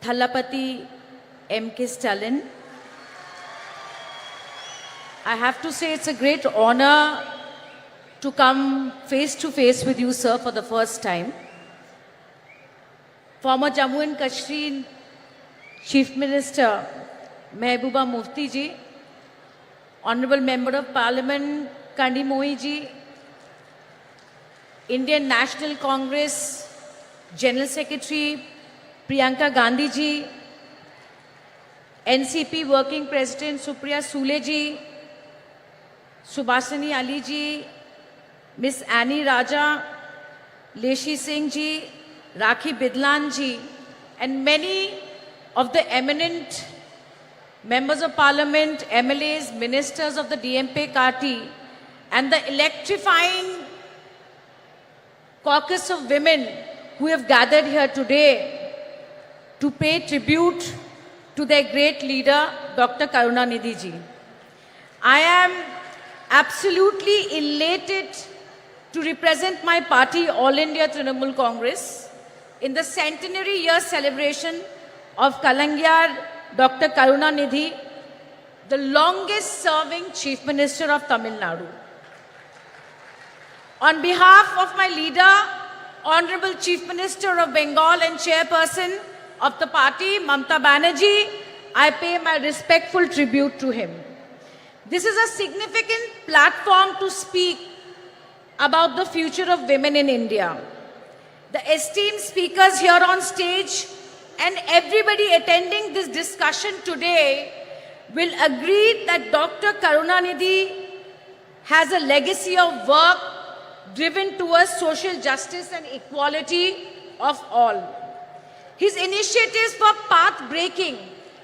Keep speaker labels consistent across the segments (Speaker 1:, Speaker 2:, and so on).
Speaker 1: Thalapati M.K. Stalin. I have to say it's a great honor to come face to face with you, sir, for the first time. Former Jammu and Kashmir Chief Minister Mehbooba Mufti ji, Honorable Member of Parliament Kandi Mohi ji, Indian National Congress General Secretary Priyanka Gandhi ji, NCP Working President Supriya Sule ji, Subhasini Ali ji, Miss Annie Raja, Leshi Singh ji, Rakhi Bidlan ji, and many of the eminent members of parliament, MLAs, ministers of the DMP party, and the electrifying caucus of women who have gathered here today to pay tribute to their great leader, Dr. Karunanidhi ji. I am absolutely elated to represent my party, All India Trinamool Congress, in the centenary year celebration of Kalangyar Dr. Karunanidhi, the longest serving Chief Minister of Tamil Nadu. On behalf of my leader, Honorable Chief Minister of Bengal and Chairperson of the party, Mamata Banerjee, I pay my respectful tribute to him. This is a significant platform to speak about the future of women in India. The esteemed speakers here on stage and everybody attending this discussion today will agree that Dr. Karunanidhi has a legacy of work driven towards social justice and equality of all. His initiatives were path-breaking,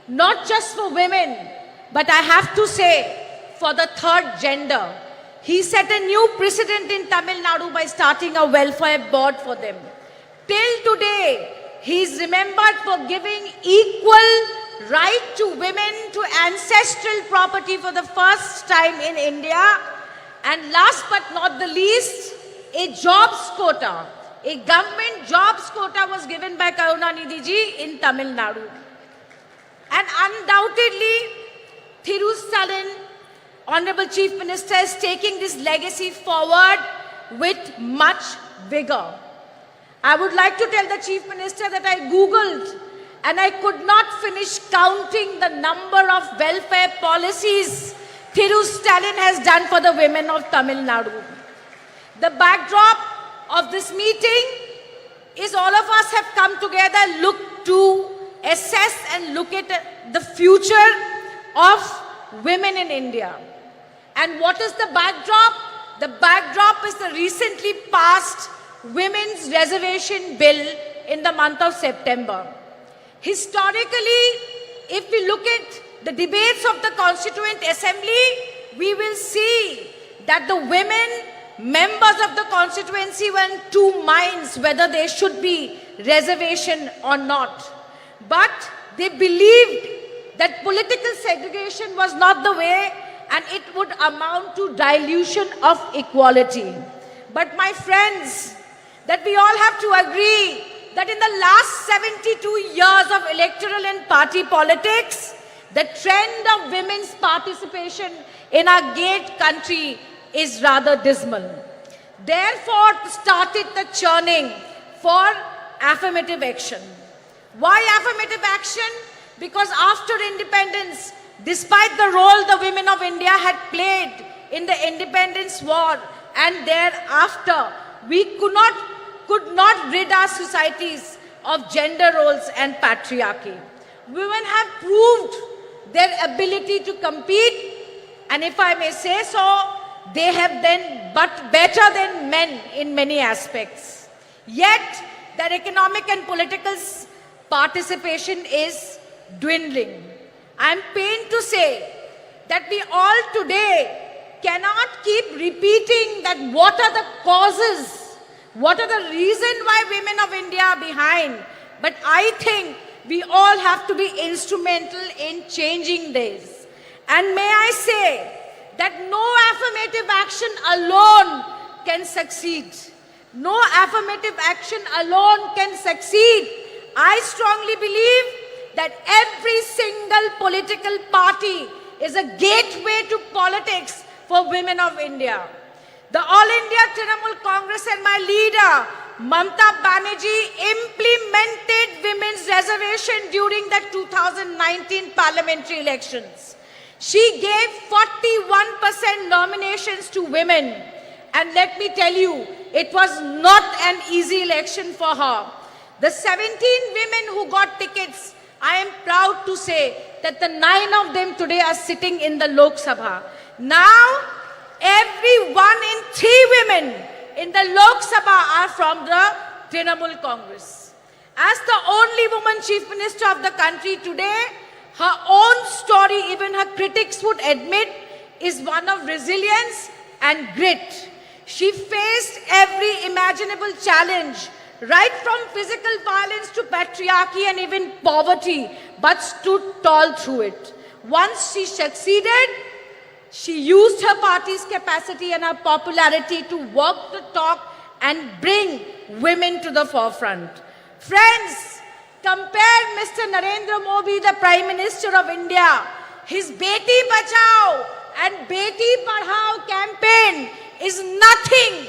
Speaker 1: not just for women, but I have to say, for the third gender. He set a new precedent in Tamil Nadu by starting a welfare board for them. Till today, he is remembered for giving equal right to women to ancestral property for the first time in India. And last but not the least, a jobs quota, a government jobs quota was given by Karunanidhi ji in Tamil Nadu. And undoubtedly, Thiru Stalin, Honorable Chief Minister, is taking this legacy forward with much vigor. I would like to tell the Chief Minister that I Googled and I could not finish counting the number of welfare policies Thiru Stalin has done for the women of Tamil Nadu. The backdrop of this meeting is all of us have come together, look to assess and look at the future of women in India. And what is the backdrop? The backdrop is the recently passed Women's Reservation Bill in the month of September. Historically, if we look at the debates of the Constituent Assembly, we will see that the women members of the constituency were in two minds whether there should be reservation or not. But they believed that political segregation was not the way and it would amount to dilution of equality. But my friends, that we all have to agree that in the last 72 years of electoral and party politics, the trend of women's participation in our great country is rather dismal. Therefore, started the churning for affirmative action. Why affirmative action? Because after independence, despite the role the women of India had played in the independence war and thereafter, we could not rid our societies of gender roles and patriarchy. Women have proved their ability to compete, and if I may say so, they have done but better than men in many aspects. Yet, their economic and political participation is dwindling. I am pained to say that we all today cannot keep repeating that what are the causes, what are the reasons why women of India are behind. But I think we all have to be instrumental in changing this. And may I say that no affirmative action alone can succeed. No affirmative action alone can succeed. I strongly believe that every single political party is a gateway to politics for women of India. The All India Trinamool Congress and my leader, Mamata Banerjee, implemented women's reservation during the 2019 parliamentary elections. She gave 41% nominations to women. And let me tell you, it was not an easy election for her. The 17 women who got tickets, I am proud to say that the 9 of them today are sitting in the Lok Sabha. Now, every 1 in 3 women in the Lok Sabha are from the Trinamool Congress. As the only woman chief minister of the country today, her own story, even her critics would admit, is one of resilience and grit. She faced every imaginable challenge, right from physical violence to patriarchy and even poverty, but stood tall through it. Once she succeeded, she used her party's capacity and her popularity to walk the talk and bring women to the forefront. Friends, compare Mr. Narendra Modi, the Prime Minister of India. His Beti Bachao and Beti Padhao campaign is nothing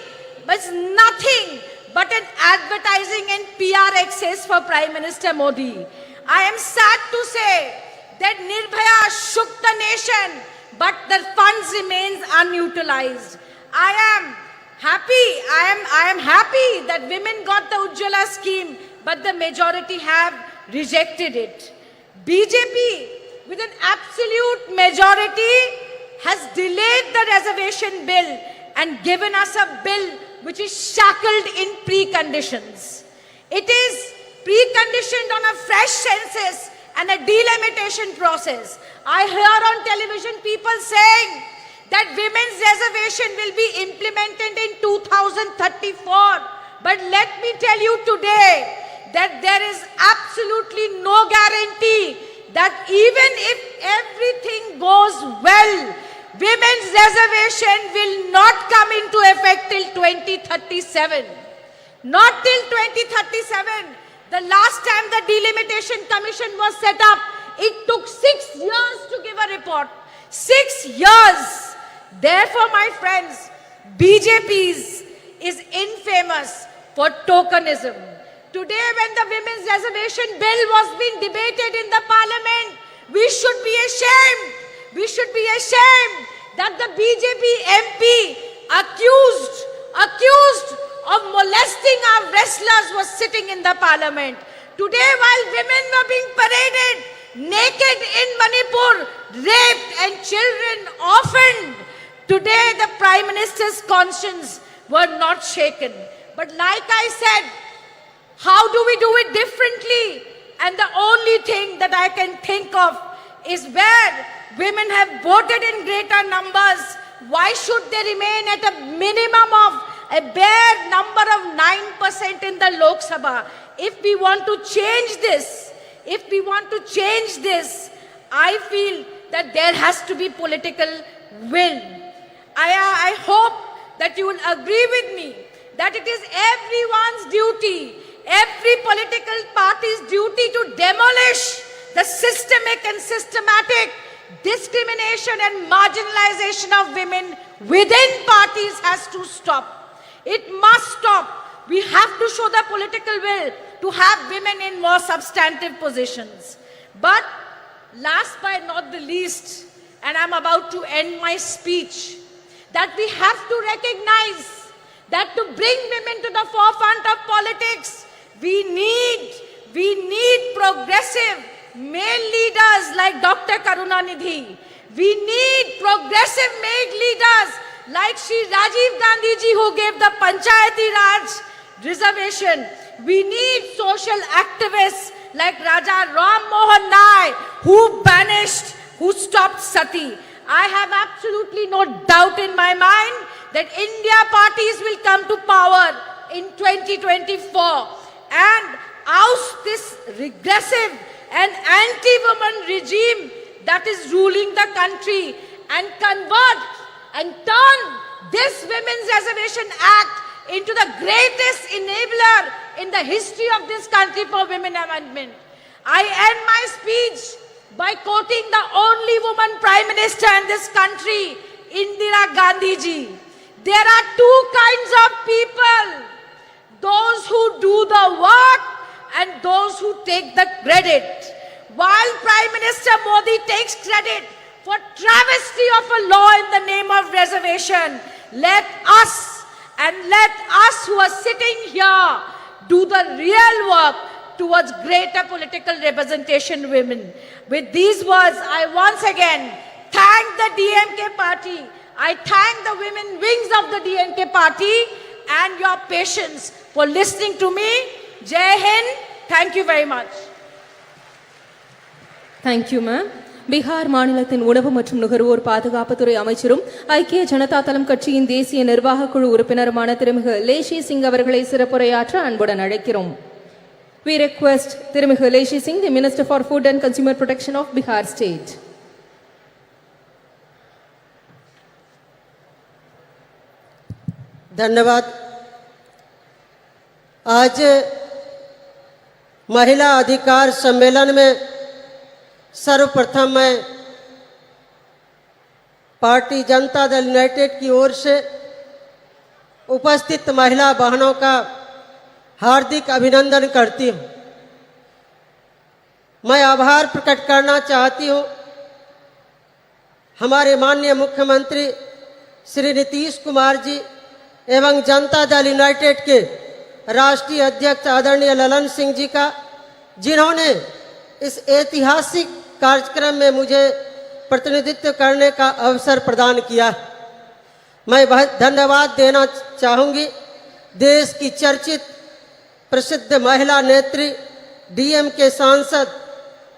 Speaker 1: but an advertising and PR excess for Prime Minister Modi. I am sad to say that Nirbhaya shook the nation, but the funds remains unutilized. I am happy that women got the Ujjwala scheme, but the majority have rejected it. BJP, with an absolute majority, has delayed the reservation bill and given us a bill which is shackled in preconditions. It is preconditioned on a fresh census and a delimitation process. I hear on television people saying that women's reservation will be implemented in 2034. But let me tell you today that there is absolutely no guarantee that even if everything goes well, women's reservation will not come into effect till 2037. Not till 2037. The last time the Delimitation Commission was set up, it took 6 years to give a report. 6 years. Therefore, my friends, BJP is infamous for tokenism. Today, when the women's reservation bill was being debated in the parliament, we should be ashamed. We should be ashamed that the BJP MP accused of molesting our wrestlers was sitting in the parliament. Today, while women were being paraded naked in Manipur, raped and children orphaned, today the Prime Minister's conscience were not shaken. But like I said, how do we do it differently? And the only thing that I can think of is where women have voted in greater numbers, why should they remain at a minimum of a bare number of 9% in the Lok Sabha? If we want to change this, I feel that there has to be political will. I hope that you will agree with me that it is everyone's duty, every political party's duty to demolish the systemic and systematic discrimination and marginalization of women within parties has to stop. It must stop. We have to show the political will to have women in more substantive positions. But last but not the least, and I'm about to end my speech, that we have to recognize that to bring women to the forefront of politics, we need progressive male leaders like Dr. Karunanidhi. We need progressive male leaders like Shri Rajiv Gandhi ji, who gave the Panchayati Raj reservation. We need social activists like Raja Ram Mohan Nai, who stopped Sati. I have absolutely no doubt in my mind that India parties will come to power in 2024 and oust this regressive and anti-woman regime that is ruling the country and convert and turn this Women's Reservation Act into the greatest enabler in the history of this country for women amendment. I end my speech speech by quoting the only woman prime minister in this country, Indira Gandhi ji. There are two kinds of people: those who do the work and those who take the credit. While Prime Minister Modi takes credit for travesty of a law in the name of reservation, let us who are sitting here do the real work towards greater political representation women. With these words, I once again thank the DMK party. I thank the women wings of the DMK party and your patience for listening to me. Jai Hind. Thank you very much.
Speaker 2: Thank you, ma'am. Bihar மாநிலத்தின் உணவு மற்றும் நுகர்வோர் பாதுகாப்புத்துறை அமைச்சரும் ஐக்கிய ஜனதா தளம் கட்சியின் தேசிய நிர்வாக குழு உறுப்பினருமான திருமிகு லேஷி சிங் அவர்களை சிறப்புரையாற்ற அன்புடன் அழைக்கிறோம். We request திருமிகு லேஷி Singh, the Minister for Food and Consumer Protection of Bihar State.
Speaker 3: धन्यवाद। आज महिला अधिकार सम्मेलन में सर्वप्रथम मैं पार्टी जनता दल यूनाइटेड की ओर से उपस्थित महिला बहनों का हार्दिक अभिनंदन करती हूँ। मैं आभार प्रकट करना चाहती हूँ हमारे माननीय मुख्यमंत्री श्री नीतीश कुमार जी एवं जनता दल यूनाइटेड के राष्ट्रीय अध्यक्ष आदरणीय ललन सिंह जी का, जिन्होंने इस ऐतिहासिक कार्यक्रम में मुझे प्रतिनिधित्व करने का अवसर प्रदान किया। मैं धन्यवाद देना चाहूँगी देश की चर्चित प्रसिद्ध महिला नेत्री डीएम के सांसद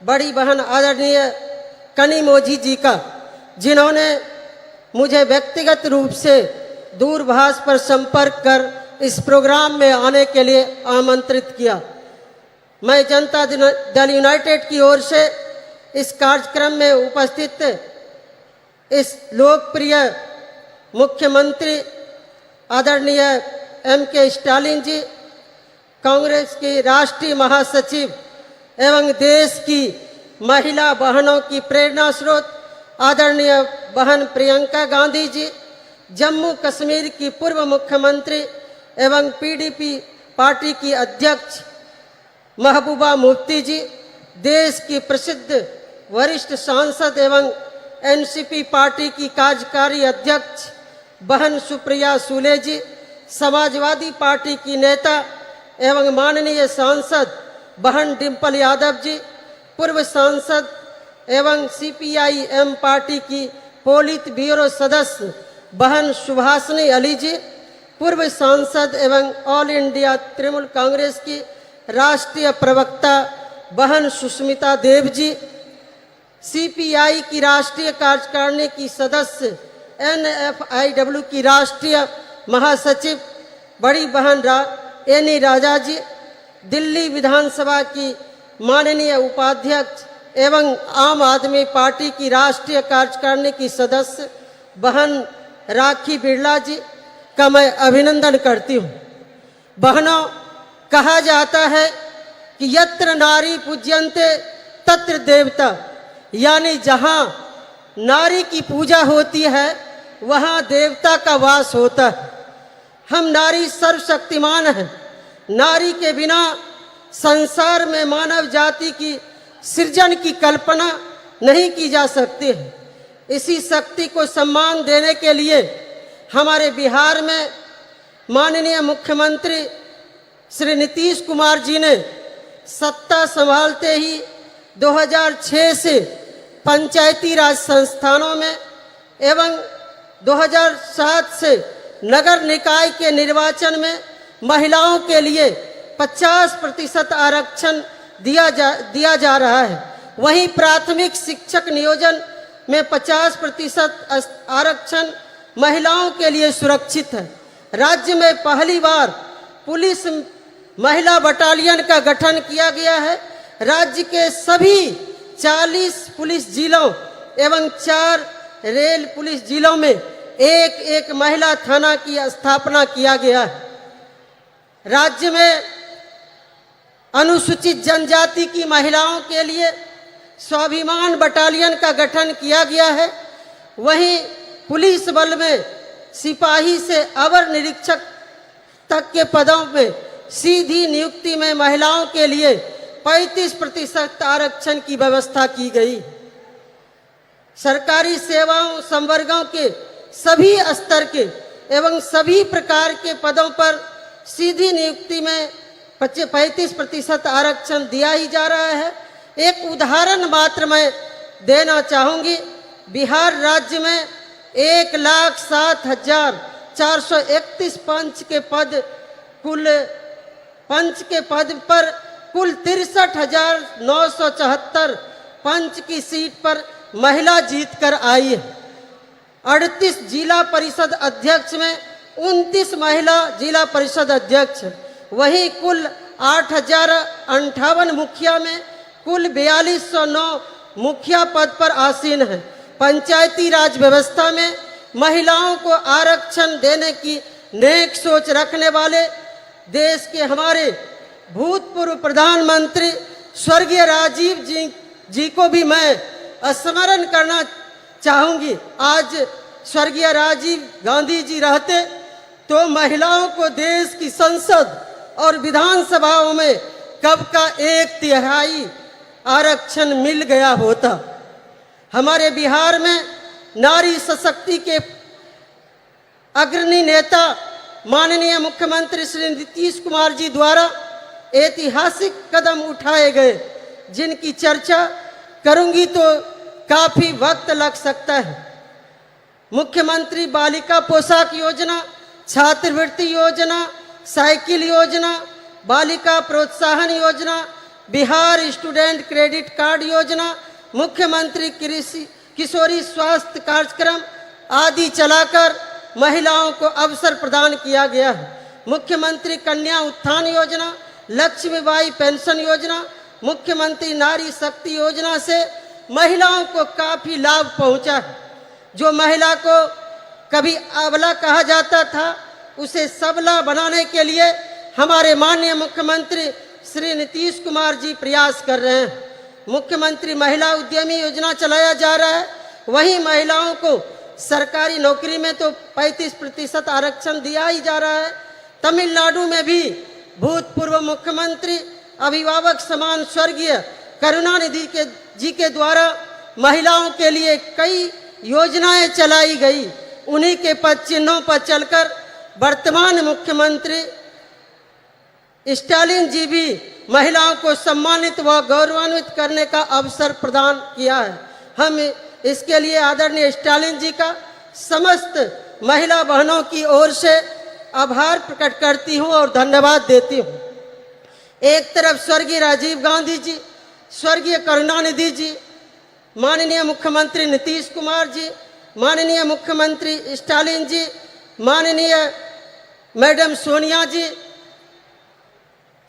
Speaker 3: बड़ी बहन आदरणीय कनिमोझी जी का, जिन्होंने मुझे व्यक्तिगत रूप से दूरभाष पर संपर्क कर इस प्रोग्राम में आने के लिए आमंत्रित किया। मैं जनता दल यूनाइटेड की ओर से इस कार्यक्रम में उपस्थित इस लोकप्रिय मुख्यमंत्री आदरणीय एम.के. स्टालिन जी, कांग्रेस की राष्ट्रीय महासचिव एवं देश की महिला बहनों की प्रेरणा स्रोत आदरणीय बहन प्रियंका गांधी जी, जम्मू कश्मीर की पूर्व मुख्यमंत्री एवं पीडीपी पार्टी की अध्यक्ष महबूबा मुफ्ती जी, देश की प्रसिद्ध वरिष्ठ सांसद एवं एनसीपी पार्टी की कार्यकारी अध्यक्ष बहन सुप्रिया सूले जी, समाजवादी पार्टी की नेता एवं माननीय सांसद बहन डिम्पल यादव जी, पूर्व सांसद एवं सीपीआई-एम पार्टी की पोलित ब्यूरो सदस्य बहन सुभाषिनी अली जी, पूर्व सांसद एवं ऑल इंडिया तृणमूल कांग्रेस की राष्ट्रीय प्रवक्ता बहन सुष्मिता देव जी, सीपीआई की राष्ट्रीय कार्यकारिणी की सदस्य एनएफआईडब्ल्यू की राष्ट्रीय महासचिव बड़ी बहन एनी राजा जी, दिल्ली विधानसभा की माननीय उपाध्यक्ष एवं आम आदमी पार्टी की राष्ट्रीय कार्यकारिणी की सदस्य बहन राखी बिरला जी का मैं अभिनंदन करती हूँ। बहनों, कहा जाता है कि यत्र नारी पूज्यन्ते तत्र देवता, यानी जहाँ नारी की पूजा होती है वहाँ देवता का वास होता है। हम नारी सर्वशक्तिमान हैं। नारी के बिना संसार में मानव जाति की सृजन की कल्पना नहीं की जा सकती है। इसी शक्ति को सम्मान देने के लिए हमारे बिहार में माननीय मुख्यमंत्री श्री नीतीश कुमार जी ने सत्ता संभालते ही 2006 से पंचायती राज संस्थानों में एवं 2007 से नगर निकाय के निर्वाचन में महिलाओं के लिए 50% आरक्षण दिया जा रहा है। वहीं प्राथमिक शिक्षक नियोजन में 50% आरक्षण महिलाओं के लिए सुरक्षित है। राज्य में पहली बार पुलिस महिला बटालियन का गठन किया गया है। राज्य के सभी 40 पुलिस जिलों एवं 4 रेल पुलिस जिलों में एक महिला थाना की स्थापना किया गया है। राज्य में अनुसूचित जनजाति की महिलाओं के लिए स्वाभिमान बटालियन का गठन किया गया है। वहीं पुलिस बल में सिपाही से अवर निरीक्षक तक के पदों में सीधी नियुक्ति में महिलाओं के लिए 35% आरक्षण की व्यवस्था की गई। सरकारी सेवाओं संवर्गों के सभी स्तर के एवं सभी प्रकार के पदों पर सीधी नियुक्ति में 35% आरक्षण दिया ही जा रहा है। एक उदाहरण मात्र मैं देना चाहूँगी। बिहार राज्य में 1,07,431 पंच के पद पर कुल 63,974 पंच की सीट पर महिला जीतकर आई है। 38 जिला परिषद अध्यक्ष में 29 महिला जिला परिषद अध्यक्ष। वहीं कुल 8,058 मुखिया में कुल 4209 मुखिया पद पर आसीन है। पंचायती राज व्यवस्था में महिलाओं को आरक्षण देने की नेक सोच रखने वाले देश के हमारे भूतपूर्व प्रधानमंत्री स्वर्गीय राजीव जी को भी मैं स्मरण करना चाहूँगी। आज स्वर्गीय राजीव गांधी जी रहते तो महिलाओं को देश की संसद और विधानसभाओं में कब का 1/3 आरक्षण मिल गया होता। हमारे बिहार में नारी सशक्ति के अग्रणी नेता माननीय मुख्यमंत्री श्री नीतीश कुमार जी द्वारा ऐतिहासिक कदम उठाए गए, जिनकी चर्चा करूंगी तो काफी वक्त लग सकता है। मुख्यमंत्री बालिका पोशाक योजना, छात्रवृत्ति योजना, साइकिल योजना, बालिका प्रोत्साहन योजना, बिहार स्टूडेंट क्रेडिट कार्ड योजना, मुख्यमंत्री किशोरी स्वास्थ्य कार्यक्रम आदि चलाकर महिलाओं को अवसर प्रदान किया गया है। मुख्यमंत्री कन्या उत्थान योजना, लक्ष्मीबाई पेंशन योजना, मुख्यमंत्री नारी शक्ति योजना से महिलाओं को काफ़ी लाभ पहुंचा है। जो महिला को कभी अबला कहा जाता था, उसे सबला बनाने के लिए हमारे माननीय मुख्यमंत्री श्री नीतीश कुमार जी प्रयास कर रहे हैं। मुख्यमंत्री महिला उद्यमी योजना चलाया जा रहा है। वहीं महिलाओं को सरकारी नौकरी में तो 35% आरक्षण दिया ही जा रहा है। तमिलनाडु में भी भूतपूर्व मुख्यमंत्री अभिभावक समान स्वर्गीय करुणानिधि जी के द्वारा महिलाओं के लिए कई योजनाएं चलाई गई। उन्हीं के पद चिन्हों पर चलकर वर्तमान मुख्यमंत्री स्टालिन जी भी महिलाओं को सम्मानित व गौरवान्वित करने का अवसर प्रदान किया है। हम इसके लिए आदरणीय स्टालिन जी का समस्त महिला बहनों की ओर से आभार प्रकट करती हूं और धन्यवाद देती हूं। एक तरफ स्वर्गीय राजीव गांधी जी, स्वर्गीय करुणानिधि जी, माननीय मुख्यमंत्री नीतीश कुमार जी, माननीय मुख्यमंत्री स्टालिन जी, माननीय मैडम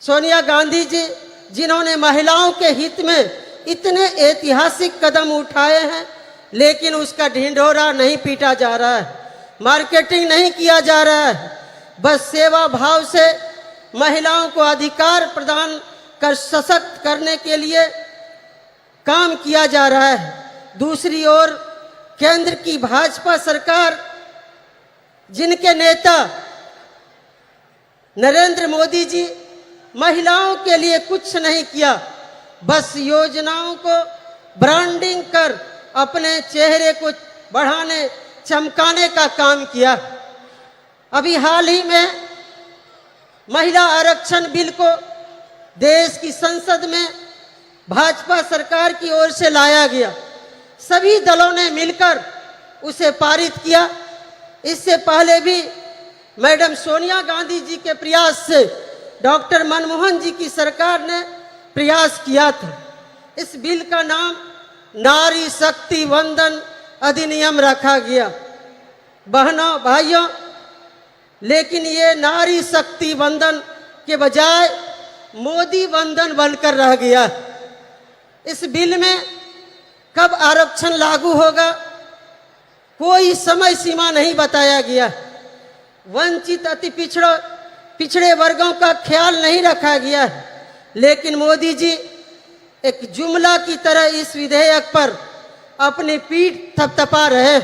Speaker 3: सोनिया गांधी जी, जिन्होंने महिलाओं के हित में इतने ऐतिहासिक कदम उठाए हैं, लेकिन उसका ढिंढोरा नहीं पीटा जा रहा है, मार्केटिंग नहीं किया जा रहा है। बस सेवा भाव से महिलाओं को अधिकार प्रदान कर सशक्त करने के लिए काम किया जा रहा है। दूसरी ओर केंद्र की भाजपा सरकार, जिनके नेता नरेंद्र मोदी जी महिलाओं के लिए कुछ नहीं किया, बस योजनाओं को ब्रांडिंग कर अपने चेहरे को बढ़ाने चमकाने का काम किया। अभी हाल ही में महिला आरक्षण बिल को देश की संसद में भाजपा सरकार की ओर से लाया गया। सभी दलों ने मिलकर उसे पारित किया। इससे पहले भी मैडम सोनिया गांधी जी के प्रयास से डॉक्टर मनमोहन जी की सरकार ने प्रयास किया था। इस बिल का नाम नारी शक्ति वंदन अधिनियम रखा गया। बहनों भाइयों, लेकिन ये नारी शक्ति वंदन के बजाय मोदी वंदन बनकर रह गया। इस बिल में कब आरक्षण लागू होगा, कोई समय सीमा नहीं बताया गया। वंचित अति पिछड़े वर्गों का ख्याल नहीं रखा गया है। लेकिन मोदी जी एक जुमला की तरह इस विधेयक पर अपनी पीठ थपथपा रहे हैं।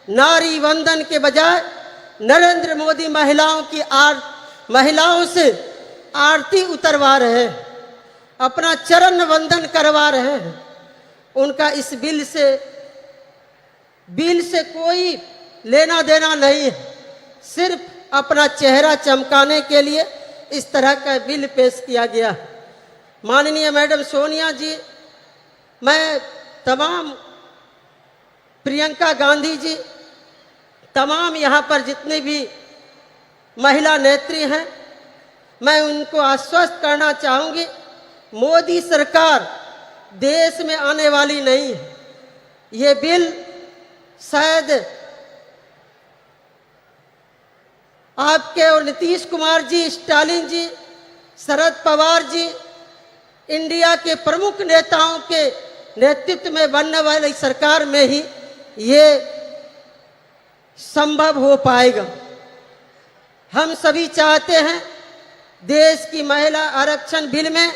Speaker 3: नारी वंदन के बजाय नरेंद्र मोदी महिलाओं से आरती उतरवा रहे हैं, अपना चरण वंदन करवा रहे हैं। उनका इस बिल से कोई लेना देना नहीं है, सिर्फ अपना चेहरा चमकाने के लिए इस तरह का बिल पेश किया गया। माननीय मैडम सोनिया जी, मैं तमाम प्रियंका गांधी जी, तमाम यहाँ पर जितनी भी महिला नेत्री हैं, मैं उनको आश्वस्त करना चाहूँगी, मोदी सरकार देश में आने वाली नहीं है। ये बिल शायद आपके और नीतीश कुमार जी, स्टालिन जी, शरद पवार जी, इंडिया के प्रमुख नेताओं के नेतृत्व में बनने वाली सरकार में ही ये संभव हो पाएगा। हम सभी चाहते हैं देश की महिला आरक्षण बिल में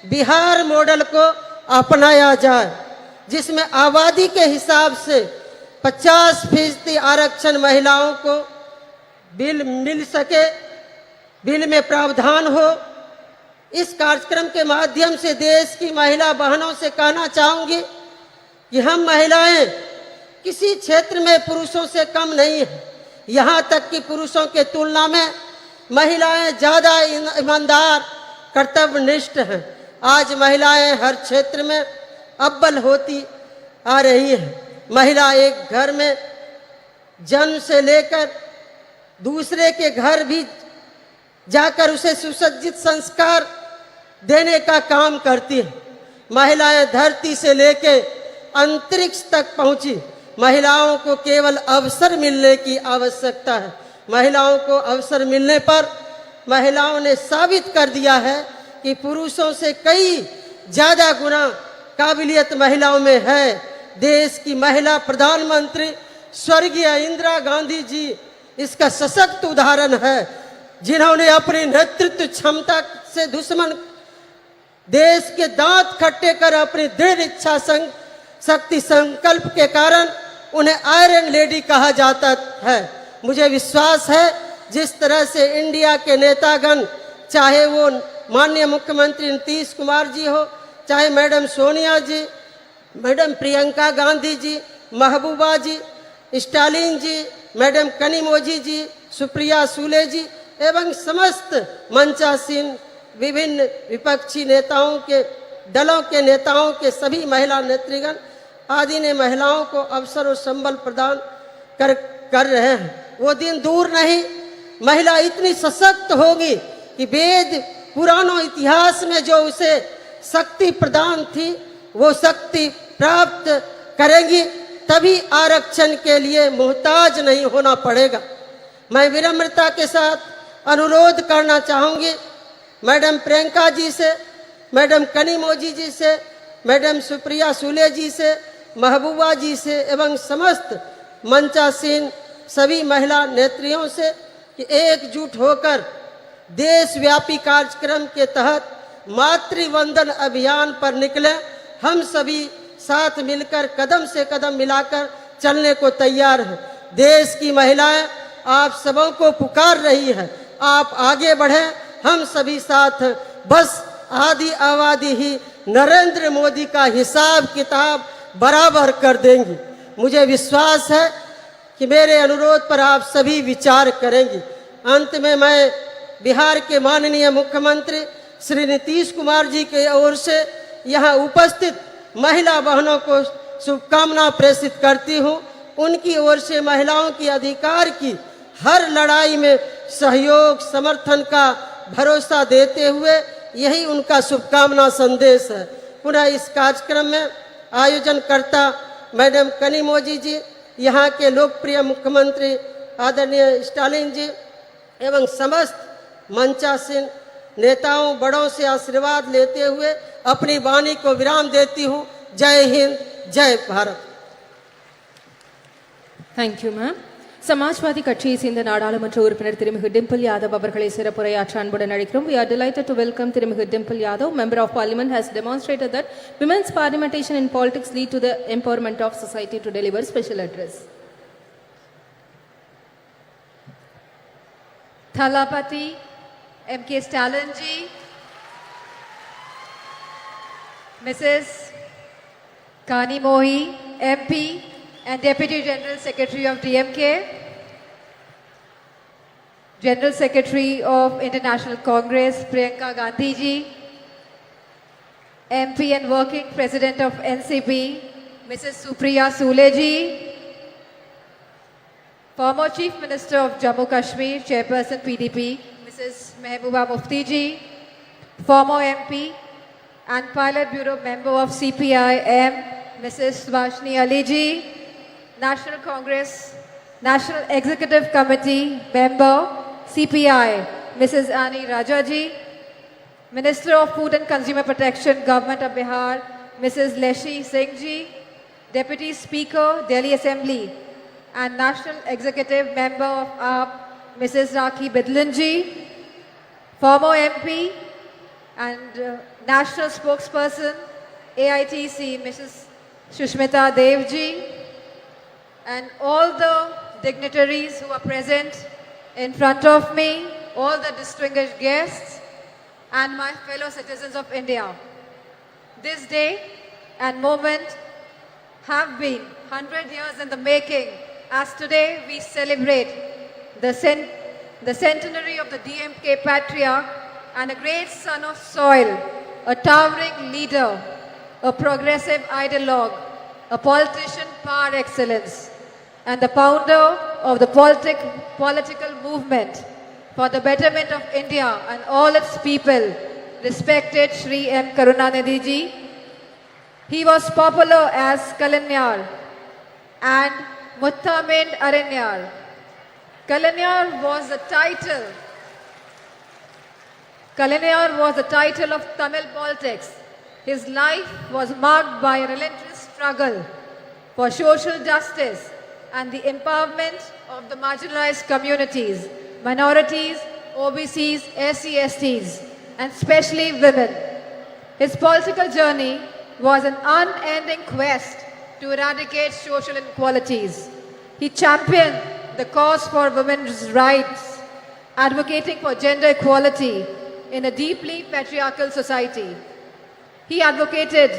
Speaker 3: बिहार मॉडल को अपनाया जाए, जिसमें आबादी के हिसाब से 50% आरक्षण महिलाओं को बिल मिल सके, बिल में प्रावधान हो। इस कार्यक्रम के माध्यम से देश की महिला बहनों से कहना चाहूँगी कि हम महिलाएं किसी क्षेत्र में पुरुषों से कम नहीं है। यहाँ तक कि पुरुषों के तुलना में महिलाएं ज़्यादा ईमानदार, कर्तव्यनिष्ठ हैं। आज महिलाएं हर क्षेत्र में अव्वल होती आ रही हैं। महिला एक घर में जन्म से लेकर दूसरे के घर भी जाकर उसे सुसज्जित संस्कार देने का काम करती है। महिलाएं धरती से लेकर अंतरिक्ष तक पहुंची। महिलाओं को केवल अवसर मिलने की आवश्यकता है। महिलाओं को अवसर मिलने पर महिलाओं ने साबित कर दिया है कि पुरुषों से कई ज़्यादा गुना काबिलियत महिलाओं में है। देश की महिला प्रधानमंत्री स्वर्गीय इंदिरा गांधी जी इसका सशक्त उदाहरण है, जिन्होंने अपनी नेतृत्व क्षमता से दुश्मन देश के दांत खट्टे कर अपनी दृढ़ इच्छा शक्ति संकल्प के कारण उन्हें आयरन लेडी कहा जाता है। मुझे विश्वास है जिस तरह से इंडिया के नेतागण, चाहे वो माननीय मुख्यमंत्री नीतीश कुमार जी हो, चाहे मैडम सोनिया जी, मैडम प्रियंका गांधी जी, महबूबा जी, स्टालिन जी, मैडम कनिमोझी जी, सुप्रिया सूले जी एवं समस्त मंचासीन विभिन्न विपक्षी नेताओं के दलों के नेताओं के सभी महिला नेतृगण आदि ने महिलाओं को अवसर और संबल प्रदान कर रहे हैं। वो दिन दूर नहीं, महिला इतनी सशक्त होगी कि वेद पुरानों इतिहास में जो उसे शक्ति प्रदान थी वो शक्ति प्राप्त करेंगी, तभी आरक्षण के लिए मुहताज नहीं होना पड़ेगा। मैं विनम्रता के साथ अनुरोध करना चाहूँगी मैडम प्रियंका जी से, मैडम कनिमोझी जी से, मैडम सुप्रिया सूले जी से, महबूबा जी से एवं समस्त मंचासीन सभी महिला नेत्रियों से कि एकजुट होकर देशव्यापी कार्यक्रम के तहत मातृवंदन अभियान पर निकले। हम सभी साथ मिलकर कदम से कदम मिलाकर चलने को तैयार हैं। देश की महिलाएं आप सबों को पुकार रही हैं, आप आगे बढ़ें, हम सभी साथ हैं। बस आदि आबादी ही नरेंद्र मोदी का हिसाब किताब बराबर कर देंगी। मुझे विश्वास है कि मेरे अनुरोध पर आप सभी विचार करेंगी। अंत में मैं बिहार के माननीय मुख्यमंत्री श्री नीतीश कुमार जी की ओर से यहाँ उपस्थित महिला बहनों को शुभकामना प्रेषित करती हूँ। उनकी ओर से महिलाओं की अधिकार की हर लड़ाई में सहयोग समर्थन का भरोसा देते हुए यही उनका शुभकामना संदेश है। पुनः इस कार्यक्रम में आयोजनकर्ता मैडम कनिमोझी जी, यहाँ के लोकप्रिय मुख्यमंत्री आदरणीय स्टालिन जी एवं समस्त मंचासीन नेताओं बड़ों से आशीर्वाद लेते हुए अपनी वाणी को विराम देती हूँ। जय हिंद, जय Bharat.
Speaker 2: Thank you ma'am. Samajwadi கட்சியை சேர்ந்த நாடாளுமன்ற உறுப்பினர் திருமிகு டிம்பிள் யாதவ் அவர்களை சிறப்புரையாற்ற அன்புடன் அழைக்கிறோம். We are delighted to welcome திருமிகு Dimple Yadav. Member of Parliament has demonstrated that women's parliamentation in politics lead to the empowerment of society to deliver special address.
Speaker 4: Thalapati M.K. Stalin ji, Mrs. Kani Mohi, MP and Deputy General Secretary of DMK, General Secretary of International Congress Priyanka Gandhi ji, MP and Working President of NCP Mrs. Supriya Sule ji, former Chief Minister of Jammu Kashmir, Chairperson PDP Mrs. Mehbooba Mufti ji, former MP and Pilot Bureau member of CPI-M Mrs. Subhashini Ali ji, National Congress National Executive Committee member CPI Mrs. Ani Raja ji, Minister of Food and Consumer Protection Government of Bihar Mrs. Leshi Singh ji, Deputy Speaker Delhi Assembly and National Executive Member of AAP Mrs. Rakhi Bidlan ji, former MP and National Spokesperson AITC Mrs. Shushmita Dev ji, and all the dignitaries who are present in front of me, all the distinguished guests and my fellow citizens of India. This day and moment have been 100 years in the making, as today we celebrate the centenary of the DMK patriarch and a great son of soil, a towering leader, a progressive ideologue, a politician par excellence, and the founder of the political movement for the betterment of India and all its people, respected Shri M. Karunanidhi ji. He was popular as Kalanyar and Muttamind Aranyar. Kalanyar was the title of Tamil politics. His life was marked by a relentless struggle for social justice and the empowerment of the marginalized communities, minorities, OBCs, SC/STs, and especially women. His political journey was an unending quest to eradicate social inequalities. He championed the cause for women's rights, advocating for gender equality in a deeply patriarchal society. He advocated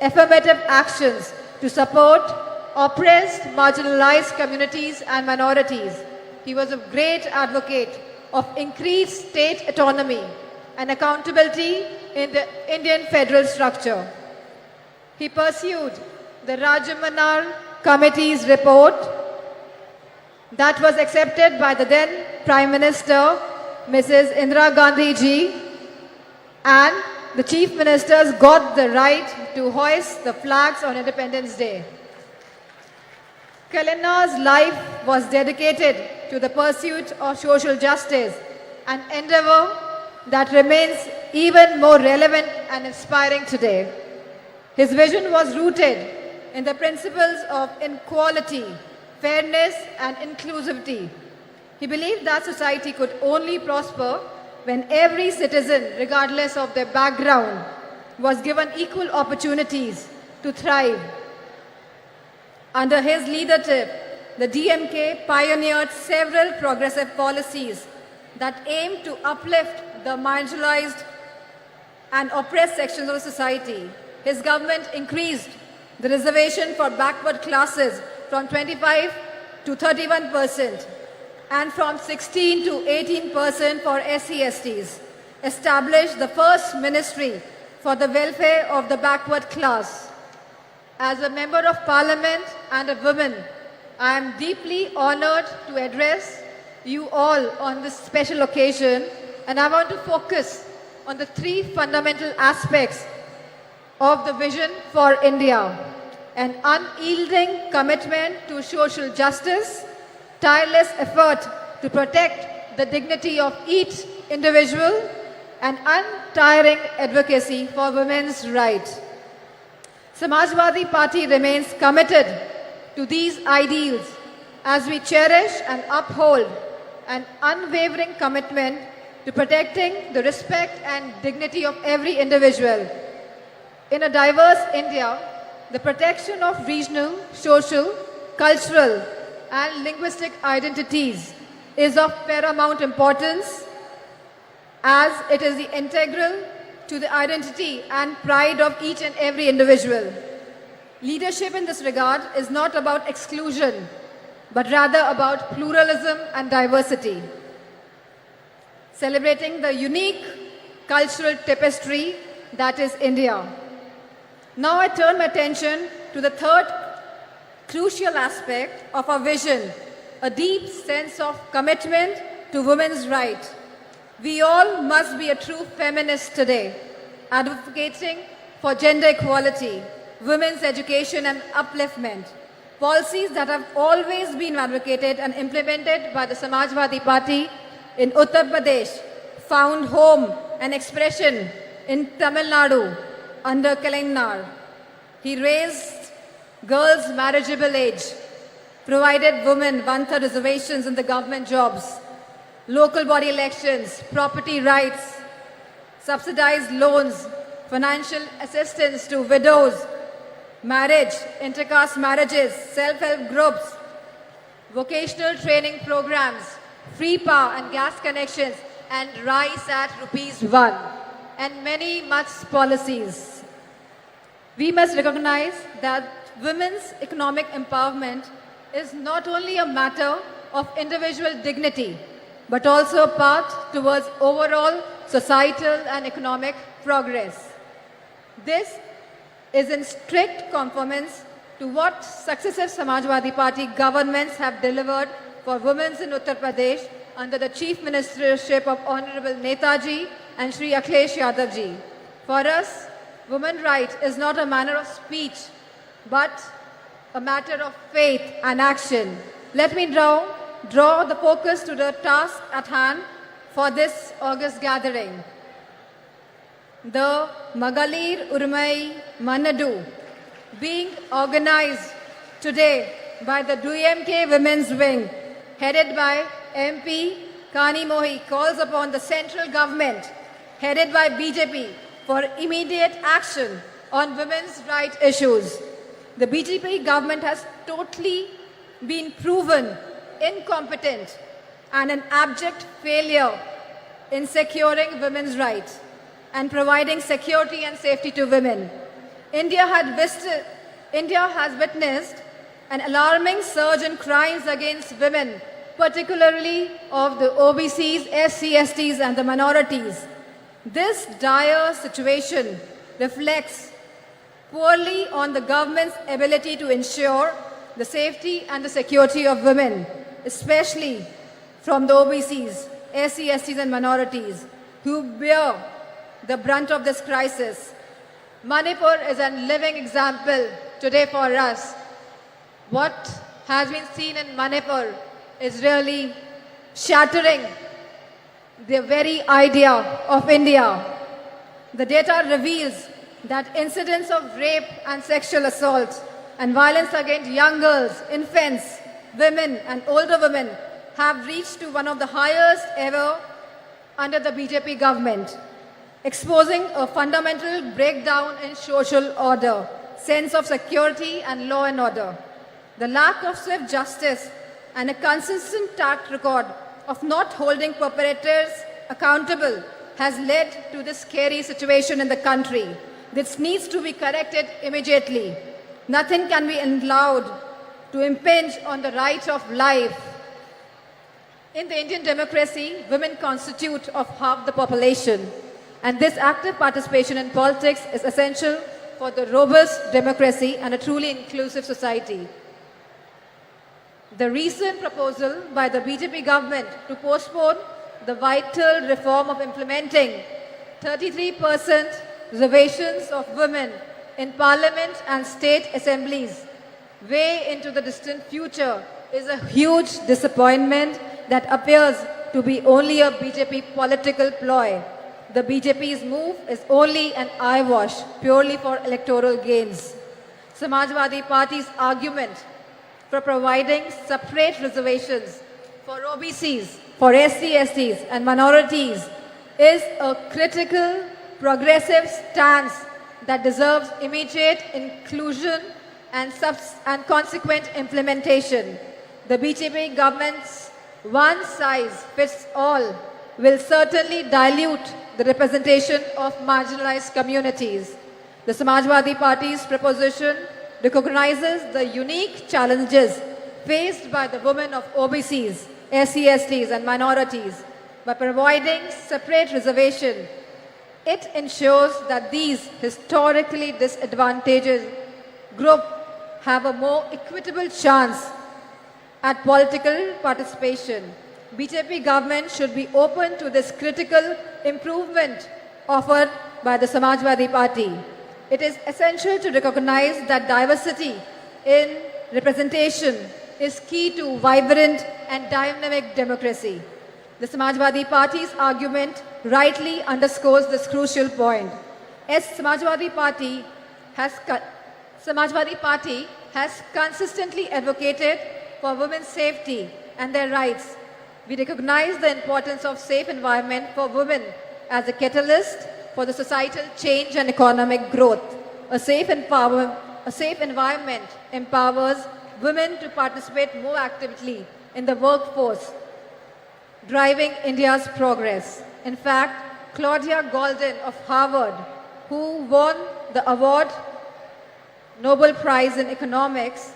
Speaker 4: affirmative actions to support oppressed, marginalized communities and minorities. He was a great advocate of increased state autonomy and accountability in the Indian federal structure. He pursued the Rajamanar Committee's report that was accepted by the then Prime Minister, Mrs. Indira Gandhi ji, and the Chief Ministers got the right to hoist the flags on Independence Day. Kalanar's life was dedicated to the pursuit of social justice, an endeavor that remains even more relevant and inspiring today. His vision was rooted in the principles of equality, fairness, and inclusivity. He believed that society could only prosper when every citizen, regardless of their background, was given equal opportunities to thrive. Under his leadership, the DMK pioneered several progressive policies that aimed to uplift the marginalized and oppressed sections of society. His government increased the reservation for backward classes from 25 to 31% and from 16 to 18% for SC/STs, established the first ministry for the welfare of the backward class. As a member of parliament and a woman, I am deeply honored to address you all on this special occasion, and I want to focus on the three fundamental aspects of the vision for India: an unyielding commitment to social justice, tireless effort to protect the dignity of each individual, and untiring advocacy for women's rights. Samajwadi Party remains committed to these ideals as we cherish and uphold an unwavering commitment to protecting the respect and dignity of every individual. In a diverse India, the protection of regional, social, cultural, and linguistic identities is of paramount importance as it is the integral to the identity and pride of each and every individual. Leadership in this regard is not about exclusion, but rather about pluralism and diversity. Celebrating the unique cultural tapestry that is India. Now I turn my attention to the third crucial aspect of our vision, a deep sense of commitment to women's rights. We all must be a true feminist today, advocating for gender equality, women's education and upliftment, policies that have always been advocated and implemented by the Samajwadi Party in Uttar Pradesh, found home and expression in Tamil Nadu under Telangana. He raised girls' marriageable age, provided women one-third reservations in the government jobs, local body elections, property rights, subsidized loans, financial assistance to widows, marriage, intercaste marriages, self-help groups, vocational training programs, free power and gas connections, and rice at ₹1, and many much policies. We must recognize that women's economic empowerment is not only a matter of individual dignity, but also a path towards overall societal and economic progress. This is in strict conformance to what successive Samajwadi Party governments have delivered for women in Uttar Pradesh under the Chief Ministership of Honorable Netaji and Shri Akhilesh Yadav ji. For us, women's right is not a manner of speech, but a matter of faith and action. Let me draw the focus to the task at hand for this August gathering. The Magalir Urmai Manadu being organized today by the DMK Women's Wing, headed by MP Kani Mohi, calls upon the central government, headed by BJP, for immediate action on women's rights issues. The BJP government has totally been proven incompetent and an abject failure in securing women's rights and providing security and safety to women. India has witnessed an alarming surge in crimes against women, particularly of the OBCs, SC, STs and the minorities. This dire situation reflects poorly on the government's ability to ensure the safety and the security of women, especially from the OBCs, SC, STs and minorities who bear the brunt of this crisis. Manipur is a living example today for us. What has been seen in Manipur is really shattering the very idea of India. The data reveals that incidents of rape and sexual assault and violence against young girls, infants, women and older women have reached to one of the highest ever under the BJP government, exposing a fundamental breakdown in social order, sense of security and law and order. The lack of swift justice and a consistent track record of not holding perpetrators accountable has led to this scary situation in the country. This needs to be corrected immediately. Nothing can be allowed to impinge on the right of life. In the Indian democracy, women constitute of half the population, and this active participation in politics is essential for the robust democracy and a truly inclusive society. The recent proposal by the BJP government to postpone the vital reform of implementing 33% reservations of women in parliament and state assemblies way into the distant future is a huge disappointment that appears to be only a BJP political ploy. The BJP's move is only an eyewash purely for electoral gains. Samajwadi Party's argument for providing separate reservations for OBCs, for SC/STs and minorities is a critical, progressive stance that deserves immediate inclusion and consequent implementation. The BJP government's one-size-fits-all will certainly dilute the representation of marginalized communities. The Samajwadi Party's proposition recognizes the unique challenges faced by the women of OBCs, SC/STs and minorities. By providing separate reservation, it ensures that these historically disadvantaged groups have a more equitable chance at political participation. BJP government should be open to this critical improvement offered by the Samajwadi Party. It is essential to recognize that diversity in representation is key to vibrant and dynamic democracy. The Samajwadi Party's argument rightly underscores this crucial point. As Samajwadi Party has consistently advocated for women's safety and their rights. We recognize the importance of safe environment for women as a catalyst for the societal change and economic growth. A safe environment empowers women to participate more actively in the workforce, driving India's progress. In fact, Claudia Golden of Harvard, who won the Nobel Prize in Economics,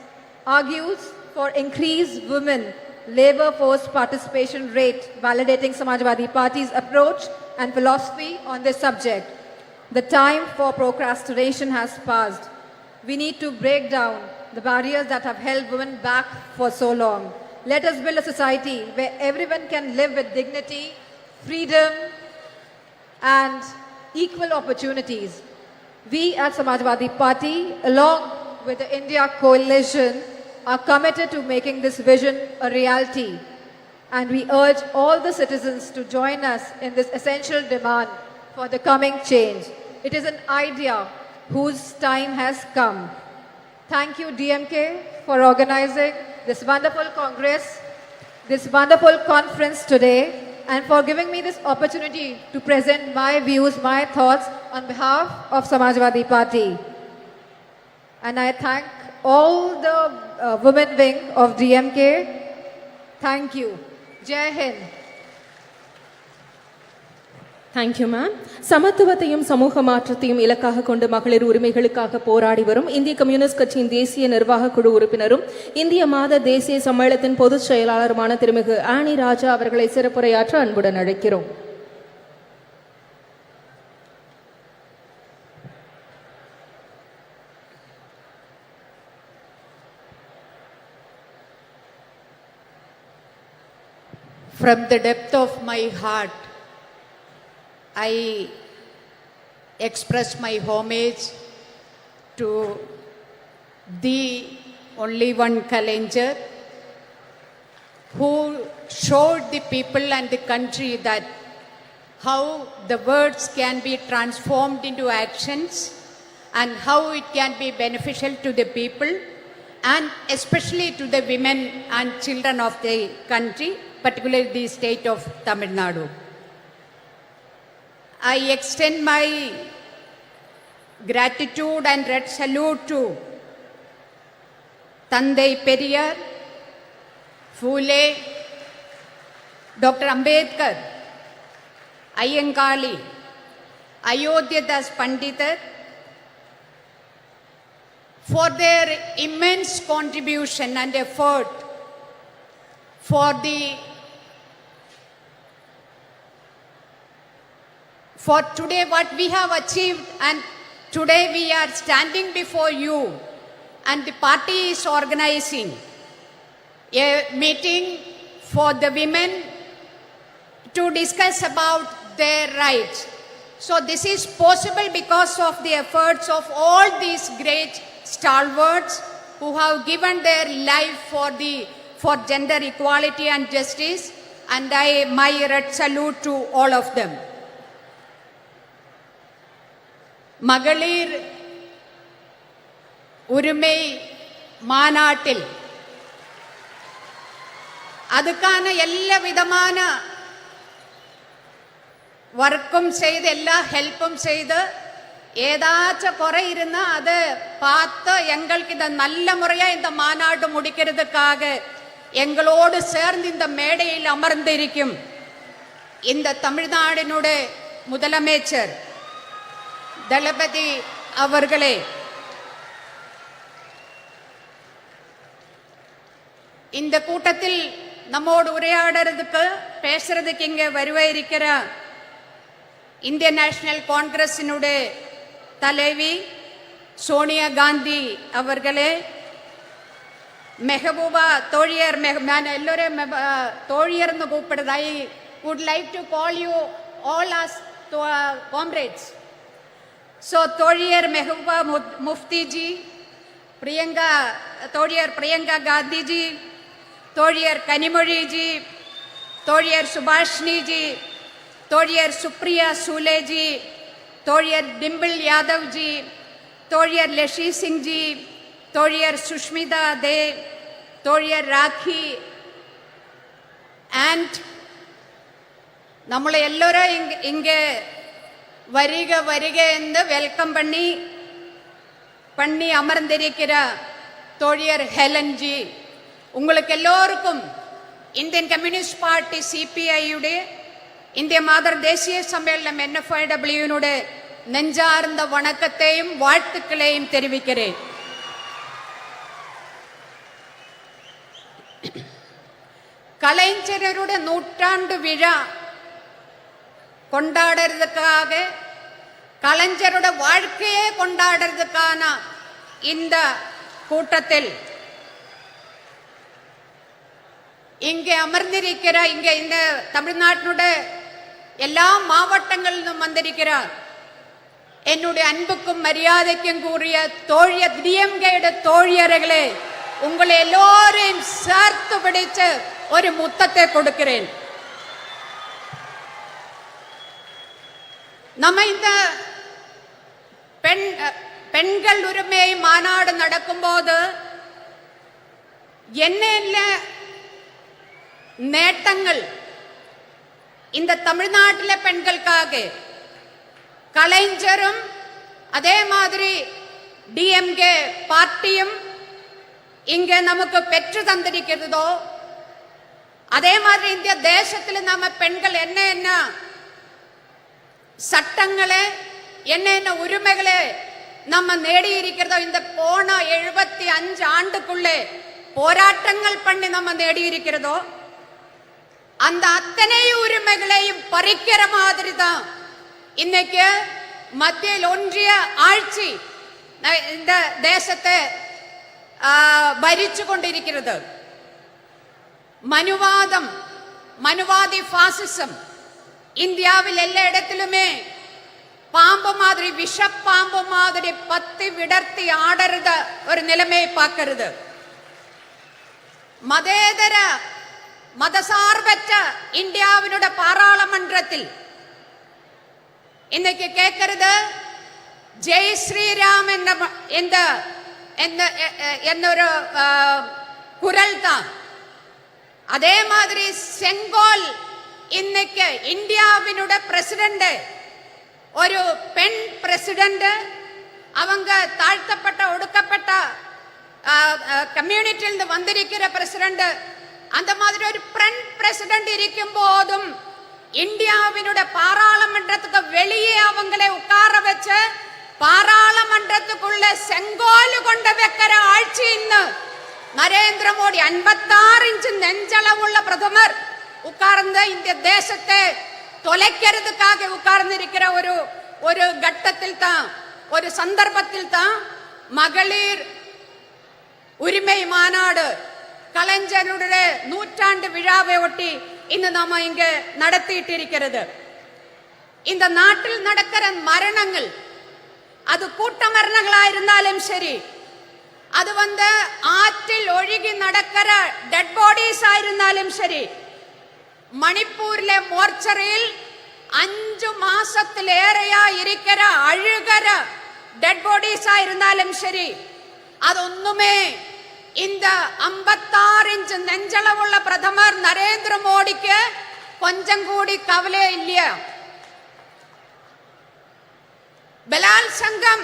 Speaker 4: argues for increased women labor force participation rate, validating Samajwadi Party's approach and philosophy on this subject. The time for procrastination has passed. We need to break down the barriers that have held women back for so long. Let us build a society where everyone can live with dignity, freedom, and equal opportunities. We at Samajwadi Party, along with the India Coalition, are committed to making this vision a reality. And we urge all the citizens to join us in this essential demand for the coming change. It is an idea whose time has come. Thank you, DMK, for organizing this wonderful congress, this wonderful conference today, and for giving me this opportunity to present my views, my thoughts on behalf of Samajwadi Party. And I thank all the women wing of DMK. Thank you. Jai Hind.
Speaker 2: Thank you ma'am. சமத்துவத்தையும் சமூக மாற்றத்தையும் இலக்காக கொண்டு மகளிர் உரிமைகளுக்காக போராடி வரும் இந்திய கம்யூனிஸ்ட் கட்சியின் தேசிய நிர்வாக குழு உறுப்பினரும் இந்திய மாத தேசிய சம்மேளனத்தின் பொதுச் செயலாளருமான திருமிகு ஆனி ராஜா அவர்களை சிறப்புரையாற்ற அன்புடன் அழைக்கிறோம்.
Speaker 5: From the depth of my heart, I express my homage to the only one Kalaignar who showed the people and the country that how the words can be transformed into actions and how it can be beneficial to the people and especially to the women and children of the country, particularly the state of Tamil Nadu. I extend my gratitude and red salute to Tandai Periyar, Phule, Dr. Ambedkar, Ayyankali, Ayodhyadas Pandita for their immense contribution and effort for today what we have achieved, and today we are standing before you and the party is organizing a meeting for the women to discuss about their rights. So this is possible because of the efforts of all these great stalwarts who have given their life for gender equality and justice, and my red salute to all of them. மகளிர் உரிமை மாநாட்டில் அதுக்கான எல்லா விதமான ஒர்க்கும் செய்து எல்லா ஹெல்ப்பும் செய்து ஏதாச்சும் குறை இருந்தால் அதை பார்த்து எங்களுக்கு இந்த நல்ல முறையாக இந்த மாநாடு முடிக்கிறதுக்காக எங்களோடு சேர்ந்து இந்த மேடையில் அமர்ந்திருக்கும் இந்த தமிழ்நாடினுடைய முதலமைச்சர் தளபதி அவர்களே, இந்த கூட்டத்தில் நம்மோடு உரையாடுறதுக்கு பேசுறதுக்கு இங்கே வருவாயிருக்கிற இந்திய நேஷனல் காங்கிரஸினுடைய தலைவி சோனியா காந்தி அவர்களே, மெஹபூபா தோழியர், நான் எல்லோரும் தோழியர்னு கூப்பிடுறது. I would like to call you all as comrades. So தோழியர் மெஹபூபா முஃப்திஜி, தோழியர் பிரியங்கா காந்திஜி, தோழியர் கனிமொழிஜி, தோழியர் சுபாஷினிஜி, தோழியர் சுப்ரியா சூலேஜி, தோழியர் டிம்பிள் யாதவ்ஜி, தோழியர் லெஷி சிங்ஜி, தோழியர் சுஷ்மிதா தே, தோழியர் ராக்கி அண்ட் நம்மளை எல்லோரும் இங்கே வருக வருக என்று வெல்கம் பண்ணி அமர்ந்திருக்கிற தோழியர் ஹெலன்ஜி, உங்களுக்கு எல்லோருக்கும் இந்தியன் கம்யூனிஸ்ட் பார்ட்டி சிபிஐயுடைய இந்திய மாதர் தேசிய சம்மேளனம் NFIWனுடைய நெஞ்சார்ந்த வணக்கத்தையும் வாழ்த்துக்களையும் தெரிவிக்கிறேன். கலைஞருடைய நூற்றாண்டு விழா கொண்டாடுறதுக்காக, கலைஞருடைய வாழ்க்கையே கொண்டாடுறதுக்கான இந்த கூட்டத்தில் இங்கே அமர்ந்திருக்கிற இந்த தமிழ்நாட்டினுடைய எல்லா மாவட்டங்களிலும் வந்திருக்கிறார் என்னுடைய அன்புக்கும் மரியாதைக்கும் கூறிய தோழியர் டிஎம்கேட தோழியர்களே, உங்களை எல்லோரையும் சேர்த்து பிடிச்சு ஒரு முத்தத்தை கொடுக்கிறேன். நம்ம இந்த பெண்கள் உரிமை மாநாடு நடக்கும்போது என்ன நேட்டங்கள் இந்த தமிழ்நாட்டில் பெண்களுக்காக கலைஞரும் அதே மாதிரி டிஎம்கே பார்ட்டியும் இங்கே நமக்கு பெற்று தந்திருக்கிறதோ, அதே மாதிரி இந்திய தேசத்தில் நம்ம பெண்கள் என்ன சட்டங்களை என்ன உரிமைகளை நம்ம நேடி இருக்கிறதோ, இந்த போன 75 ஆண்டுக்குள்ளே போராட்டங்கள் பண்ணி நம்ம நேடி இருக்கிறதோ, அந்த அத்தனை உரிமைகளையும் பறிக்கிற மாதிரி தான் இன்னைக்கு மத்தியில் ஒன்றிய ஆட்சி இந்த தேசத்தை ഭരിച്ചു கொண்டிருக்கிறது. மனுவாதி பாசிசம் இந்தியாவில் எல்லா இடத்திலுமே பாம்பு மாதிரி, விஷப்பாம்பு மாதிரி பத்தி விடர்த்தி ஆடுறத ஒரு நிலைமையை பார்க்கிறது. மதேதர மதசார்பற்ற இந்தியாவினுடைய பாராளுமன்றத்தில் இன்னைக்கு கேட்கிறது ஜெய் ஸ்ரீராம் എന്നൊരു குரல் தான். அதே மாதிரி செங்கோல் இன்னைக்கு இந்தியாவினுடைய பிரசிடென்ட், ஒரு பெண் பிரசிடென்ட், அவங்க தாழ்த்தப்பட்ட ஒடுக்கப்பட்ட கம்யூனிட்டியிலிருந்து வந்திருக்கிற பிரசிடென்ட், அந்த மாதிரி ஒரு பெண் பிரசிடென்ட் இருக்கும் போதும் இந்தியாவினுடைய பாராளுமன்றத்துக்கு வெளியே அவங்களை உட்கார வச்ச பாராளுமன்றத்துக்குள்ள செங்கோல் கொண்டு வைக்கிற ஆட்சி இன்னும் நரேந்திர மோடி 56 இன்ச் நெஞ்சளவுள்ள பிரதமர் உட்கார்ந்த இந்த தேசத்தை தொலைக்கிறதுக்காக உட்கார்ந்து இருக்கிற ஒரு கட்டத்தில் தான், ஒரு சந்தர்ப்பத்தில் தான் மகளிர் உரிமை மாநாடு கலைஞருடைய 100ஆண்டு விழாவை ஒட்டி இன்னும் நாம இங்க நடத்திட்டு இருக்கிறது. இந்த நாட்டில் நடக்கிற மரணங்கள், அது கூட்ட மரணங்களா இருந்தாலும் சரி, அது ஆற்றில் ஒழுகி நடக்கிற டெட் பாடிஸ் ஆயிருந்தாலும் சரி, மணிப்பூரிലെ மோர்ச்சரியில் 5 മാസത്തിലേറെയാ இருக்கிற அழுகிற டெட் பாடிஸ் ஆயிருந்தாலும் சரி, അതൊന്നുമേ இந்த 56 இன்ச் நெஞ்சளவுள்ள பிரதமர் நரேந்திர மோடிக்கு கொஞ்சம் கூடி கவலை இல்லையா? ബലാത്സംഗം,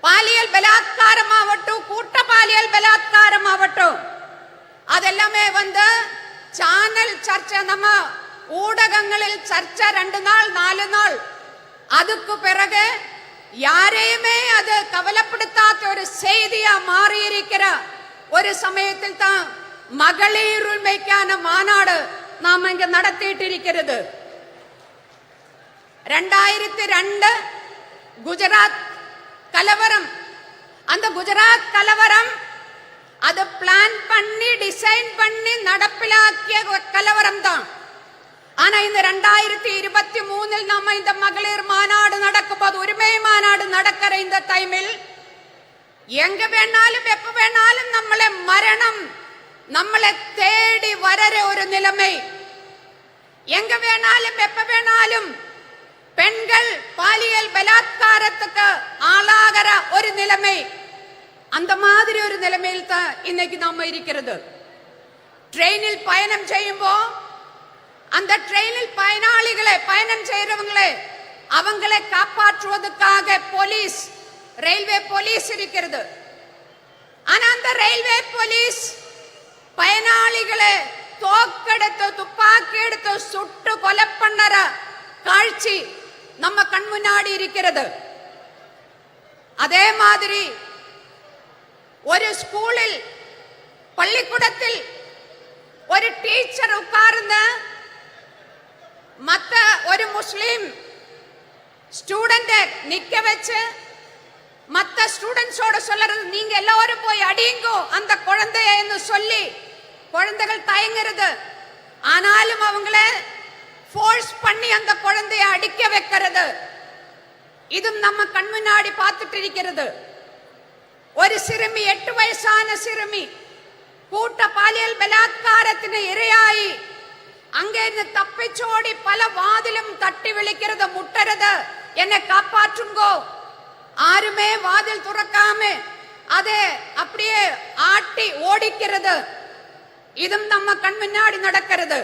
Speaker 5: പാലിയൽ ബലാത്കാരമാവട്ടെ, കൂട്ട പാലിയൽ ബലാത്കാരമാവട്ടെ, അതെല്ലാമേ വന്ന് ചാനൽ ചർച്ച, നമ്മ ஊடகங்களில் சர்ச்சை 2 நாள் 4 நாள். அதுக்கு பிறகு யாரையுமே அது கவலைப்படுத்தாத ஒரு செய்தியா மாறி இருக்கிற ஒரு சமயத்தில் தான் மகளிர் உரிமைக்கான மாநாடு நாம இங்க நடத்திட்டு இருக்கிறது. 2002 குஜராத் கலவரம். அந்த குஜராத் கலவரம் அது பிளான் பண்ணி டிசைன் பண்ணி நடப்பிலாக்கிய கலவரம் தான். ஆனா இந்த 2023 நம்ம இந்த மகளிர் மாநாடு நடக்கும்போது, உரிமை மாநாடு நடக்கிற இந்த டைமில் எங்க வேணாலும் எப்ப வேணாலும் நம்மளை மரணம் நம்மளை தேடி வரற ஒரு நிலைமை. எங்க வேணாலும் எப்ப வேணாலும் பெண்கள் பாலியல் பலாத்காரத்துக்கு ஆளாகிற ஒரு நிலைமை. அந்த மாதிரி ஒரு நிலைமையில் தான் இன்னைக்கு நாம இருக்கிறது. ட்ரெயினில் பயணம் செய்யும்போ அந்த ட்ரெயினில் பயனாளிகளை, பயணம் செய்யறவங்களே, அவங்களை காப்பாற்றுவதற்காக போலீஸ், ரயில்வே போலீஸ் இருக்கிறது. ஆனா அந்த ரயில்வே போலீஸ் பயனாளிகளை தோக்கெடுத்து துப்பாக்கி எடுத்து சுட்டு கொலை பண்ணற காட்சி நம்ம கண் முன்னாடி இருக்கிறது. அதே மாதிரி ஒரு ஸ்கூலில், பள்ளிக்கூடத்தில் ஒரு டீச்சர் உட்கார்ந்த மத்த ஒரு முஸ்லிம் ஸ்டூடெண்ட் நிக்க வச்சு மத்த ஸ்டூடெண்ட்ஸோட சொல்றது, நீங்க எல்லாரும் போய் அடிங்கோ அந்த குழந்தைன்னு சொல்லி குழந்தைகள் தயங்குறது. ஆனாலும் அவங்கள ஃபோர்ஸ் பண்ணி அந்த குழந்தையை அடிக்க வைக்கிறது. இதும் நம்ம கண் முன்னாடி பார்த்துட்டு இருக்கிறது. ஒரு சிறுமி, 8 வயசான சிறுமி கூட்ட பாலியல் பலாத்காரத்தின் இரையாயி அங்கிருந்து தப்பிச்சோடி பல வாதிலும் தட்டி விழிக்கிறது, முட்டுறது, என்னை காப்பாற்றுங்கோ. யாருமே வாதில் துறக்காம அதை அப்படியே ஆட்டி ஓடிக்கிறது. இதும் நம்ம கண் முன்னாடி நடக்கிறது.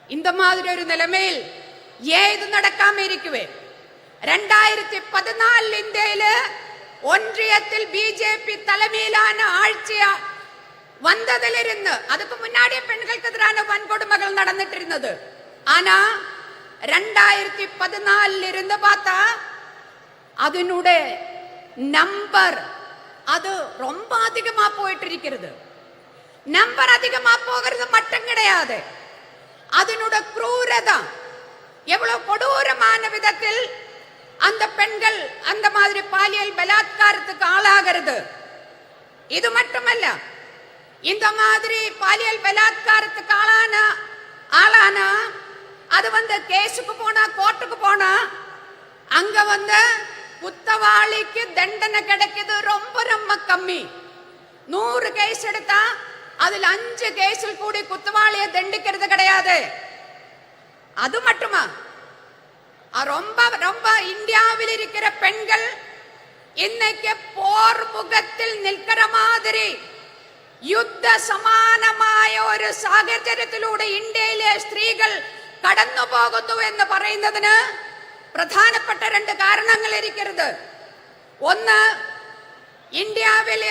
Speaker 5: இந்த மாதிரி ஒரு நிலைமையில் ஏன் இது நடக்காம இருக்குவே? 2014 இந்தியில ஒன்றியத்தில் பிஜேபி தலைமையிலான ஆட்சி வந்ததிலிருந்து, அதுக்கு முன்னாடியே பெண்களுக்கு எதிரான வன்கொடுமைகள் நடந்துட்டு இருந்தது. ஆனா 2014 இருந்து பார்த்தா அதனுடைய நம்பர் அது ரொம்ப அதிகமா போயிட்டு இருக்கிறது. நம்பர் அதிகமா போகிறது மட்டும் கிடையாது, அதனுடைய குரூரதா எவ்வளவு கொடூரமான விதத்தில் அந்த பெண்கள் அந்த மாதிரி பாலியல் பலாத்காரத்துக்கு ஆளாகிறது. இது மட்டுமல்ல, இந்த மாதிரி பாலியல் பலாத்காரத்துக்கு ஆளான அது வந்து கேஸுக்கு போனா, கோர்ட்டுக்கு போனா, அங்க வந்து குத்தவாளிக்கு தண்டனை கிடைக்குது ரொம்ப ரொம்ப கம்மி. 100 கேஸ் எடுத்தா அதுல 5 கேஸில் கூடி குத்தவாளியை தண்டிக்கிறது கிடையாது. அது மட்டுமா, ரொம்ப ரொம்ப இந்தியாவில் இருக்கிற பெண்கள் இன்னைக்கு போர் முகத்தில் நிற்கிற மாதிரி யுத்த സമാനമായ ഒരു സാഹചര്യത്തിലൂടെ ഇന്ത്യയിലെ സ്ത്രീകൾ കടന്നു പോകുന്നു എന്ന് പറയുന്നതിന് പ്രധാനപ്പെട്ട 2 കാരണങ്ങൾ ഇരിക്കുന്നത്. ഒന്ന്, ഇന്ത്യയിൽ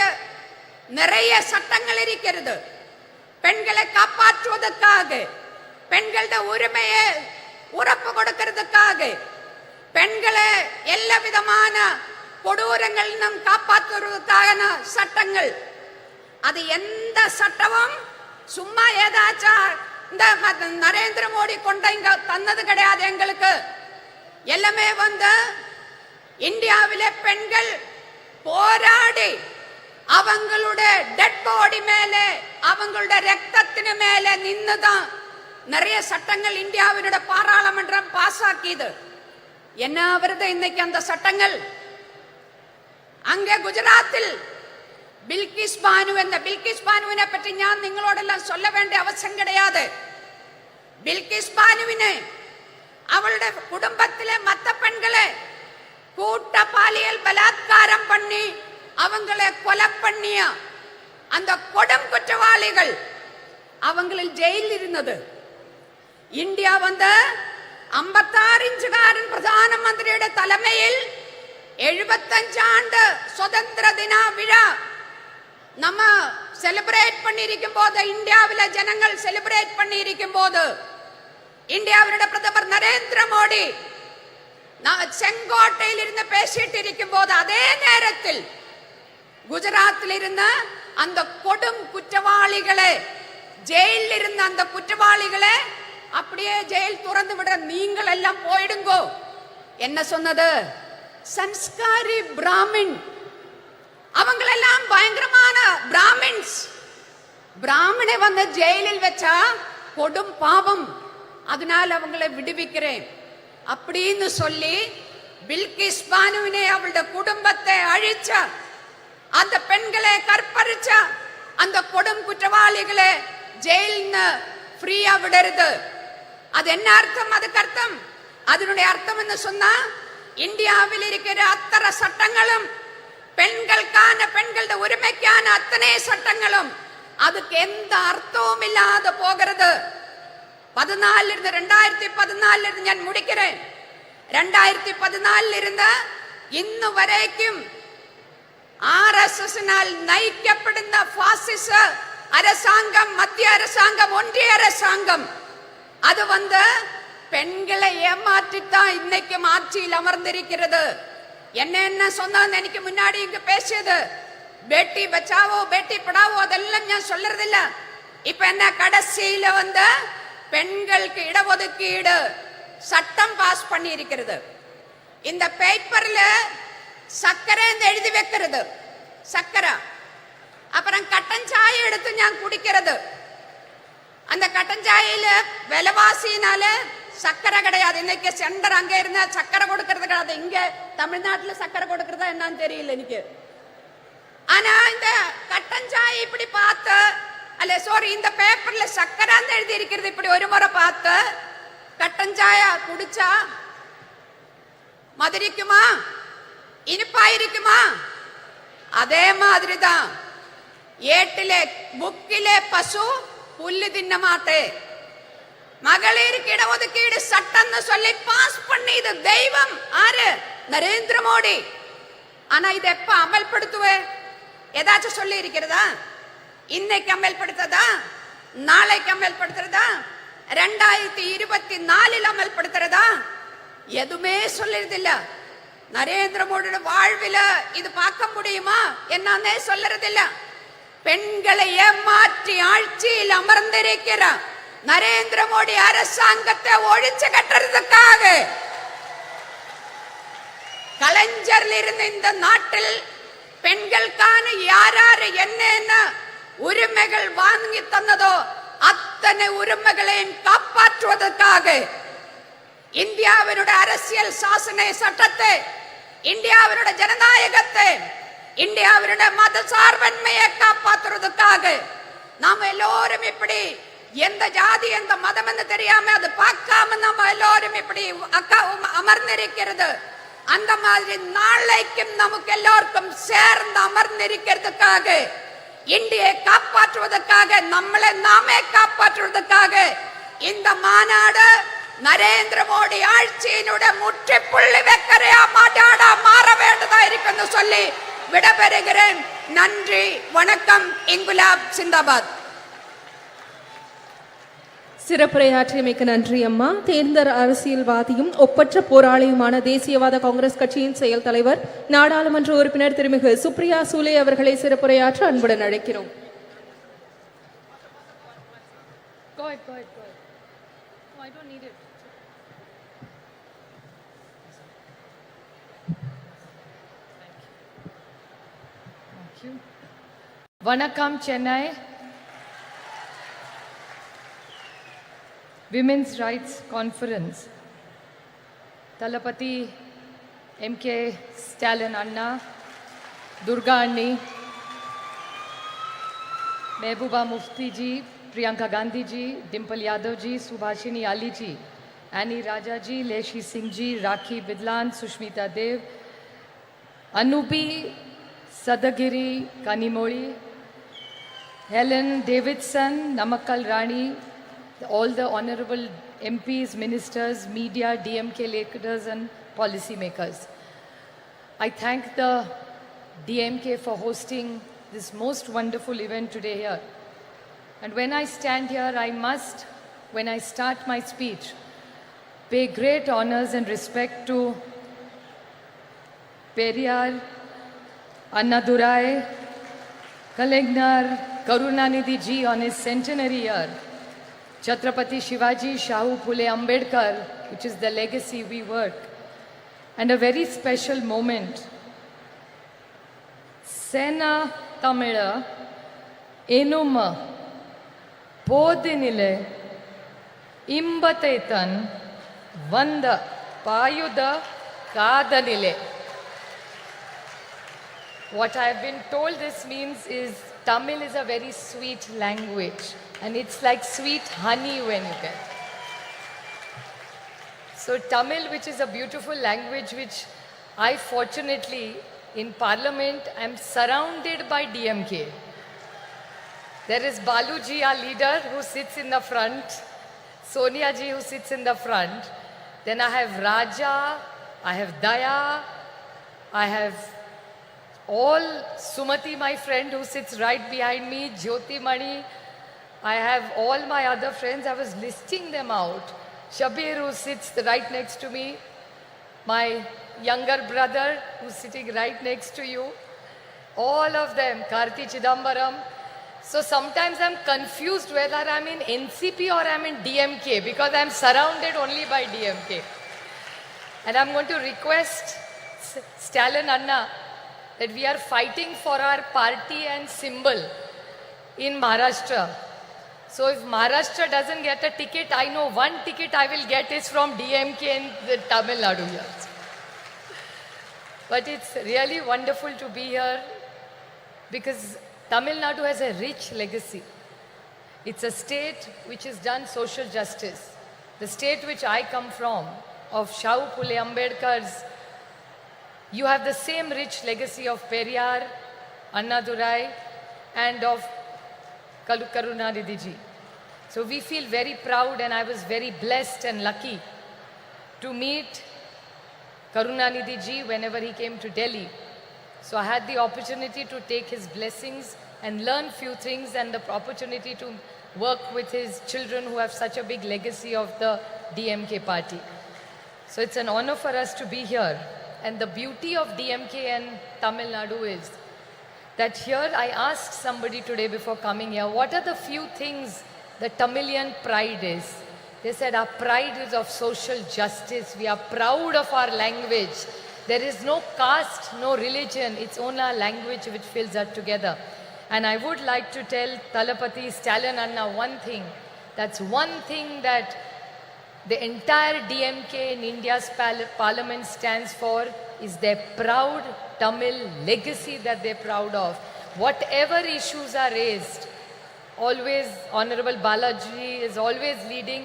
Speaker 5: நிறைய சட்டங்கள் இருக்கிறது பெண்களை காப்பாற்றுவதற்காக, பெண்களுடைய உரிமையை உறப்பு கொடுக்கிறதுக்காக, பெண்களை எல்லா விதமான கொடூரங்களிலும் காப்பாற்றுவதற்கான சட்டங்கள். அது எந்த சட்டமும் சும்மா ஏதாச்சும் இந்த நரேந்திர மோடி கொண்ட இங்க தந்தது கிடையாது. எங்களுக்கு எல்லாமே வந்து இந்தியாவிலே பெண்கள் போராடி அவங்களுடைய டெட் பாடி மேலே, அவங்களுடைய ரத்தத்தின் மேலே நின்னுதான் நிறைய சட்டங்கள் இந்தியாவினுடைய பாராளுமன்றம் பாஸ் ஆக்கியது. என்ன வருது இன்னைக்கு அந்த சட்டங்கள்? அங்கே குஜராத்தில் பில்கிஸ் பானு, என்ற பில்கிஸ் பானுவினை பற்றி நான் നിങ്ങളോടെല്ലാം சொல்ல வேண்டிய அவசியம் கிடையாது. பில்கிஸ் பானுவினை அவளுடைய குடும்பத்திலே மற்ற பெண்களை கூட்ட பாலியல் பலாத்காரம் பண்ணி அவங்களை கொலை பண்ணிய அந்த கொடும் குற்றவாளிகள் அவங்களில் ஜெயில் இருந்தது. ഇന്ത്യ വന്ന് 56-ഇഞ്ചുകാരൻ പ്രധാനമന്ത്രിയുടെ തലമയിൽ 75 ആണ്ട് സ്വതന്ത്ര ദിന വിഴ നമ്മ സെലിബ്രേറ്റ് பண்ணிருக்கும் போது இந்தியாவில ஜனங்கள் செலிப்ரேட் பண்ணிருக்கும் போது இந்தியாவுடைய பிரதமர் நரேந்திர மோடி செங்கோட்டையில் இருந்து பேசிட்டு இருக்கும் போது அதே நேரத்தில் குஜராத்தில் இருந்த அந்த கொடும் குற்றவாளிகளே ஜெயிலில் இருந்த அந்த குற்றவாளிகளே அப்படியே ஜெயில் துறந்து விட நீங்கள் எல்லாம் போயிடுங்கோ என்ன சொன்னது சன்ஸ்காரி பிராமின் அவங்களெல்லாம் பயங்கரமான பிராமின்ஸ் பிராமணை வந்து ஜெயிலில் வச்சா கொடும் பாவம் அதனால அவங்களை விடுவிக்கிறேன் அப்படின்னு சொல்லி பில்கிஸ் பானுவினை அவளுடைய குடும்பத்தை அழிச்ச அந்த பெண்களை கற்பழிச்ச அந்த கொடும் குற்றவாளிகளை ஜெயில்னு ஃப்ரீயா விடுறது அது என்ன அர்த்தம் அதுக்கு அர்த்தம் அதனுடைய அர்த்தம் என்ன சொன்னா இந்தியாவில் இருக்கிற அத்தனை சட்டங்களும் பெண்களுக்கான பெண்களுடைய உரிமைக்கான அத்தனை சட்டங்களும் அதுக்கு எந்த அர்த்தமும் இல்லாத போகிறது 2014 இருந்து ഞാൻ முடிக்கிறேன் 2014 இருந்து ഇന്ന് വരേക്കും RSSനാൽ നയിക്കപ്പെടുന്ന ഫാസിസ அரசாங்கம் மத்திய அரசாங்கம் ஒன்றிய அரசாங்கம் அது வந்து பெண்களை ஏமாற்றித்தான் இன்னைக்கு ஆட்சியில் அமர்ந்திருக்கிறது என்ன சொன்னான்னு எனக்கு முன்னாடி இங்க பேசியது பேட்டி பச்சாவோ பேட்டி படாவோ அதெல்லாம் நான் சொல்றது இல்ல இப்ப என்ன கடைசியில வந்து பெண்களுக்கு இடஒதுக்கீடு சட்டம் பாஸ் பண்ணி இருக்கிறது இந்த பேப்பர்ல சக்கரை எழுதி வைக்கிறது சக்கரை அப்புறம் கட்டன் சாயை எடுத்து நான் குடிக்கிறது அந்த கட்டன் சாயில விலைவாசினால சக்கரை கிடையாது இன்னைக்கு சென்டர் அங்க இருந்த சக்கரை கொடுக்கறது கிடையாது இங்க தமிழ்நாட்டுல சக்கரை கொடுக்கறதா என்னன்னு தெரியல எனக்கு ஆனா இந்த கட்டன் சாய் இப்படி பார்த்து அல்ல சாரி இந்த பேப்பர்ல சக்கரான்னு எழுதி இருக்கிறது இப்படி ஒரு முறை பார்த்து கட்டன் சாயா குடிச்சா மதுரிக்குமா இனிப்பாயிருக்குமா அதே மாதிரிதான் ஏட்டிலே புக்கிலே பசு புல்லு தின்ன மாட்டே மகளிருக்கு இடஒதுக்கீடு சட்டம்னு சொல்லி பாஸ் பண்ணிது தெய்வம் ஆறு நரேந்திர மோடி ஆனா இதை எப்ப அமல்படுத்துவே ஏதாச்சும் சொல்லி இருக்கிறதா இன்னைக்கு அமல்படுத்ததா நாளைக்கு அமல்படுத்துறதா 2024 அமல்படுத்துறதா எதுவுமே சொல்லுறதில்ல நரேந்திர மோடியோட வாழ்வில இது பார்க்க முடியுமா என்னன்னே சொல்லுறதில்ல பெண்களை ஏமாற்றி ஆட்சியில் அமர்ந்திருக்கிற நரேந்திர மோடி அரசாங்கத்தை ஒழிச்சு கட்டுறதுக்காக கலைஞரில் இருந்த இந்த நாட்டில் பெண்களுக்கான யாராரு என்ன உரிமைகள் வாங்கி தந்ததோ அத்தனை உரிமைகளையும் காப்பாற்றுவதற்காக இந்தியாவினுடைய அரசியல் சாசன சட்டத்தை இந்தியாவினுடைய ஜனநாயகத்தை இந்தியாவினுடைய மத சார்பன்மையை காப்பாற்றுவதற்காக நாம எல்லோரும் இப்படி எந்த ஜாதி எந்த மதம் என்று தெரியாம அது பார்க்காம நம்ம எல்லோரும் இப்படி அமர்ந்திருக்கிறது அந்த மாதிரி நாளைக்கும் நமக்கு எல்லோருக்கும் சேர்ந்து அமர்ந்திருக்கிறதுக்காக இந்தியை காப்பாற்றுவதற்காக நம்மளை நாமே காப்பாற்றுவதற்காக இந்த மாநாடு நரேந்திர மோடி ஆட்சியினுடைய முற்றுப்புள்ளி வைக்கிறையா மாட்டாடா மாற வேண்டதா இருக்குன்னு சொல்லி விடைபெறுகிறேன் நன்றி வணக்கம் இன்குலாப் சிந்தாபாத்
Speaker 2: சிறப்புரையாற்றியமைக்கு நன்றி அம்மா. தேர்ந்த அரசியல்வாதியும் ஒப்பற்ற போராளியுமான தேசியவாத காங்கிரஸ் கட்சியின் செயல் தலைவர் நாடாளுமன்ற உறுப்பினர் திருமிகு சுப்ரியா சூலே அவர்களை சிறப்புரையாற்ற அன்புடன் அழைக்கிறோம்.
Speaker 6: Vanakkam Chennai. Women's Rights Conference. Talapati MK Stalin Anna, Durga Anni, Mehbooba Mufti ji, Priyanka Gandhi ji, Dimple Yadav ji, Subhashini Ali ji, Annie Raja ji, Leshi Singh ji, Rakhi Bidlan, Sushmita Dev, Anubi Sadagiri Kanimoli, Helen Davidson, Namakkal Rani, all the honorable MPs, ministers, media, DMK leaders and policy makers. I thank the DMK for hosting this most wonderful event today here. And when I stand here, I must, when I start my speech, pay great honors and respect to Periyar, Annadurai, Kalingnar, Karunanidhi ji on his centenary year, Chhatrapati Shivaji Shahu Phule Ambedkar, which is the legacy we work, and a very special moment. Sena Tamila Enuma Podinile Imbatetan Vanda Payuda Kadanile. What I have been told this means is Tamil is a very sweet language and it's like sweet honey when you get. So Tamil, which is a beautiful language, which I fortunately in Parliament am surrounded by DMK. There is Baluji, our leader, who sits in the front, Sonia ji who sits in the front. Then I have Raja, I have Daya, I have all Sumati, my friend, who sits right behind me, Jyoti Mani. I have all my other friends. I was listing them out. Shabir, who sits right next to me. My younger brother, who's sitting right next to you. All of them. Karti Chidambaram. So sometimes I'm confused whether I'm in NCP or I'm in DMK because I'm surrounded only by DMK. And I'm going to request Stalin Anna that we are fighting for our party and symbol in Maharashtra. So if Maharashtra doesn't get a ticket, I know one ticket I will get is from DMK in the Tamil Nadu here. But it's really wonderful to be here because Tamil Nadu has a rich legacy. It's a state which has done social justice. The state which I come from, of Shahu Phule Ambedkar's, you have the same rich legacy of Periyar, Annadurai, and of Karunanidhi ji. So we feel very proud, and I was very blessed and lucky to meet Karunanidhi ji whenever he came to Delhi. So I had the opportunity to take his blessings and learn few things, and the opportunity to work with his children who have such a big legacy of the DMK party. So it's an honor for us to be here. And the beauty of DMK and Tamil Nadu is that here I asked somebody today before coming here, what are the few things the Tamilian pride is? They said our pride is of social justice. We are proud of our language. There is no caste, no religion. It's only our language which fills us together. And I would like to tell Talapati Stalin Anna one thing. That's one thing that the entire DMK in India's parliament stands for is their proud Tamil legacy that they're proud of. Whatever issues are raised, always Honorable Balaji is always leading,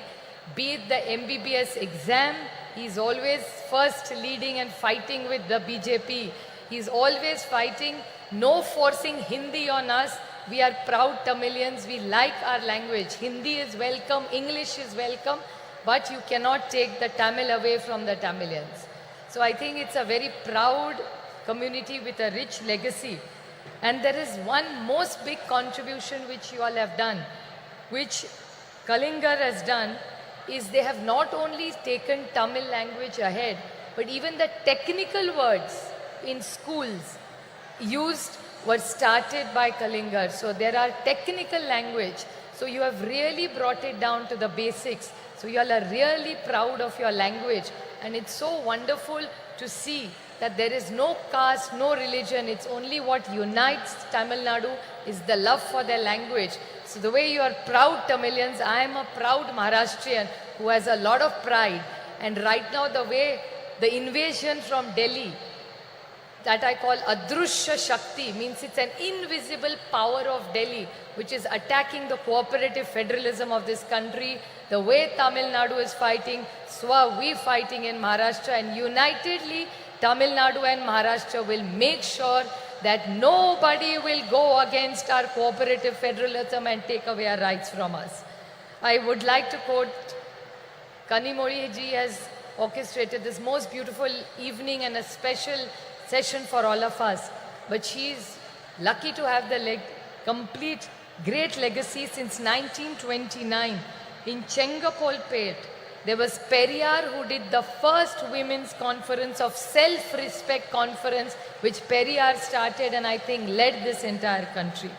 Speaker 6: be it the MBBS exam, he's always first leading and fighting with the BJP. He's always fighting, no forcing Hindi on us. We are proud Tamilians, we like our language. Hindi is welcome, English is welcome. But you cannot take the Tamil away from the Tamilians. So I think it's a very proud community with a rich legacy. And there is one most big contribution which you all have done, which Kalingar has done, is they have not only taken Tamil language ahead, but even the technical words in schools used were started by Kalingar. So there are technical language. So you have really brought it down to the basics. So you all are really proud of your language, and it's so wonderful to see that there is no caste, no religion. It's only what unites Tamil Nadu is the love for their language. So the way you are proud Tamilians, I am a proud Maharashtrian who has a lot of pride. And right now the way the invasion from Delhi, that I call Adrushya Shakti, means it's an invisible power of Delhi which is attacking the cooperative federalism of this country. The way Tamil Nadu is fighting, so are we fighting in Maharashtra, and unitedly Tamil Nadu and Maharashtra will make sure that nobody will go against our cooperative federalism and take away our rights from us. I would like to quote Kanimozhi ji has orchestrated this most beautiful evening and a special session for all of us. But she is lucky to have the complete great legacy since 1929 in Chengapolpet. There was Periyar who did the first women's conference of self-respect conference, which Periyar started and I think led this entire country.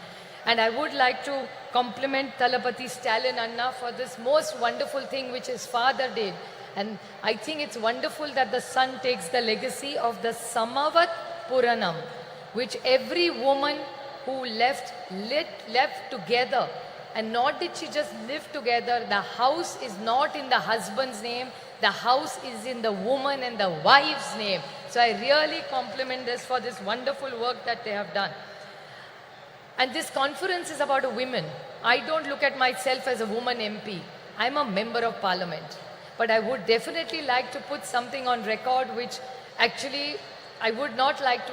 Speaker 6: And I would like to compliment Thalapathy Stalin Anna for this most wonderful thing which his father did. And I think it's wonderful that the son takes the legacy of the Samavat Puranam, which every woman who left together. And not did she just live together, the house is not in the husband's name, the house is in the woman and the wife's name. So I really compliment this for this wonderful work that they have done. And this conference is about a women. I don't look at myself as a woman MP. I'm a member of parliament. But I would definitely like to put something on record which actually I would not like to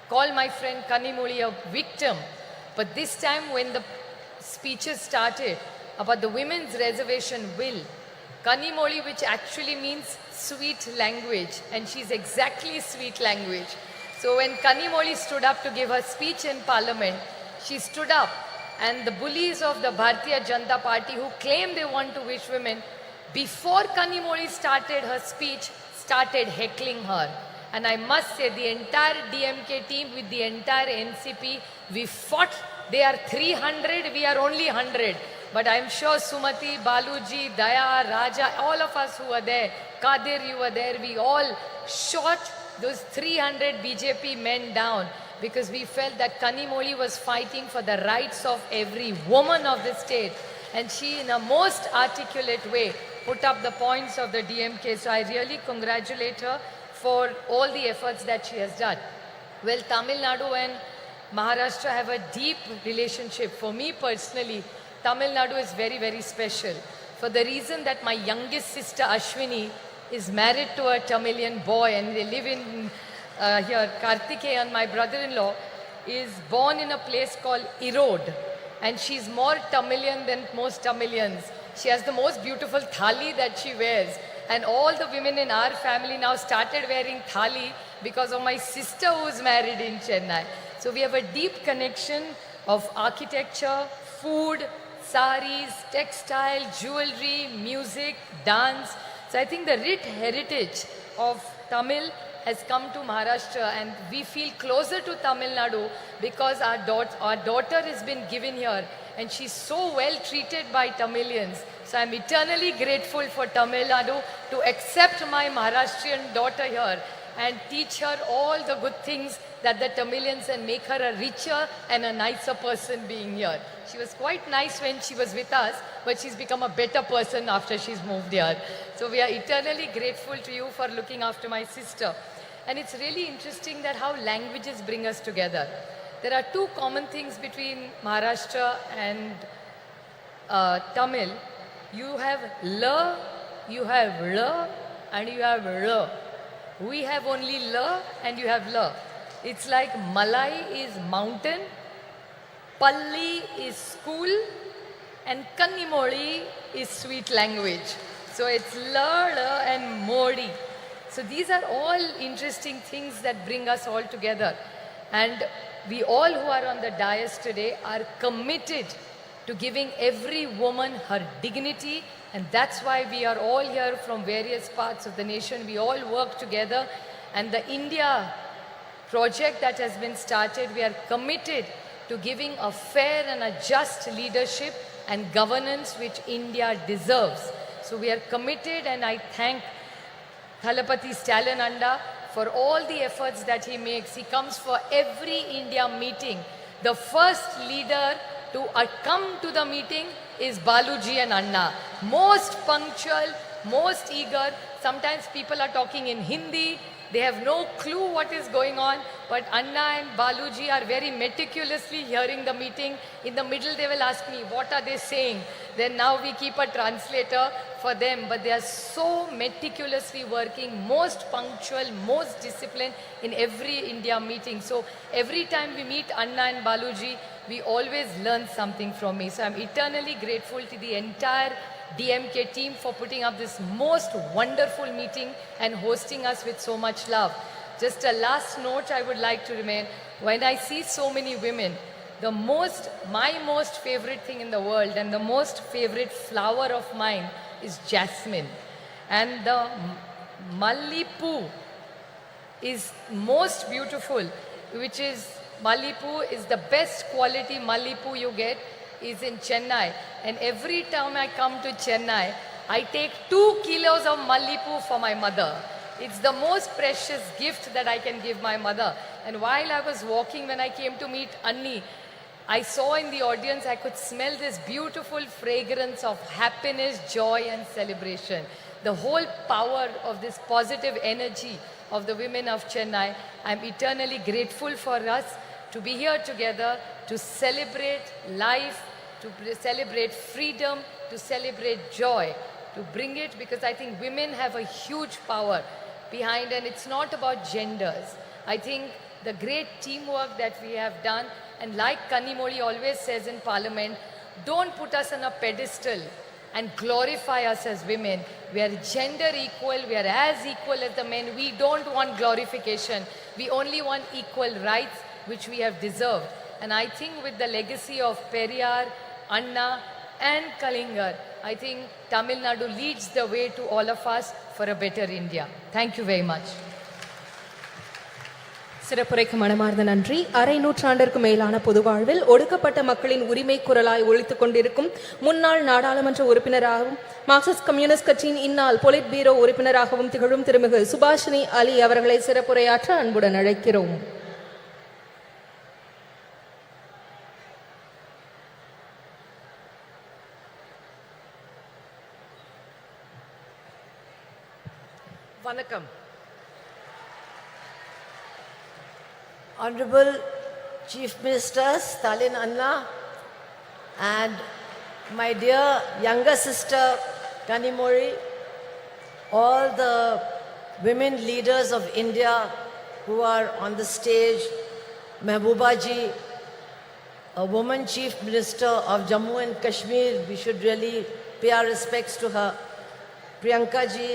Speaker 6: call my friend Kanimozhi a victim. But this time when the speeches started about the women's reservation bill, Kanimozhi, which actually means sweet language, and she's exactly sweet language. So when Kanimozhi stood up to give her speech in parliament, she stood up and the bullies of the Bharatiya Janata Party who claim they want to wish women, before Kanimozhi started her speech, started heckling her. And I must say the entire DMK team with the entire NCP, we fought. They are 300, we are only 100. But I'm sure Sumati, Baluji, Daya, Raja, all of us who were there, Kadir, you were there, we all shot those 300 BJP men down because we felt that Kanimozhi was fighting for the rights of every woman of the state. And she, in a most articulate way, put up the points of the DMK. So I really congratulate her for all the efforts that she has done. Well, Tamil Nadu and Maharashtra have a deep relationship. For me personally, Tamil Nadu is very, very special. For the reason that my youngest sister Ashwini is married to a Tamilian boy and they live in here. Kartikeyan, my brother-in-law, is born in a place called Erode. And she's more Tamilian than most Tamilians. She has the most beautiful thali that she wears. And all the women in our family now started wearing thali because of my sister who's married in Chennai. So we have a deep connection of architecture, food, saris, textile, jewelry, music, dance. So I think the rich heritage of Tamil has come to Maharashtra and we feel closer to Tamil Nadu because our daughter has been given here and she's so well treated by Tamilians. So I'm eternally grateful for Tamil Nadu to accept my Maharashtrian daughter here and teach her all the good things that the Tamilians and make her a richer and a nicer person being here. She was quite nice when she was with us, but she's become a better person after she's moved here. So we are eternally grateful to you for looking after my sister. And it's really interesting that how languages bring us together. There are two common things between Maharashtra and Tamil. You have L, you have L, and you have L. We have only L and you have L. It's like Malai is mountain, Palli is school, and Kanimozhi is sweet language. So it's L, L and Modi. So these are all interesting things that bring us all together. And we all who are on the dais today are committed to giving every woman her dignity, and that's why we are all here from various parts of the nation. We all work together, and the India project that has been started, we are committed to giving a fair and a just leadership and governance which India deserves. So we are committed, and I thank Thalapathy Stalin Anda for all the efforts that he makes. He comes for every India meeting. The first leader to come to the meeting is Baluji and Anna. Most punctual, most eager. Sometimes people are talking in Hindi, They have no clue what is going on, but Anna and Baluji are very meticulously hearing the meeting. In the middle, they will ask me, what are they saying? Then now we keep a translator for them, but they are so meticulously working, most punctual, most disciplined in every India meeting. So every time we meet Anna and Baluji, we always learn something from me. So I'm eternally grateful to the entire DMK team for putting up this most wonderful meeting and hosting us with so much love. Just a last note I would like to remain, when I see so many women, my most favorite thing in the world and the most favorite flower of mine is jasmine. And the Mallipu is most beautiful, which is Mallipu is the best quality Mallipu you get is in Chennai. And every time I come to Chennai, I take 2 kilos of Mallipu for my mother. It's the most precious gift that I can give my mother. And while I was walking, when I came to meet Anni, I saw in the audience, I could smell this beautiful fragrance of happiness, joy and celebration. The whole power of this positive energy of the women of Chennai. I'm eternally grateful for us to be here together to celebrate life, to celebrate freedom, to celebrate joy, to bring it, because I think women have a huge power behind, and it's not about genders. I think the great teamwork that we have done, and like Kanimoli always says in Parliament, don't put us on a pedestal and glorify us as women. We are gender equal, we are as equal as the men. We don't want glorification. We only want equal rights, which we have deserved. And I think with the legacy of Periyar, Anna and Kalingar, I think Tamil Nadu leads the way to all of us for a better India. Thank you very much.
Speaker 2: சிறப்புரைக்கு மனமார்ந்த நன்றி. அரை நூற்றாண்டிற்கு மேலான பொது வாழ்வில் ஒடுக்கப்பட்ட மக்களின் உரிமை குரலாய் ஒலித்துக் கொண்டிருக்கும் முன்னாள் நாடாளுமன்ற உறுப்பினராகவும் மார்க்சிஸ்ட் கம்யூனிஸ்ட் கட்சியின் இந்நாள் பொலிட் பீரோ உறுப்பினராகவும் திகழும் திருமிகு சுபாஷினி அலி அவர்களை சிறப்புரையாற்ற அன்புடன் அழைக்கிறோம்.
Speaker 7: Vanakkam. Honorable Chief Minister Stalin Anna and my dear younger sister Kanimori, all the women leaders of India who are on the stage, Mehbooba ji, a woman Chief Minister of Jammu and Kashmir, we should really pay our respects to her, Priyanka ji,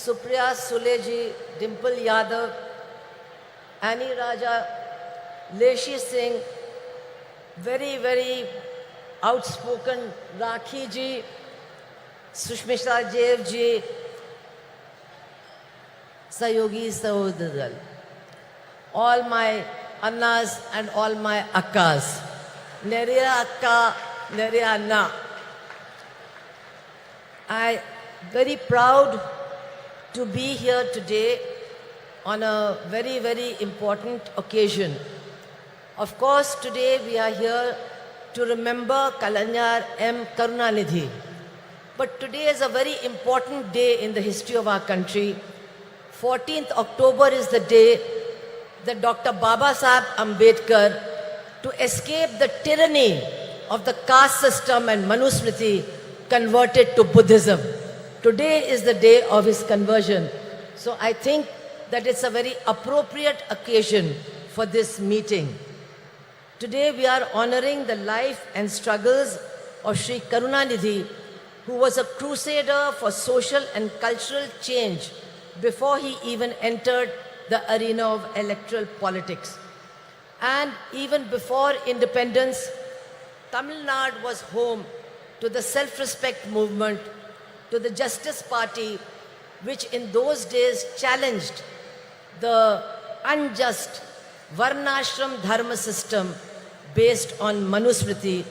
Speaker 7: Supriya Sule ji, Dimple Yadav, Annie Raja, Leshi Singh, very, very outspoken Rakhi ji, Sushmita Dev ji, Sayogi Sahodadal, all my Annas and all my Akkas, Neriya Akka, Neriya Anna. I am very proud to be here today on a very, very important occasion. Of course, today we are here to remember Kalanyar M. Karunanidhi. But today is a very important day in the history of our country. 14th October is the day that Dr. Baba Saheb Ambedkar, to escape the tyranny of the caste system and Manusmriti, converted to Buddhism. Today is the day of his conversion. So I think that it's a very appropriate occasion for this meeting. Today we are honoring the life and struggles of Sri Karunanidhi, who was a crusader for social and cultural change before he even entered the arena of electoral politics. And even before independence, Tamil Nadu was home to the self-respect movement, to the Justice Party, which in those days challenged the unjust Varnashram Dharma system based on Manusmriti.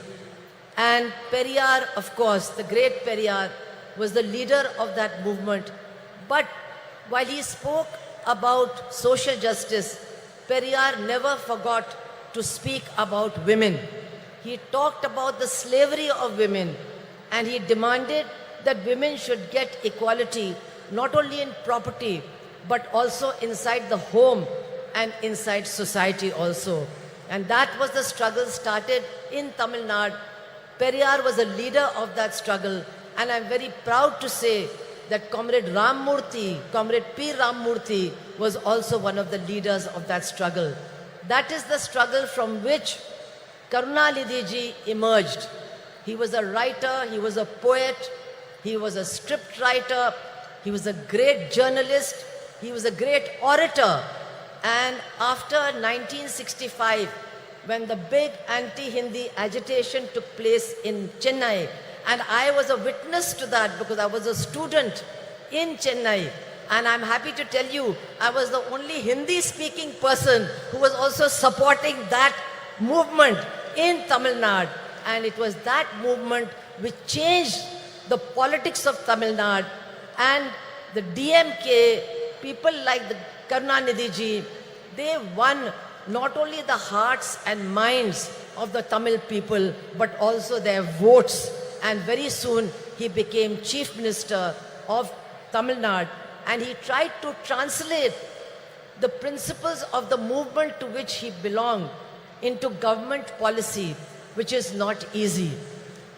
Speaker 7: And Periyar, of course, the great Periyar, was the leader of that movement. But while he spoke about social justice, Periyar never forgot to speak about women. He talked about the slavery of women, and he demanded that women should get equality not only in property but also inside the home and inside society also. And that was the struggle started in Tamil Nadu. Periyar was a leader of that struggle, and I'm very proud to say that Comrade Comrade P. Rammurthy was also one of the leaders of that struggle. That is the struggle from which Karunanidhi ji emerged. He was a writer, he was a poet, he was a script writer, he was a great journalist, he was a great orator. And after 1965, when the big anti-Hindi agitation took place in Chennai, and I was a witness to that because I was a student in Chennai, and I'm happy to tell you, I was the only Hindi-speaking person who was also supporting that movement in Tamil Nadu. And it was that movement which changed the politics of Tamil Nadu, and the DMK, people like the Karunanidhi ji, they won not only the hearts and minds of the Tamil people, but also their votes. And very soon he became Chief Minister of Tamil Nadu, and he tried to translate the principles of the movement to which he belonged into government policy, which is not easy.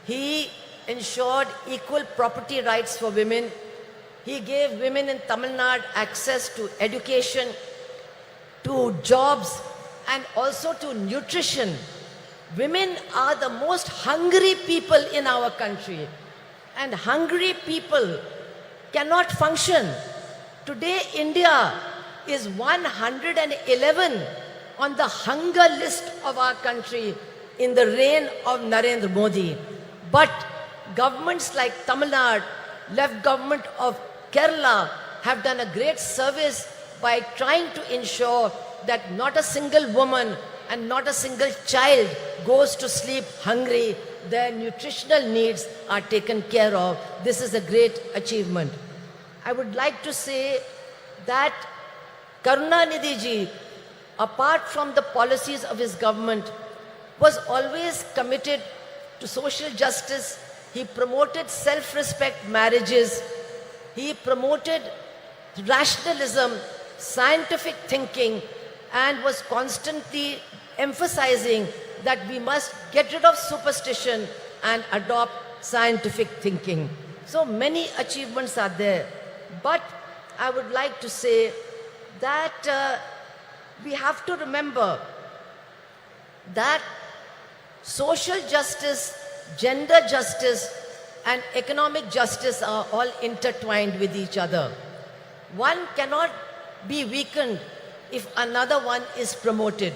Speaker 7: He ensured equal property rights for women. He gave women in Tamil Nadu access to education, to jobs, and also to nutrition. Women are the most hungry people in our country, and hungry people cannot function. Today, India is 111 on the hunger list of our country in the reign of Narendra Modi. But governments like Tamil Nadu, left government of Kerala have done a great service by trying to ensure that not a single woman and not a single child goes to sleep hungry. Their nutritional needs are taken care of. This is a great achievement. I would like to say that Karunanidhi ji, apart from the policies of his government, was always committed to social justice. He promoted self-respect marriages. He promoted rationalism, scientific thinking, and was constantly emphasizing that we must get rid of superstition and adopt scientific thinking. So many achievements are there. But I would like to say that we have to remember that social justice, gender justice, and economic justice are all intertwined with each other. One cannot be weakened if another one is promoted.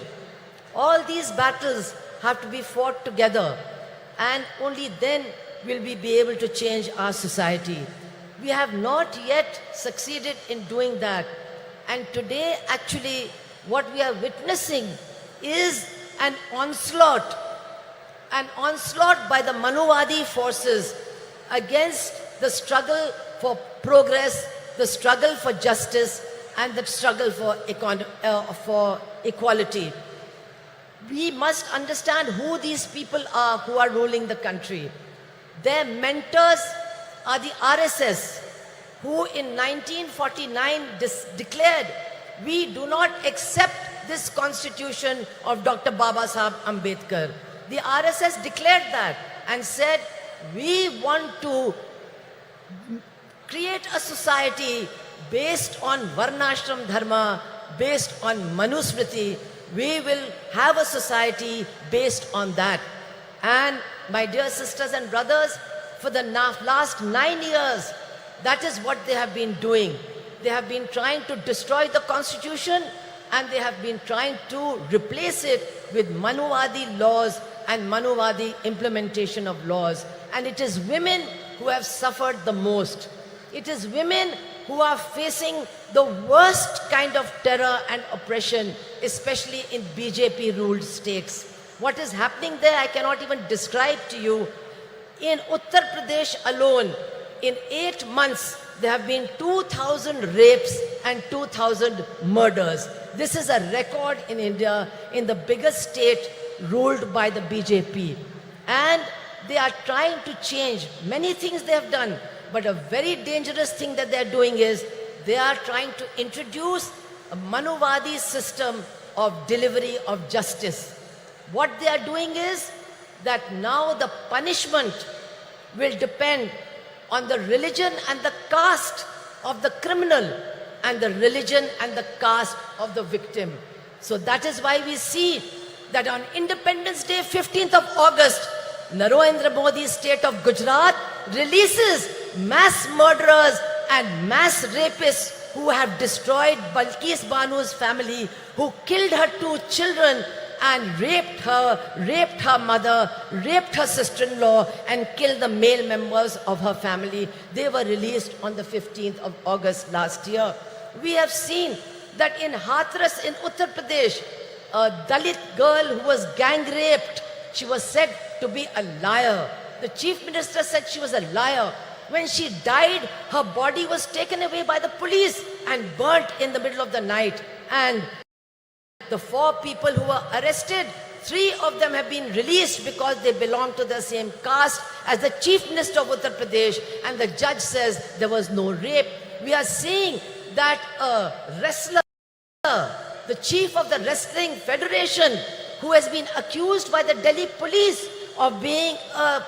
Speaker 7: All these battles have to be fought together, and only then will we be able to change our society. We have not yet succeeded in doing that. And today, actually, what we are witnessing is an onslaught by the Manuvadi forces against the struggle for progress, the struggle for justice, and the struggle for equality. We must understand who these people are who are ruling the country. Their mentors are the RSS, who in 1949 declared, we do not accept this constitution of Dr. Baba Saheb Ambedkar. The RSS declared that and said, we want to create a society based on Varnashram Dharma, based on Manusmriti. We will have a society based on that. And my dear sisters and brothers, for the last 9 years, that is what they have been doing. They have been trying to destroy the constitution, and they have been trying to replace it with Manuvadi laws and Manuvadi implementation of laws. And it is women who have suffered the most. It is women who are facing the worst kind of terror and oppression, especially in BJP-ruled states. What is happening there, I cannot even describe to you. In Uttar Pradesh alone, in 8 months, there have been 2,000 rapes and 2,000 murders. This is a record in India, in the biggest state ruled by the BJP. And they are trying to change many things they have done. But a very dangerous thing that they are doing is they are trying to introduce a Manuvadi system of delivery of justice. What they are doing is that now the punishment will depend on the religion and the caste of the criminal and the religion and the caste of the victim. So that is why we see that on Independence Day, 15th of August, Narendra Modi's state of Gujarat releases mass murderers and mass rapists who have destroyed Balkis Banu's family, who killed her 2 children and raped her mother, raped her sister-in-law and killed the male members of her family. They were released on the 15th of August last year. We have seen that in Hathras in Uttar Pradesh, a Dalit girl who was gang raped, she was said to be a liar. The chief minister said she was a liar. When she died, her body was taken away by the police and burnt in the middle of the night. And the 4 people who were arrested, 3 of them have been released because they belong to the same caste as the chief minister of Uttar Pradesh, and the judge says there was no rape. We are seeing that a wrestler, the chief of the wrestling federation, who has been accused by the Delhi police of being a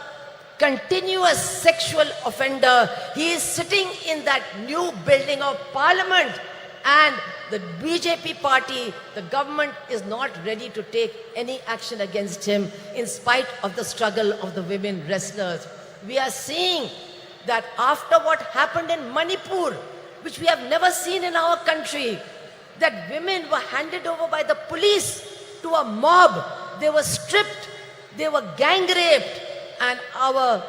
Speaker 7: continuous sexual offender, he is sitting in that new building of parliament, and the BJP party, the government is not ready to take any action against him in spite of the struggle of the women wrestlers. We are seeing that after what happened in Manipur, which we have never seen in our country, that women were handed over by the police to a mob. They were stripped, they were gang raped, and our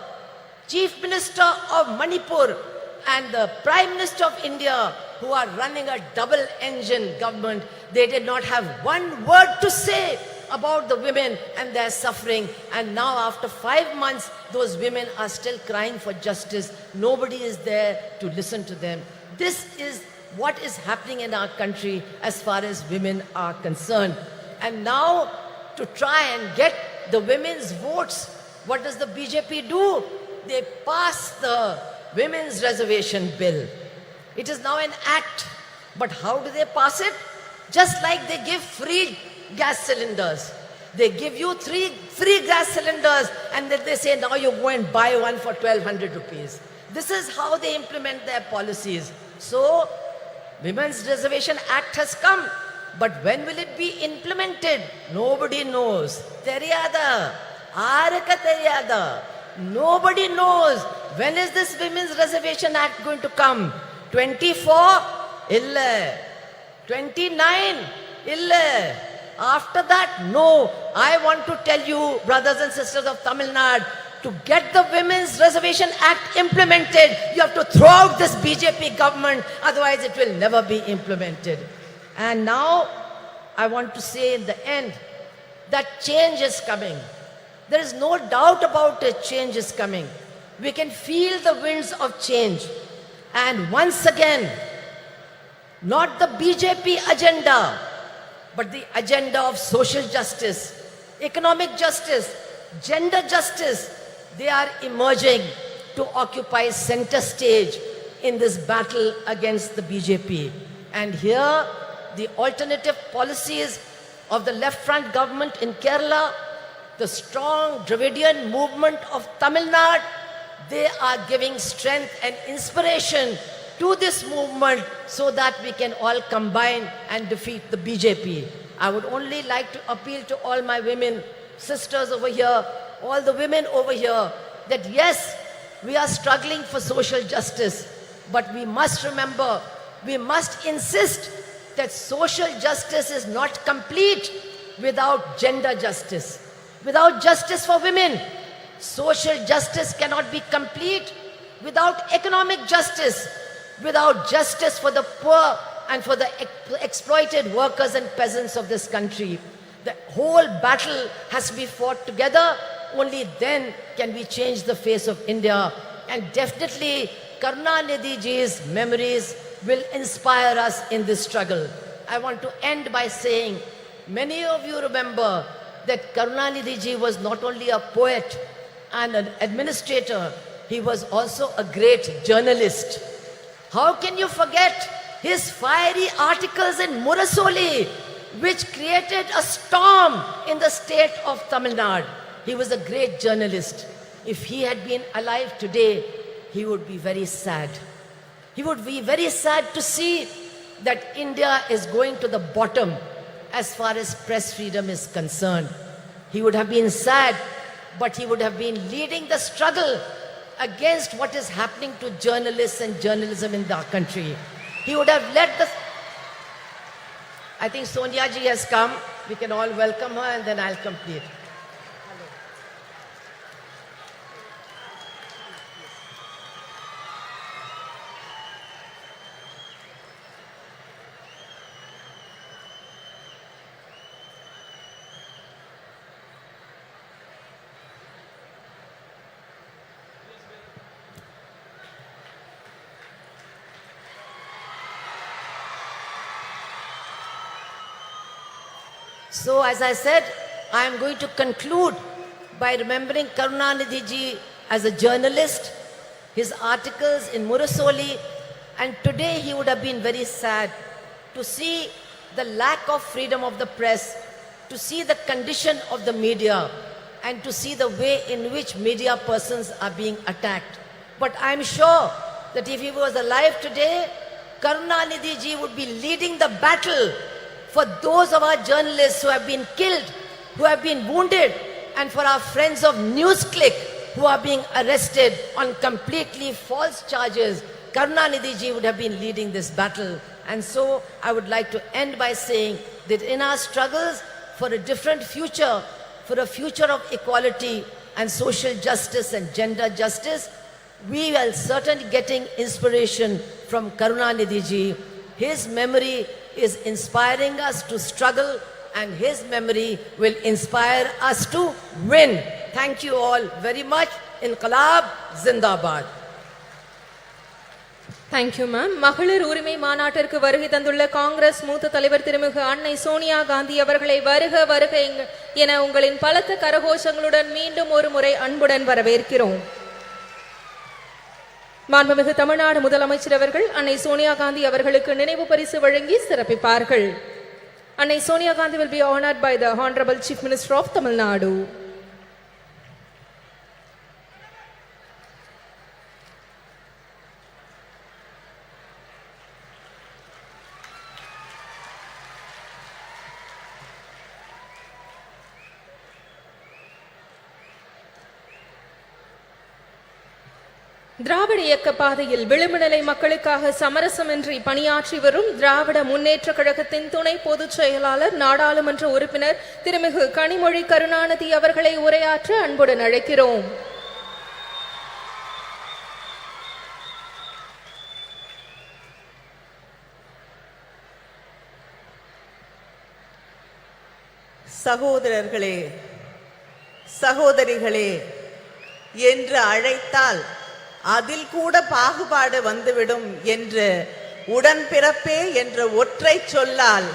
Speaker 7: Chief Minister of Manipur and the Prime Minister of India, who are running a double-engine government, they did not have one word to say about the women and their suffering. And now after 5 months, those women are still crying for justice. Nobody is there to listen to them. This is what is happening in our country as far as women are concerned. And now, to try and get the women's votes, what does the BJP do? They pass the Women's Reservation Bill. It is now an act. But how do they pass it? Just like they give free gas cylinders. They give you 3 free gas cylinders, and then they say, now you go and buy one for 1,200 rupees. This is how they implement their policies. So, Women's Reservation Act has come. But when will it be implemented? Nobody knows. Teriyada. Araka teriyada. Nobody knows. When is this Women's Reservation Act going to come? 24? Illa. 29? Illa. After that, no. I want to tell you, brothers and sisters of Tamil Nadu, to get the Women's Reservation Act implemented, you have to throw out this BJP government, otherwise it will never be implemented. And now, I want to say in the end, that change is coming. There is no doubt about it, change is coming. We can feel the winds of change. And once again, not the BJP agenda, but the agenda of social justice, economic justice, gender justice, they are emerging to occupy center stage in this battle against the BJP. And here, the alternative policies of the left front government in Kerala, the strong Dravidian movement of Tamil Nadu, they are giving strength and inspiration to this movement so that we can all combine and defeat the BJP. I would only like to appeal to all my women, sisters over here, all the women over here, that yes, we are struggling for social justice, but we must remember, we must insist that social justice is not complete without gender justice, without justice for women. Social justice cannot be complete without economic justice, without justice for the poor and for the exploited workers and peasants of this country. The whole battle has to be fought together. Only then can we change the face of India. And definitely, Karunanidhi ji's memories will inspire us in this struggle. I want to end by saying, many of you remember that Karunanidhi ji was not only a poet and an administrator, he was also a great journalist. How can you forget his fiery articles in Murasoli, which created a storm in the state of Tamil Nadu? He was a great journalist. If he had been alive today, he would be very sad. He would be very sad to see that India is going to the bottom as far as press freedom is concerned. He would have been sad, but he would have been leading the struggle against what is happening to journalists and journalism in our country. He would have led the... I think Sonia ji has come. We can all welcome her and then I'll complete. So as I said, I am going to conclude by remembering Karunanidhi ji as a journalist, his articles in Murasoli, and today he would have been very sad to see the lack of freedom of the press, to see the condition of the media, and to see the way in which media persons are being attacked. But I am sure that if he was alive today, Karunanidhi ji would be leading the battle for those of our journalists who have been killed, who have been wounded, and for our friends of NewsClick who are being arrested on completely false charges. Karunanidhi ji would have been leading this battle. And so I would like to end by saying that in our struggles for a different future, for a future of equality and social justice and gender justice, we are certainly getting inspiration from Karunanidhi ji. His memory is inspiring us to struggle, and his memory will inspire us to win. Thank you all very much. Inqilab Zindabad.
Speaker 2: Thank you ma'am. மகளிர் உரிமை மாநாட்டிற்கு வருகை தந்துள்ள காங்கிரஸ் மூத்த தலைவர் திருமிகு அன்னை சோனியா காந்தி அவர்களை வருக வருக என உங்களின் பலத்த கரகோஷங்களுடன் மீண்டும் ஒரு முறை அன்புடன் வரவேற்கிறோம். மாண்புமிகு தமிழ்நாடு முதலமைச்சர் அவர்கள் அன்னை சோனியா காந்தி அவர்களுக்கு நினைவு பரிசு வழங்கி சிறப்பிப்பார்கள். அன்னை Sonia Gandhi will be honored by the Honorable Chief Minister of Tamil Nadu. திராவிட இயக்க பாதையில் விளிம்புநிலை மக்களுக்காக சமரசமின்றி பணியாற்றி வரும் திராவிட முன்னேற்ற கழகத்தின் துணை பொதுச் செயலாளர் நாடாளுமன்ற உறுப்பினர் திருமிகு கனிமொழி கருணாநிதி அவர்களை உரையாற்ற அன்புடன் அழைக்கிறோம்.
Speaker 8: சகோதரர்களே, சகோதரிகளே என்று அழைத்தால் அதில் கூட பாகுபாடு வந்துவிடும் என்று உடன்பிறப்பே என்ற ஒற்றை சொல்லால்,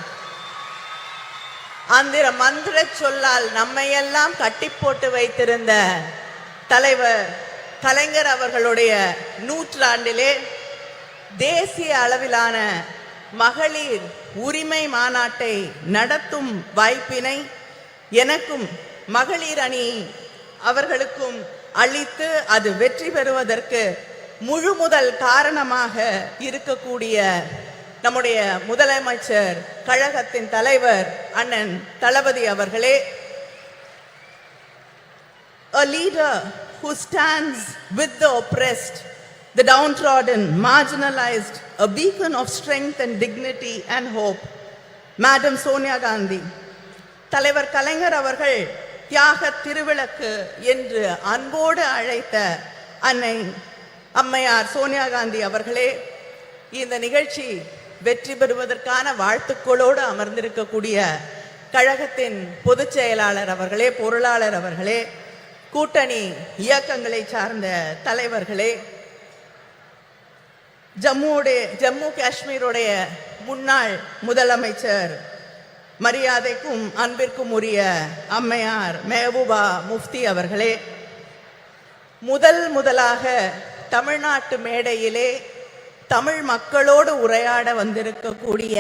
Speaker 8: அந்த மந்திர சொல்லால் நம்மையெல்லாம் கட்டி போட்டு வைத்திருந்த தலைவர் கலைஞர் அவர்களுடைய நூற்றாண்டிலே தேசிய அளவிலான மகளிர் உரிமை மாநாட்டை நடத்தும் வாய்ப்பினை எனக்கும் மகளிர் அணி அவர்களுக்கும் அளித்து அது வெற்றி பெறுவதற்கு முழு முதல் காரணமாக இருக்கக்கூடிய நம்முடைய முதலமைச்சர் கழகத்தின் தலைவர் அண்ணன் தளபதி அவர்களே, a leader who stands with the oppressed, the downtrodden, marginalized, a beacon of strength and dignity and hope, Madam Sonia Gandhi. தலைவர் கலைஞர் அவர்கள் தியாக திருவிளக்கு என்று அன்போடு அழைத்த அன்னை அம்மையார் சோனியா காந்தி அவர்களே, இந்த நிகழ்ச்சி வெற்றி பெறுவதற்கான வாழ்த்துக்களோடு அமர்ந்திருக்கக்கூடிய கழகத்தின் பொதுச் செயலாளர் அவர்களே, பொருளாளர் அவர்களே, கூட்டணி இயக்கங்களை சார்ந்த தலைவர்களே, ஜம்மு காஷ்மீருடைய முன்னாள் முதலமைச்சர் மரியாதைக்கும் அன்பிற்கும் உரிய அம்மையார் மெஹபூபா முஃப்தி அவர்களே, முதலாக தமிழ்நாட்டு மேடையிலே தமிழ் மக்களோடு உரையாட வந்திருக்கக்கூடிய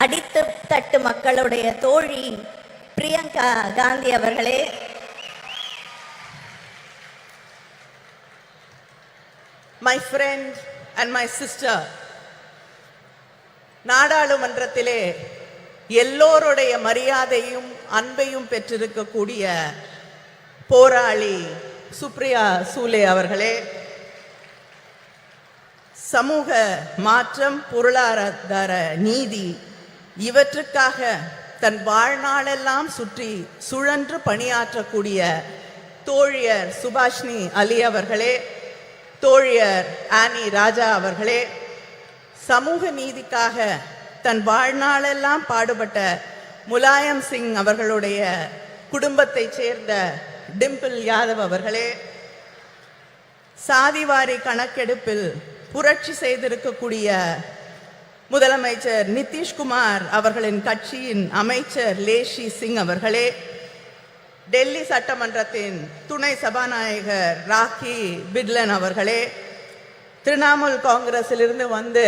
Speaker 9: அடித்து தட்டு மக்களுடைய தோழி பிரியங்கா காந்தி அவர்களே,
Speaker 8: my friend and my sister, நாடாளுமன்றத்திலே எல்லோருடைய மரியாதையும் அன்பையும் பெற்றிருக்கக்கூடிய போராளி சுப்ரியா சூலே அவர்களே, சமூக மாற்றம், பொருளாதார நீதி இவற்றுக்காக தன் வாழ்நாளெல்லாம் சுற்றி சுழன்று பணியாற்றக்கூடிய தோழியர் சுபாஷினி அலி அவர்களே, தோழியர் ஆனி ராஜா அவர்களே, சமூக நீதிக்காக தன் வாழ்நாளெல்லாம் பாடுபட்ட முலாயம் சிங் அவர்களுடைய குடும்பத்தைச் சேர்ந்த டிம்பிள் யாதவ் அவர்களே, சாதிவாரி கணக்கெடுப்பில் புரட்சி செய்திருக்கக்கூடிய முதலமைச்சர் நிதிஷ்குமார் அவர்களின் கட்சியின் அமைச்சர் லேஷி சிங் அவர்களே, டெல்லி சட்டமன்றத்தின் துணை சபாநாயகர் ராக்கி பிட்லன் அவர்களே, திரிணாமுல் காங்கிரஸிலிருந்து வந்து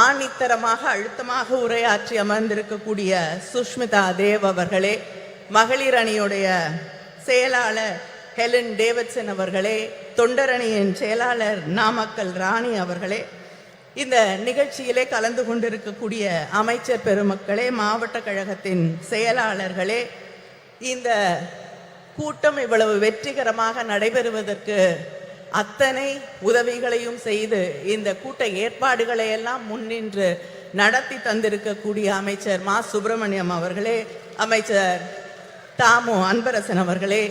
Speaker 8: ஆணித்தரமாக அழுத்தமாக உரையாற்றி அமர்ந்திருக்கக்கூடிய சுஷ்மிதா தேவ் அவர்களே, மகளிர் அணியுடைய செயலாளர் ஹெலன் டேவிட்சன் அவர்களே, தொண்டரணியின் செயலாளர் நாமக்கல் ராணி அவர்களே, இந்த நிகழ்ச்சியிலே கலந்து கொண்டிருக்கக்கூடிய அமைச்சர் பெருமக்களே, மாவட்ட கழகத்தின் செயலாளர்களே, இந்த கூட்டம் இவ்வளவு வெற்றிகரமாக நடைபெறுவதற்கு அத்தனை உதவிகளையும் செய்து இந்த கூட்ட ஏற்பாடுகளை எல்லாம் முன்னின்று நடத்தி தந்திருக்கக்கூடிய அமைச்சர் மா சுப்பிரமணியம் அவர்களே, அமைச்சர் தாமு அன்பரசன் அவர்களே,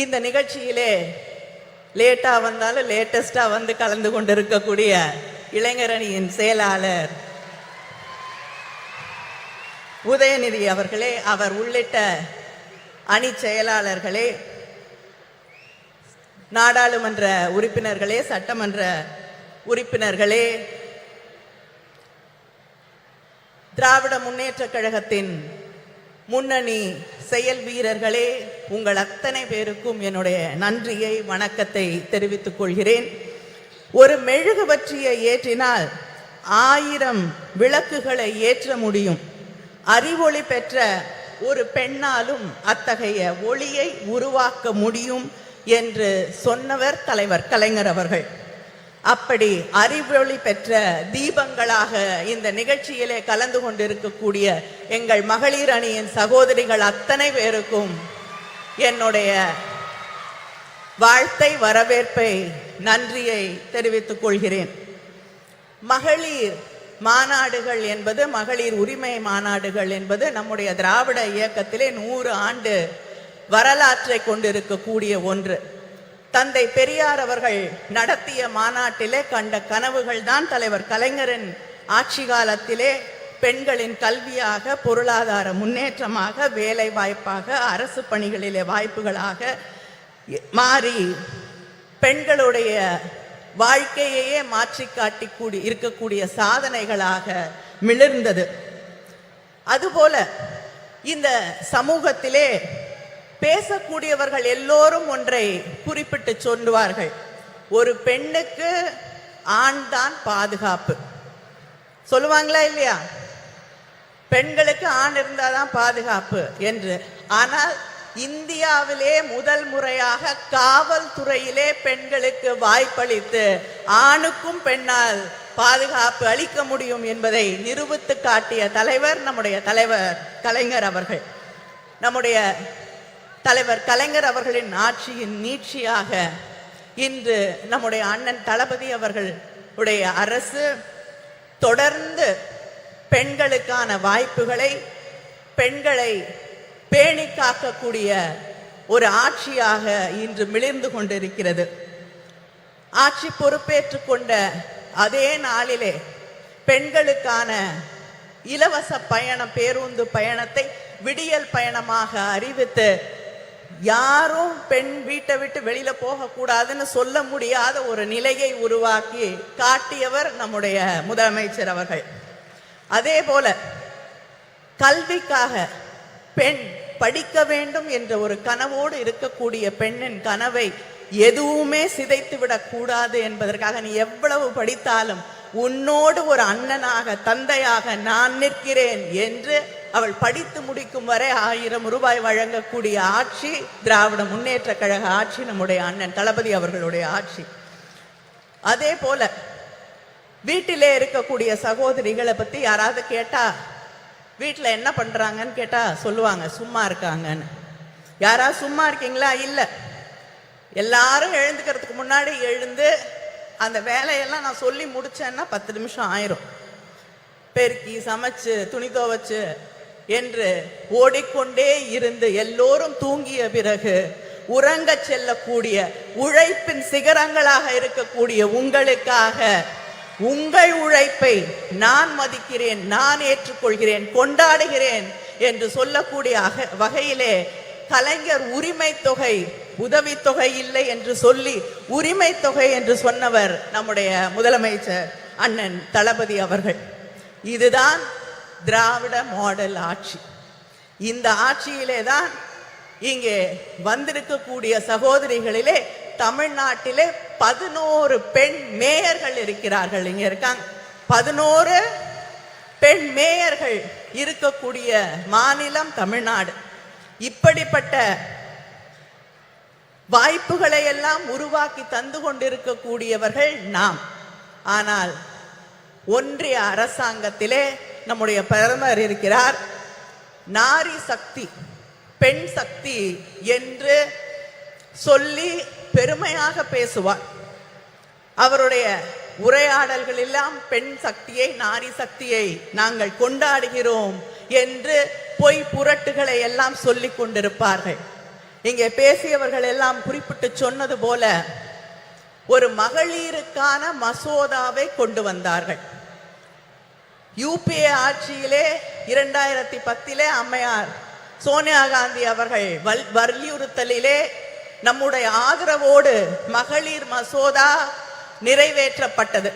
Speaker 8: இந்த நிகழ்ச்சியிலே லேட்டா வந்தாலும் லேட்டஸ்டா வந்து கலந்து கொண்டிருக்கக்கூடிய இளைஞரணியின் செயலாளர் உதயநிதி அவர்களே, அவர் உள்ளிட்ட அணி செயலாளர்களே, நாடாளுமன்ற உறுப்பினர்களே, சட்டமன்ற உறுப்பினர்களே, திராவிட முன்னேற்ற கழகத்தின் முன்னணி செயல் வீரர்களே, உங்கள் அத்தனை பேருக்கும் என்னுடைய நன்றியை வணக்கத்தை தெரிவித்துக் கொள்கிறேன். ஒரு மெழுகுவர்த்தியை ஏற்றினால் 1000 விளக்குகளை ஏற்ற முடியும். அறிவொளி பெற்ற ஒரு பெண்ணாலும் அத்தகைய ஒளியை உருவாக்க முடியும் என்று சொன்னவர் தலைவர் கலைஞர் அவர்கள். அப்படி அறிவொளி பெற்ற தீபங்களாக இந்த நிகழ்ச்சியிலே கலந்து கொண்டிருக்கக்கூடிய எங்கள் மகளிர் அணியின் சகோதரிகள் அத்தனை பேருக்கும் என்னுடைய வாழ்த்தை, வரவேற்பை, நன்றியை தெரிவித்துக் கொள்கிறேன். மகளிர் மாநாடுகள் என்பது, மகளிர் உரிமை மாநாடுகள் என்பது நம்முடைய திராவிட இயக்கத்திலே 100 ஆண்டு வரலாற்றை கொண்டிருக்கக்கூடிய ஒன்று. தந்தை பெரியார் அவர்கள் நடத்திய மாநாட்டிலே கண்ட கனவுகள் தான் தலைவர் கலைஞரின் ஆட்சி காலத்திலே பெண்களின் கல்வியாக, பொருளாதார முன்னேற்றமாக, வேலை வாய்ப்பாக, அரசு பணிகளிலே வாய்ப்புகளாக மாறி பெண்களுடைய வாழ்க்கையையே மாற்றி காட்டி இருக்கக்கூடிய சாதனைகளாக மிளிர்ந்தது. அதுபோல இந்த சமூகத்திலே பேசக்கூடியவர்கள் எல்லோரும் ஒன்றை குறிப்பிட்டு சொல்லுவார்கள், ஒரு பெண்ணுக்கு ஆண் தான் பாதுகாப்பு. சொல்லுவாங்களா இல்லையா? பெண்களுக்கு ஆண் இருந்தாதான் பாதுகாப்பு என்று. ஆனால் இந்தியாவிலே முதல் முறையாக காவல்துறையிலே பெண்களுக்கு வாய்ப்பளித்து ஆணுக்கும் பெண்ணால் பாதுகாப்பு அளிக்க முடியும் என்பதை நிரூபித்து காட்டிய தலைவர் நம்முடைய தலைவர் கலைஞர் அவர்கள். நம்முடைய தலைவர் கலைஞர் அவர்களின் ஆட்சியின் நீட்சியாக இன்று நம்முடைய அண்ணன் தளபதி அவர்களுடைய அரசு தொடர்ந்து பெண்களுக்கான வாய்ப்புகளை, பெண்களை பேணி காக்கக்கூடிய ஒரு ஆட்சியாக இன்று மிளிர்ந்து கொண்டிருக்கிறது. ஆட்சி பொறுப்பேற்றுக் கொண்ட அதே நாளிலே பெண்களுக்கான இலவச பயணம், பேருந்து பயணத்தை விடியல் பயணமாக அறிவித்து யாரும் பெண் வீட்டை விட்டு வெளியில போக கூடாதுன்னு சொல்ல முடியாத ஒரு நிலையை உருவாக்கி காட்டியவர் நம்முடைய முதலமைச்சர் அவர்கள். அதே போல கல்விக்காக பெண் படிக்க வேண்டும் என்ற ஒரு கனவோடு இருக்கக்கூடிய பெண்ணின் கனவை எதுவுமே சிதைத்து விடக்கூடாது என்பதற்காக நீ எவ்வளவு படித்தாலும் உன்னோடு ஒரு அண்ணனாக தந்தையாக நான் நிற்கிறேன் என்று அவள் படித்து முடிக்கும் வரை 1000 ரூபாய் வழங்கக்கூடிய ஆட்சி திராவிட முன்னேற்ற கழக ஆட்சி, நம்முடைய அண்ணன் தளபதி அவர்களுடைய ஆட்சி. அதே போல வீட்டிலே இருக்கக்கூடிய சகோதரிகளை பத்தி யாராவது கேட்டா வீட்டில் என்ன பண்றாங்கன்னு கேட்டா சொல்லுவாங்க சும்மா இருக்காங்கன்னு. யாராவது சும்மா இருக்கீங்களா? இல்லை. எல்லாரும் எழுந்துக்கிறதுக்கு முன்னாடி எழுந்து அந்த வேலையெல்லாம் நான் சொல்லி முடிச்சேன்னா 10 நிமிஷம் ஆயிரும். பெருக்கி சமைச்சு துணி துவைச்சு என்று ஓடிக்கொண்டே இருந்து எல்லோரும் தூங்கிய பிறகு உறங்க செல்லக்கூடிய உழைப்பின் சிகரங்களாக இருக்கக்கூடிய உங்களுக்காக உங்கள் உழைப்பை நான் மதிக்கிறேன், நான் ஏற்றுக்கொள்கிறேன், கொண்டாடுகிறேன் என்று சொல்லக்கூடிய வகையிலே கலைஞர் உரிமை தொகை உதவித்தொகை இல்லை என்று சொல்லி உரிமை தொகை என்று சொன்னவர் நம்முடைய முதலமைச்சர் அண்ணன் தளபதி அவர்கள். இதுதான் திராவிட மாடல் ஆட்சி. இந்த ஆட்சியிலே தான் இங்கே வந்திருக்கக்கூடிய சகோதரிகளிலே தமிழ்நாட்டிலே 11 பெண் மேயர்கள் இருக்கிறார்கள். இங்க இருக்காங்க 11 பெண் மேயர்கள் இருக்கக்கூடிய மாநிலம் தமிழ்நாடு. இப்படிப்பட்ட வாய்ப்புகளை எல்லாம் உருவாக்கி தந்து கொண்டிருக்கக்கூடியவர்கள் நாம். ஆனால் ஒன்றிய அரசாங்கத்திலே நம்முடைய பிரதமர் இருக்கிறார். நாரி சக்தி, பெண் சக்தி என்று சொல்லி பெருமையாக பேசுவார். அவருடைய உரையாடல்கள் எல்லாம் பெண் சக்தியை, நாரி சக்தியை நாங்கள் கொண்டாடுகிறோம் என்று பொய் புரட்டுகளை எல்லாம் சொல்லிக் கொண்டிருப்பார்கள். இங்கே பேசியவர்கள் எல்லாம் குறிப்பிட்டு சொன்னது போல ஒரு மகளிருக்கான மசோதாவை கொண்டு வந்தார்கள். யூபிஏ ஆட்சியிலே 2010 அம்மையார் சோனியா காந்தி அவர்கள் வலியுறுத்தலிலே நம்முடைய ஆதரவோடு மகளிர் மசோதா நிறைவேற்றப்பட்டது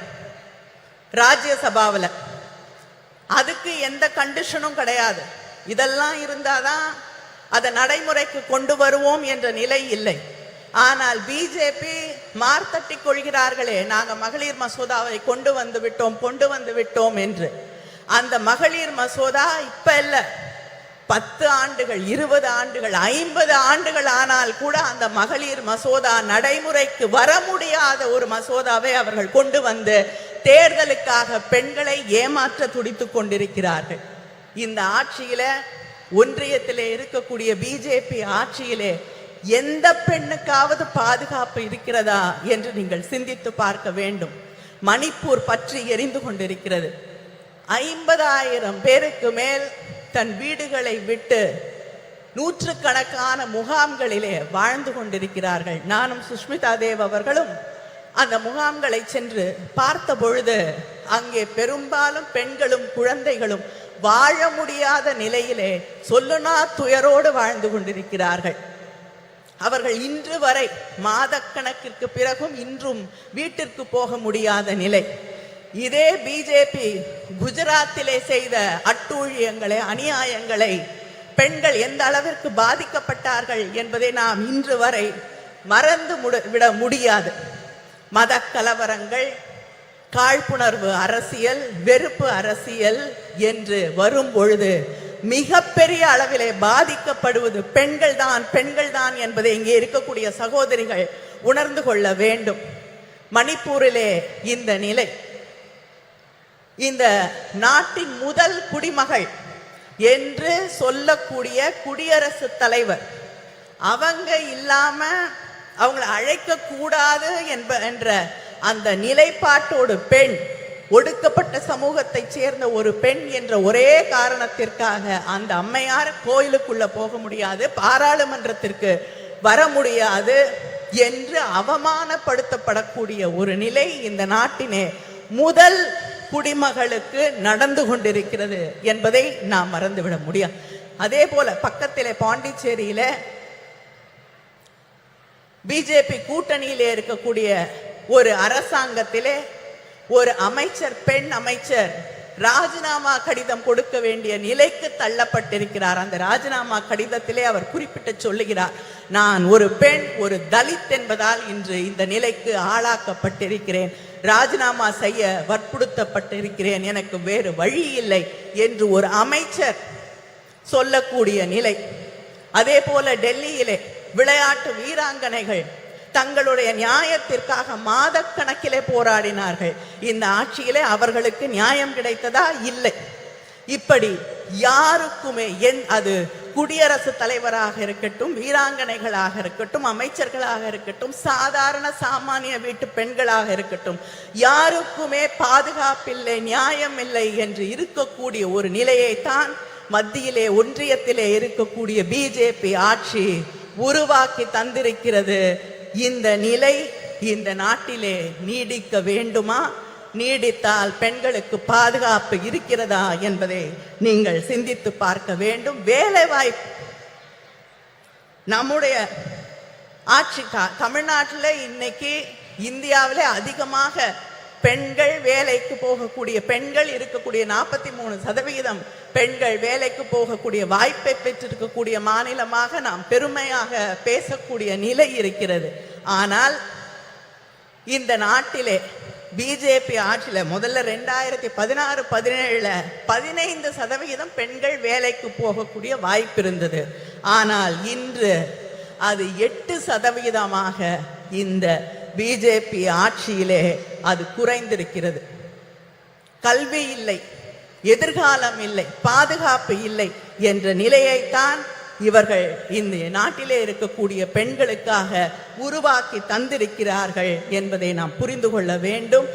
Speaker 8: ராஜ்யசபாவில். அதுக்கு எந்த கண்டிஷனும் கிடையாது. இதெல்லாம் இருந்தாதான் அதை நடைமுறைக்கு கொண்டு வருவோம் என்ற நிலை இல்லை. ஆனால் பிஜேபி மார்த்தட்டி கொள்கிறார்களே, நாங்க மகளிர் மசோதாவை கொண்டு வந்து விட்டோம் என்று. அந்த மகளிர் மசோதா இப்ப இல்ல, 10 ஆண்டுகள், 20 ஆண்டுகள், 50 ஆண்டுகள் ஆனால் கூட அந்த மகளிர் மசோதா நடைமுறைக்கு வர முடியாத ஒரு மசோதாவை அவர்கள் கொண்டு வந்து தேர்தலுக்காக பெண்களை ஏமாற்ற துடித்துக் கொண்டிருக்கிறார்கள். இந்த ஆட்சியில, ஒன்றியத்திலே இருக்கக்கூடிய பிஜேபி ஆட்சியிலே எந்த பெண்ணுக்காவது பாதுகாப்பு இருக்கிறதா என்று நீங்கள் சிந்தித்து பார்க்க வேண்டும். மணிப்பூர் பற்றி எரிந்து கொண்டிருக்கிறது. 50,000 பேருக்கு மேல் தன் வீடுகளை விட்டு நூற்றுக்கணக்கான முகாம்களிலே வாழ்ந்து கொண்டிருக்கிறார்கள். நானும் சுஷ்மிதா தேவ் அவர்களும் அந்த முகாம்களை சென்று பார்த்த பொழுது அங்கே பெரும்பாலும் பெண்களும் குழந்தைகளும் வாழ முடியாத நிலையிலே சொல்லுனா துயரோடு வாழ்ந்து கொண்டிருக்கிறார்கள். அவர்கள் இன்று வரை மாதக்கணக்கிற்கு பிறகும் இன்றும் வீட்டிற்கு போக முடியாத நிலை. இதே பிஜேபி குஜராத்திலே செய்த அட்டூழியங்களை, அநியாயங்களை, பெண்கள் எந்த அளவிற்கு பாதிக்கப்பட்டார்கள் என்பதை நாம் இன்று வரை மறந்து விட முடியாது. மத கலவரங்கள், காழ்ப்புணர்வு அரசியல், வெறுப்பு அரசியல் என்று வரும் பொழுது மிகப்பெரிய அளவிலே பாதிக்கப்படுவது பெண்கள் தான் என்பதை இங்கே இருக்கக்கூடிய சகோதரிகள் உணர்ந்து கொள்ள வேண்டும். மணிப்பூரிலே இந்த நிலை. இந்த நாட்டின் முதல் குடிமகள் என்று சொல்லக்கூடிய குடியரசுத் தலைவர், அவங்க இல்லாம அவங்களை அழைக்க கூடாது என்ற அந்த நிலைப்பாட்டோடு பெண், ஒடுக்கப்பட்ட சமூகத்தை சேர்ந்த ஒரு பெண் என்ற ஒரே காரணத்திற்காக அந்த அம்மையார் கோயிலுக்குள்ள போக முடியாது, பாராளுமன்றத்திற்கு வர முடியாது என்று அவமானப்படுத்தப்படக்கூடிய ஒரு நிலை இந்த நாட்டினே முதல் குடிமகளுக்கு நடந்து கொண்டிருக்கிறது என்பதை நாம் மறந்துவிட முடியாது. அதே போல பக்கத்திலே பாண்டிச்சேரியில பிஜேபி கூட்டணியிலே இருக்கக்கூடிய ஒரு அரசாங்கத்திலே ஒரு அமைச்சர், பெண் அமைச்சர் ராஜினாமா கடிதம் கொடுக்க வேண்டிய நிலைக்கு தள்ளப்பட்டிருக்கிறார். அந்த ராஜினாமா கடிதத்திலே அவர் குறிப்பிட்டு சொல்லுகிறார், நான் ஒரு பெண், ஒரு தலித் என்பதால் இன்று இந்த நிலைக்கு ஆளாக்கப்பட்டிருக்கிறேன், ராஜினாமா செய்ய வற்புறுத்தப்பட்டிருக்கிறேன், எனக்கு வேறு வழி இல்லை என்று ஒரு அமைச்சர் சொல்லக்கூடிய நிலை. அதே போல டெல்லியிலே விளையாட்டு வீராங்கனைகள் தங்களுடைய நியாயத்திற்காக மாதக்கணக்கிலே போராடினார்கள். இந்த ஆட்சியிலே அவர்களுக்கு நியாயம் கிடைத்ததா? இல்லை. இப்படி யாருக்குமே அது குடியரசுத் தலைவராக இருக்கட்டும், வீராங்கனைகளாக இருக்கட்டும், அமைச்சர்களாக இருக்கட்டும், சாதாரண சாமானிய வீட்டு பெண்களாக இருக்கட்டும், யாருக்குமே பாதுகாப்பில்லை, நியாயம் இல்லை என்று இருக்கக்கூடிய ஒரு நிலையைத்தான் மத்தியிலே ஒன்றியத்திலே இருக்கக்கூடிய பிஜேபி ஆட்சி உருவாக்கி தந்திருக்கிறது. இந்த நிலை இந்த நாட்டிலே நீடிக்க வேண்டுமா? நீடித்தால் பெண்களுக்கு பாதுகாப்பு இருக்கிறதா என்பதை நீங்கள் சிந்தித்து பார்க்க வேண்டும். வேலை வாய்ப்பு நம்முடைய ஆட்சி தமிழ்நாட்டில் இன்னைக்கு இந்தியாவிலே அதிகமாக பெண்கள் வேலைக்கு போகக்கூடிய பெண்கள் இருக்கக்கூடிய 43% பெண்கள் வேலைக்கு போகக்கூடிய வாய்ப்பை பெற்றிருக்கக்கூடிய மாநிலமாக நாம் பெருமையாக பேசக்கூடிய நிலை இருக்கிறது. ஆனால் இந்த நாட்டிலே பிஜேபி ஆட்சியில் முதல்ல 2016-17 15% பெண்கள் வேலைக்கு போகக்கூடிய வாய்ப்பு இருந்தது. ஆனால் இன்று அது 8% இந்த பிஜேபி ஆட்சியிலே அது குறைந்திருக்கிறது. கல்வி இல்லை, எதிர்காலம் இல்லை, பாதுகாப்பு இல்லை என்ற நிலையைத்தான் இவர்கள் இந்த நாட்டிலே இருக்கக்கூடிய பெண்களுக்காக உருவாக்கி தந்திருக்கிறார்கள் என்பதை நாம் புரிந்து கொள்ள வேண்டும்.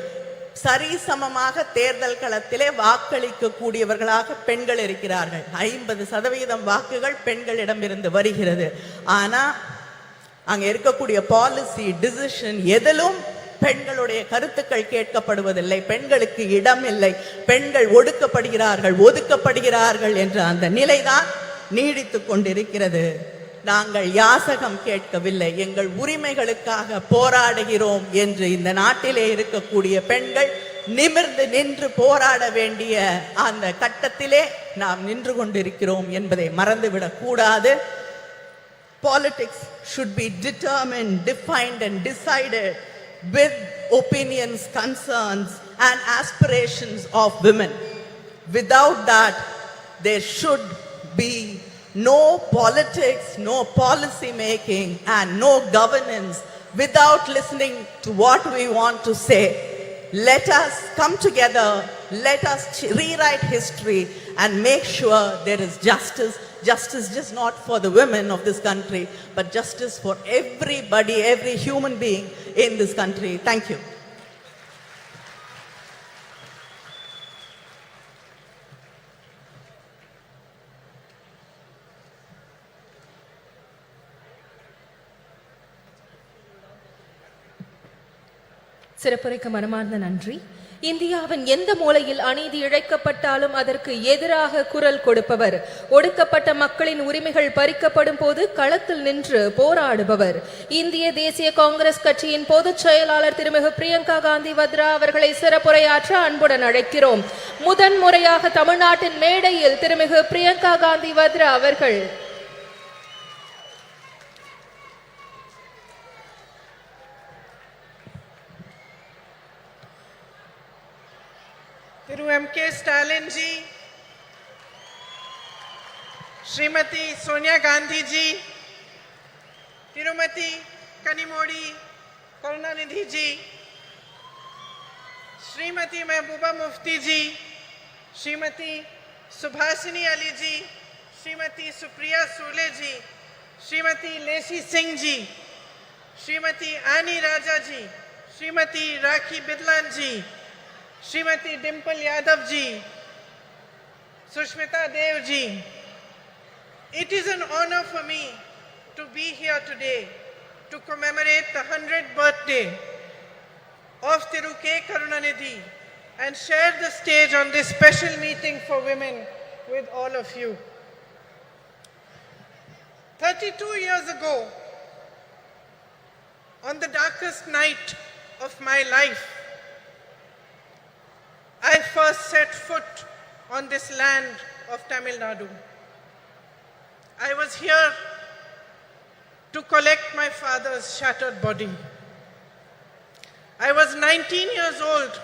Speaker 8: சரிசமமாக தேர்தல் களத்திலே வாக்களிக்க கூடியவர்களாக பெண்கள் இருக்கிறார்கள். 50% வாக்குகள் பெண்களிடமிருந்து வருகிறது. ஆனா அங்க இருக்கக்கூடிய பாலிசி டிசிஷன் எதிலும் பெண்களுடைய கருத்துக்கள் கேட்கப்படுவதில்லை. பெண்களுக்கு இடம் இல்லை, பெண்கள் ஒதுக்கப்படுகிறார்கள் என்ற அந்த நிலைதான் நீடித்து கொண்டிருக்கிறது. நாங்கள் யாசகம் கேட்கவில்லை, எங்கள் உரிமைகளுக்காக போராடுகிறோம் என்று இந்த நாட்டிலே இருக்கக்கூடிய பெண்கள் நிமிர்ந்து நின்று போராட வேண்டிய அந்த கட்டத்திலே நாம் நின்று கொண்டிருக்கிறோம் என்பதை மறந்துவிடக் கூடாது. Politics should be determined, defined and decided with opinions, concerns and aspirations of women. Without that, there should be no politics, no policy making and no governance without listening to what we want to say. Let us come together, let us rewrite history and make sure there is justice. Justice just not for the women of this country, but justice for everybody, every human being in this country. Thank you.
Speaker 2: சிறப்புரைக்கு மனமார்ந்த நன்றி. இந்தியாவின் எந்த மூலையில் அநீதி இழைக்கப்பட்டாலும் அதற்கு எதிராக குரல் கொடுப்பவர், ஒடுக்கப்பட்ட மக்களின் உரிமைகள் பறிக்கப்படும் போது களத்தில் நின்று போராடுபவர். இந்திய தேசிய காங்கிரஸ் கட்சியின் பொதுச் செயலாளர் திருமிகு பிரியங்கா காந்தி வத்ரா அவர்களை சிறப்புரையாற்ற அன்புடன் அழைக்கிறோம். முதன்முறையாக தமிழ்நாட்டின் மேடையில் திருமிகு பிரியங்கா காந்தி வத்ரா அவர்கள்
Speaker 10: Thiru M.K. Stalin ji, Srimati Sonia Gandhi ji, Tirumati Kanimodi Karunanidhi ji, Srimati Mehbooba Mufti ji, Srimati Subhasini Ali ji, Srimati Supriya Sule ji, Srimati Lacey Singh ji, Srimati Annie Raja ji, Srimati Rakhi Bidlan ji, Srimati Dimple Yadav ji, Sushmita Dev ji. It is an honor for me to be here today to commemorate the 100th birthday of Thiru K. Karunanidhi and share the stage on this special meeting for women with all of you. 32 years ago, on the darkest night of my life, I first set foot on this land of Tamil Nadu. I was here to collect my father's shattered body. I was 19 years old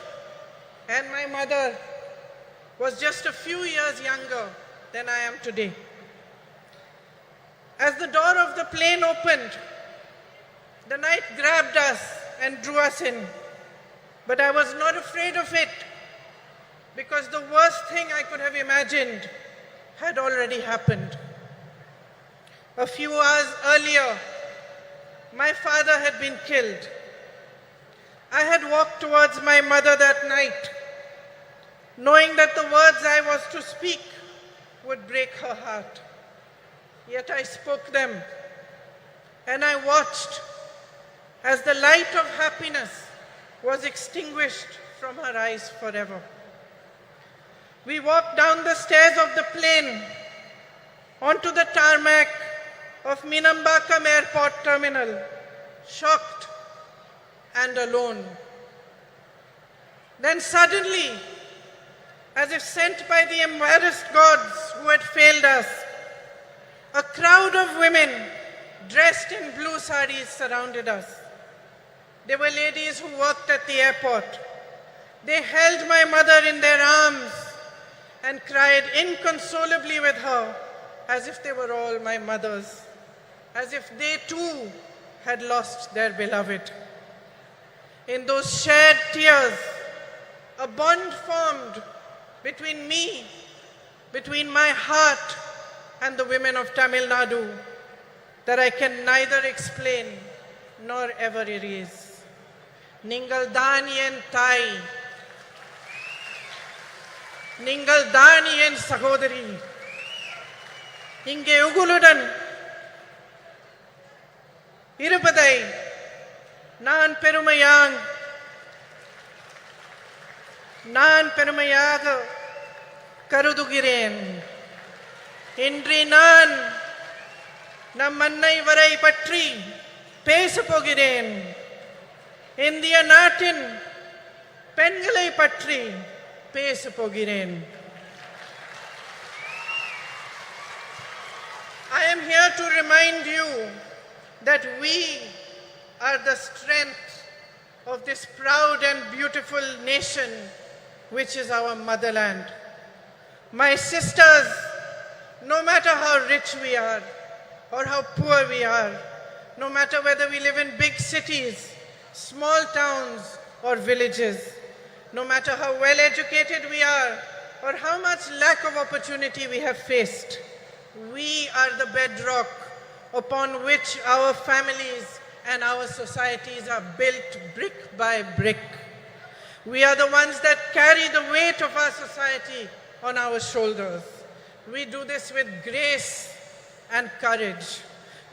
Speaker 10: and my mother was just a few years younger than I am today. As the door of the plane opened, the night grabbed us and drew us in. But I was not afraid of it because the worst thing I could have imagined had already happened. A few hours earlier, my father had been killed. I had walked towards my mother that night, knowing that the words I was to speak would break her heart. Yet I spoke them, and I watched as the light of happiness was extinguished from her eyes forever. We walked down the stairs of the plane onto the tarmac of Minambakam Airport Terminal, shocked and alone. Then suddenly, as if sent by the embarrassed gods who had failed us, a crowd of women dressed in blue saris surrounded us. They were ladies who worked at the airport. They held my mother in their arms and cried inconsolably with her as if they were all my mothers, as if they too had lost their beloved. In those shared tears, a bond formed between me, between my heart and the women of Tamil Nadu that I can neither explain nor ever erase. Ningal Daniyen Thai, Ningal Daniyen Sahodari, இங்கே உங்களுடன் இருப்பதை நான் பெருமையாக கருதுகிறேன். இன்று நான் நம் அன்னை வரை பற்றி பேசப் போகிறேன். இந்திய நாட்டின் பெண்களை பற்றி பேசப் போகிறேன். I am here to remind you that we are the strength of this proud and beautiful nation which is our motherland. My sisters, no matter how rich we are or how poor we are, no matter whether we live in big cities, small towns or villages, no matter how well educated we are or how much lack of opportunity we have faced, we are the bedrock upon which our families and our societies are built brick by brick. We are the ones that carry the weight of our society on our shoulders. We do this with grace and courage.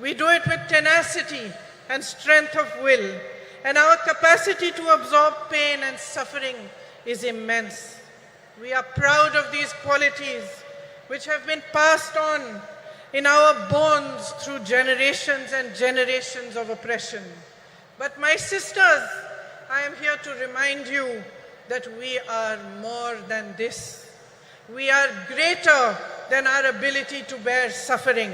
Speaker 10: We do it with tenacity and strength of will. And our capacity to absorb pain and suffering is immense. We are proud of these qualities which have been passed on in our bones through generations and generations of oppression. But my sisters, I am here to remind you that we are more than this. We are greater than our ability to bear suffering.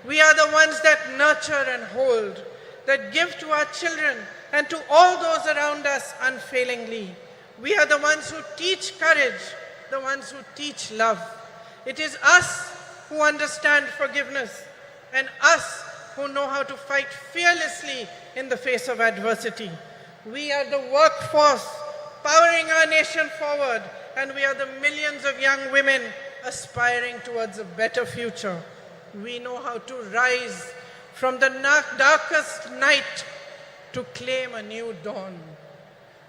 Speaker 10: We are the ones that nurture and hold, that give to our children and to all those around us unfailingly. We are the ones who teach courage, the ones who teach love. It is us who understand forgiveness and us who know how to fight fearlessly in the face of adversity. We are the workforce powering our nation forward, and we are the millions of young women aspiring towards a better future. We know how to rise from the darkest night to claim a new dawn.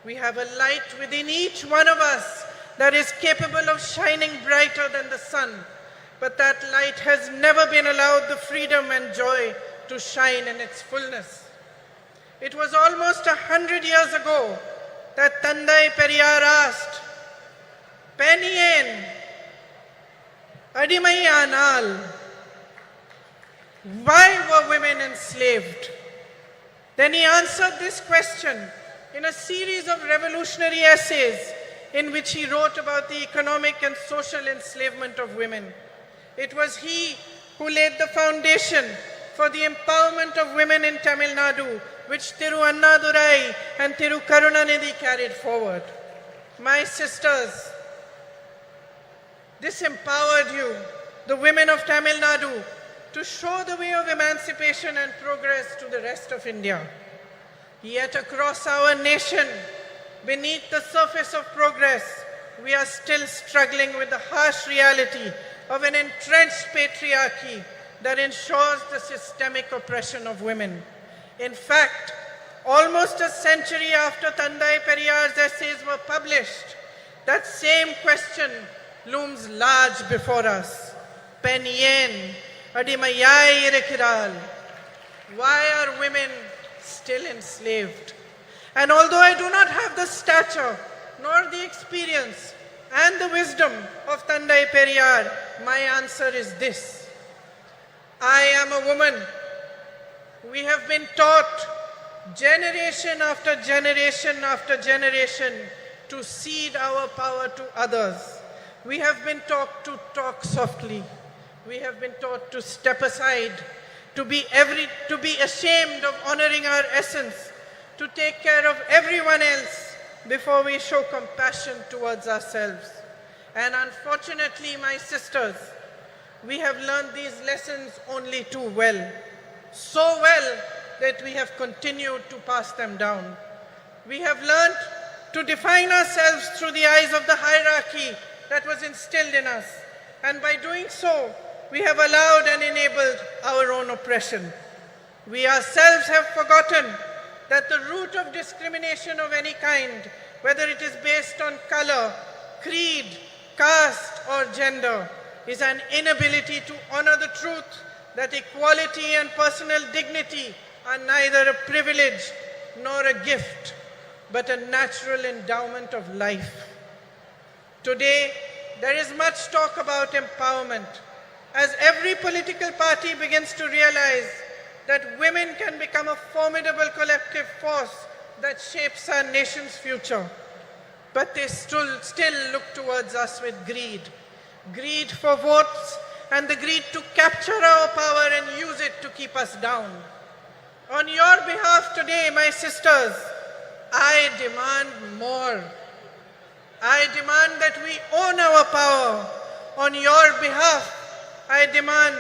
Speaker 10: We have a light within each one of us that is capable of shining brighter than the sun, but that light has never been allowed the freedom and joy to shine in its fullness. It was almost 100 years ago that Tandai Periyar asked, Penien, Adimayanal, why were women enslaved? Then he answered this question in a series of revolutionary essays in which he wrote about the economic and social enslavement of women. It was he who laid the foundation for the empowerment of women in Tamil Nadu, which Thiru Annadurai and Thiru Karunanidhi carried forward. My sisters, this empowered you, the women of Tamil Nadu, to show the way of emancipation and progress to the rest of India. Yet across our nation, beneath the surface of progress, we are still struggling with the harsh reality of an entrenched patriarchy that ensures the systemic oppression of women. In fact, almost a century after Tandai Periyar's essays were published, that same question looms large before us. Pen yen, adimayai irekiral. Why are women still enslaved? And although I do not have the stature nor the experience and the wisdom of Tandai Periyar, my answer is this. I am a woman. We have been taught generation after generation after generation to cede our power to others. We have been taught to talk softly. We have been taught to step aside, to be ashamed of honoring our essence, to take care of everyone else before we show compassion towards ourselves. And unfortunately, my sisters, we have learned these lessons only too well. So well that we have continued to pass them down. We have learned to define ourselves through the eyes of the hierarchy that was instilled in us. And by doing so, we have allowed and enabled our own oppression. We ourselves have forgotten that the root of discrimination of any kind, whether it is based on color, creed, caste, or gender, is an inability to honor the truth that equality and personal dignity are neither a privilege nor a gift, but a natural endowment of life. Today, there is much talk about empowerment, as every political party begins to realize that women can become a formidable collective force that shapes our nation's future. But they still look towards us with greed. Greed for votes and the greed to capture our power and use it to keep us down. On your behalf today, my sisters, I demand more. I demand that we own our power. On your behalf, I demand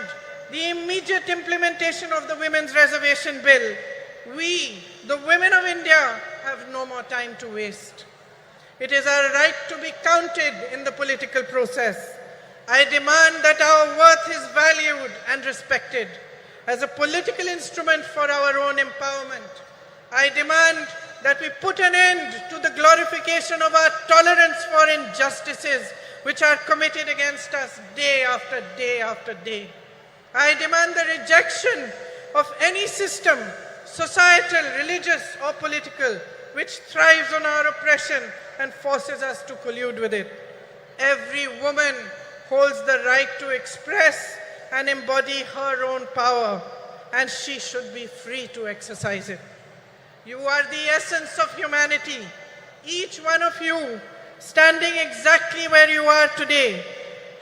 Speaker 10: the immediate implementation of the Women's Reservation Bill. We, the women of India, have no more time to waste. It is our right to be counted in the political process. I demand that our worth is valued and respected as a political instrument for our own empowerment. I demand that we put an end to the glorification of our tolerance for injustices which are committed against us day after day after day. I demand the rejection of any system, societal, religious, or political, which thrives on our oppression and forces us to collude with it. Every woman holds the right to express and embody her own power, and she should be free to exercise it. You are the essence of humanity. Each one of you, standing exactly where you are today,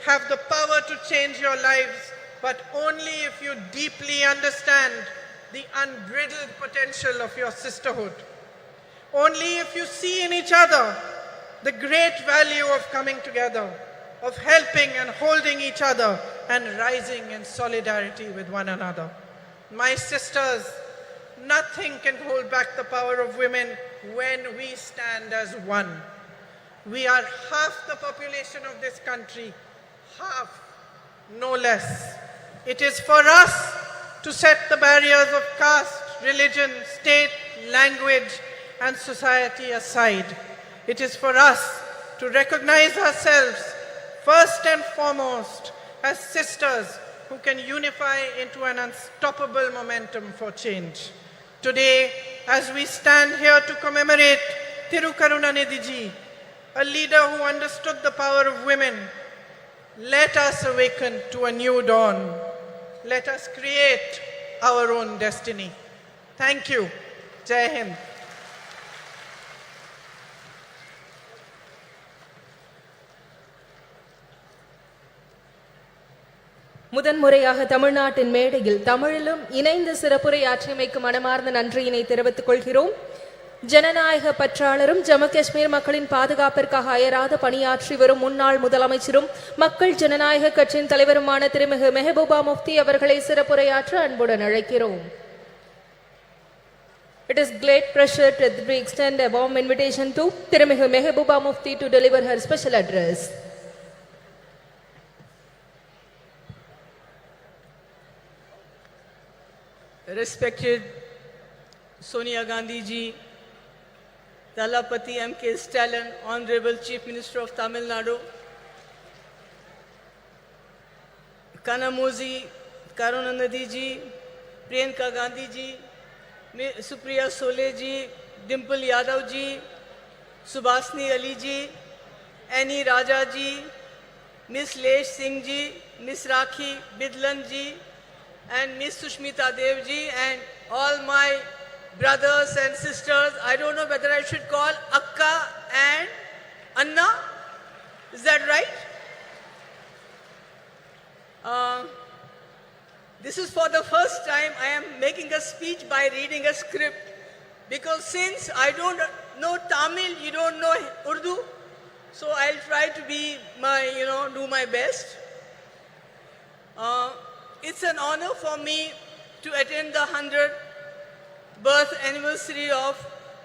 Speaker 10: have the power to change your lives, but only if you deeply understand the unbridled potential of your sisterhood. Only if you see in each other the great value of coming together, of helping and holding each other and rising in solidarity with one another. My sisters, nothing can hold back the power of women when we stand as one. We are half the population of this country, half, no less. It is for us to set the barriers of caste, religion, state, language, and society aside. It is for us to recognize ourselves first and foremost as sisters who can unify into an unstoppable momentum for change. Today, as we stand here to commemorate Thiru Karunanidhi ji, a leader who understood the power of women, let us awaken to a new dawn. Let us create our own destiny. Thank you. Jai Hind.
Speaker 2: முதன்முறையாக தமிழ்நாட்டின் மேடையில் தமிழிலும் இணைந்து சிறப்புரையாற்றியமைக்கு மனமார்ந்த நன்றியினை தெரிவித்துக் கொள்கிறோம். ஜனநாயக பற்றாளரும் ஜம்மு காஷ்மீர் மக்களின் பாதுகாப்பிற்காக அயராத பணியாற்றி வரும் முன்னாள் முதலமைச்சரும் மக்கள் ஜனநாயக கட்சியின் தலைவருமான திருமிகு மெஹபூபா முஃப்தி அவர்களை சிறப்புரையாற்ற அன்புடன் அழைக்கிறோம். It is great pleasure to extend a warm invitation to திருமிகு Mehbooba Mufti to deliver her special address.
Speaker 11: Respected Sonia Gandhi ji, Dalapati M.K. Stalin, Honorable Chief Minister of Tamil Nadu, Kanamozi Karunanidhi ji, Priyanka Gandhi ji, Supriya Sule ji, Dimple Yadav ji, Subhasini Ali ji, Annie Raja ji, Miss Lesh Singh ji, Miss Rakhi Bidlan ji, and Miss Sushmita Dev ji, and all my brothers and sisters. I don't know whether I should call Akka and Anna. Is that right? This is for the first time I am making a speech by reading a script, because since I don't know Tamil, you don't know Urdu, so I'll try to be do my best. It's an honor for me to attend the 100th birth anniversary of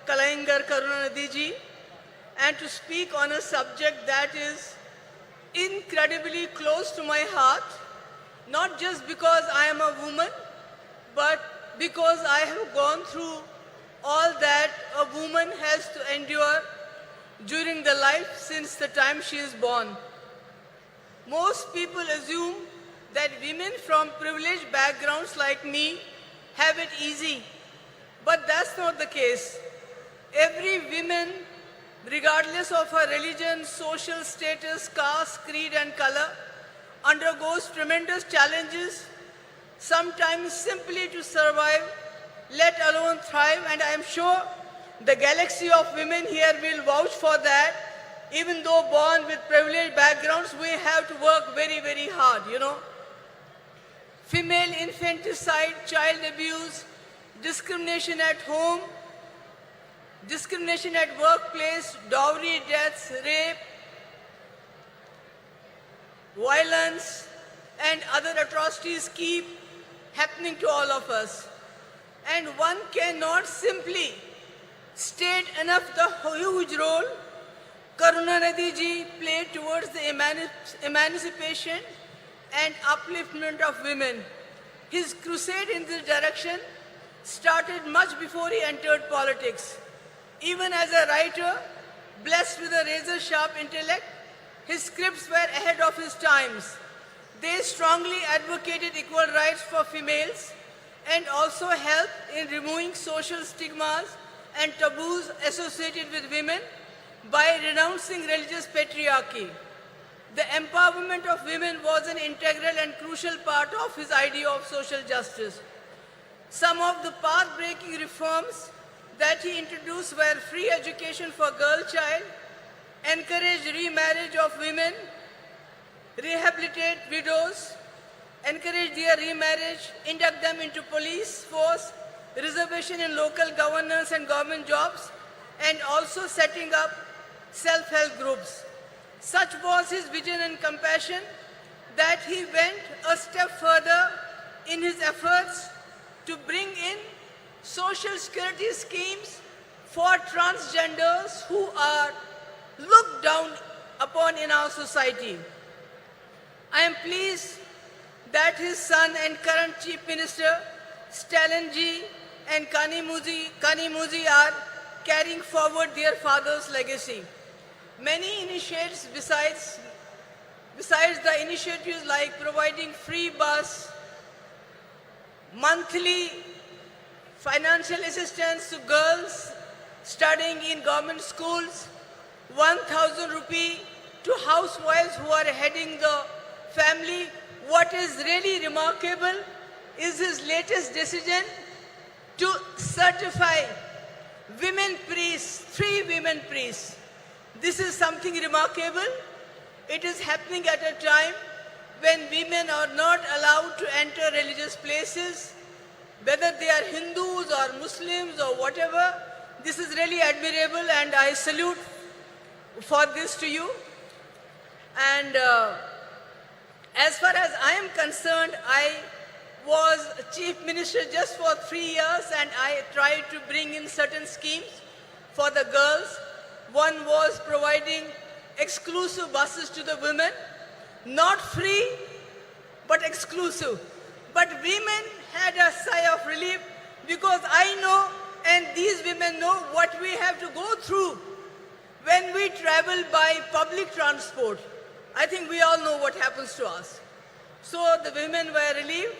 Speaker 11: Kalaignar Karunanidhi ji and to speak on a subject that is incredibly close to my heart, not just because I am a woman, but because I have gone through all that a woman has to endure during the life since the time she is born. Most people assume that women from privileged backgrounds like me have it easy, but that's not the case. Every woman, regardless of her religion, social status, caste, creed and color, undergoes tremendous challenges, sometimes simply to survive, let alone thrive, and I am sure the galaxy of women here will vouch for that. Even though born with privileged backgrounds, we have to work very, very hard, Female infanticide, child abuse, discrimination at home, discrimination at workplace, dowry deaths, rape, violence, and other atrocities keep happening to all of us. And one cannot simply state enough the huge role Karunanidhi ji played towards the emancipation and upliftment of women. His crusade in this direction started much before he entered politics. Even as a writer, blessed with a razor-sharp intellect, his scripts were ahead of his times. They strongly advocated equal rights for females and also helped in removing social stigmas and taboos associated with women by renouncing religious patriarchy. The empowerment of women was an integral and crucial part of his idea of social justice. Some of the path-breaking reforms that he introduced were free education for girl child, encouraged remarriage of women, rehabilitate widows, encourage their remarriage, induct them into police force, reservation in local governance and government jobs, and also setting up self-help groups. Such was his vision and compassion that he went a step further in his efforts to bring in social security schemes for transgenders who are looked down upon in our society. I am pleased that his son and current Chief Minister Stalin ji and Kanimuzi are carrying forward their father's legacy. Many initiatives besides the initiatives like providing free bus, monthly financial assistance to girls studying in government schools, 1,000 rupee to housewives who are heading the family. What is really remarkable is his latest decision to certify women priests, 3 women priests. This is something remarkable. It is happening at a time when women are not allowed to enter religious places, whether they are Hindus or Muslims or whatever. This is really admirable, and I salute for this to you. And as far as I am concerned, I was chief minister just for 3 years, and I tried to bring in certain schemes for the girls. One was providing exclusive buses to the women, not free, but exclusive. But women had a sigh of relief, because I know, and these women know, what we have to go through when we travel by public transport. I think we all know what happens to us. So the women were relieved.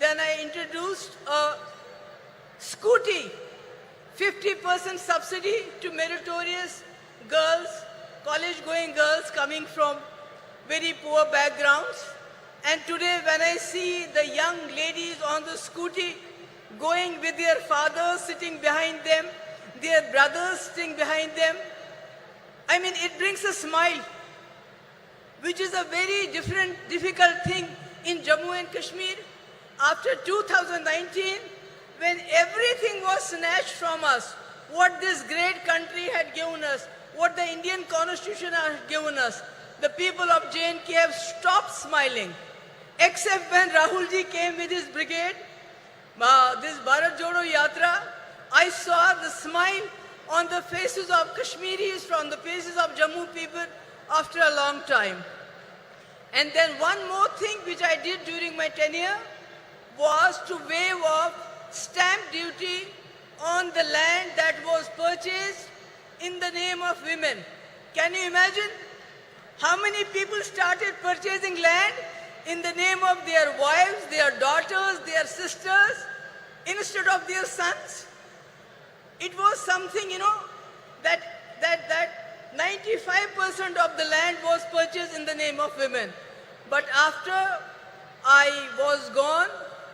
Speaker 11: Then I introduced a scooty, 50% subsidy to meritorious girls, college-going girls coming from very poor backgrounds. And today when I see the young ladies on the scooty going with their fathers sitting behind them, their brothers sitting behind them, I mean, it brings a smile, which is a very difficult thing in Jammu and Kashmir. After 2019, when everything was snatched from us, what this great country had given us, what the Indian Constitution had given us, the people of J&K have stopped smiling. Except when Rahul ji came with his brigade, this Bharat Jodo Yatra, I saw the smile on the faces of Kashmiris, from the faces of Jammu people after a long time. And then one more thing which I did during my tenure was to waive off stamp duty on the land that was purchased in the name of women. Can you imagine how many people started purchasing land in the name of their wives, their daughters, their sisters, instead of their sons? It was something, that 95% of the land was purchased in the name of women. But after I was gone,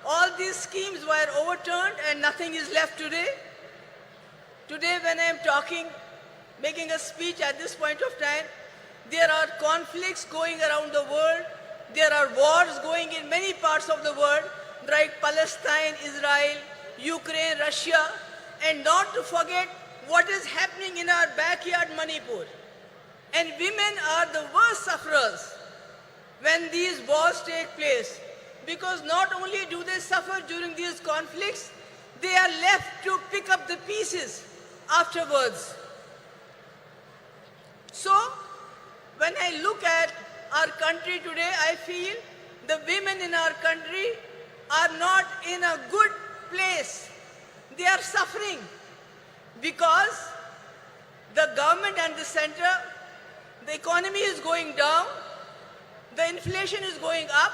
Speaker 11: all these schemes were overturned and nothing is left today. Today when I am talking, making a speech at this point of time, there are conflicts going around the world. There are wars going in many parts of the world, like Palestine, Israel, Ukraine, Russia, and not to forget what is happening in our backyard, Manipur. And women are the worst sufferers when these wars take place, because not only do they suffer during these conflicts, they are left to pick up the pieces afterwards. So, when I look at our country today, I feel the women in our country are not in a good place. They are suffering because the government and the center, the economy is going down, the inflation is going up,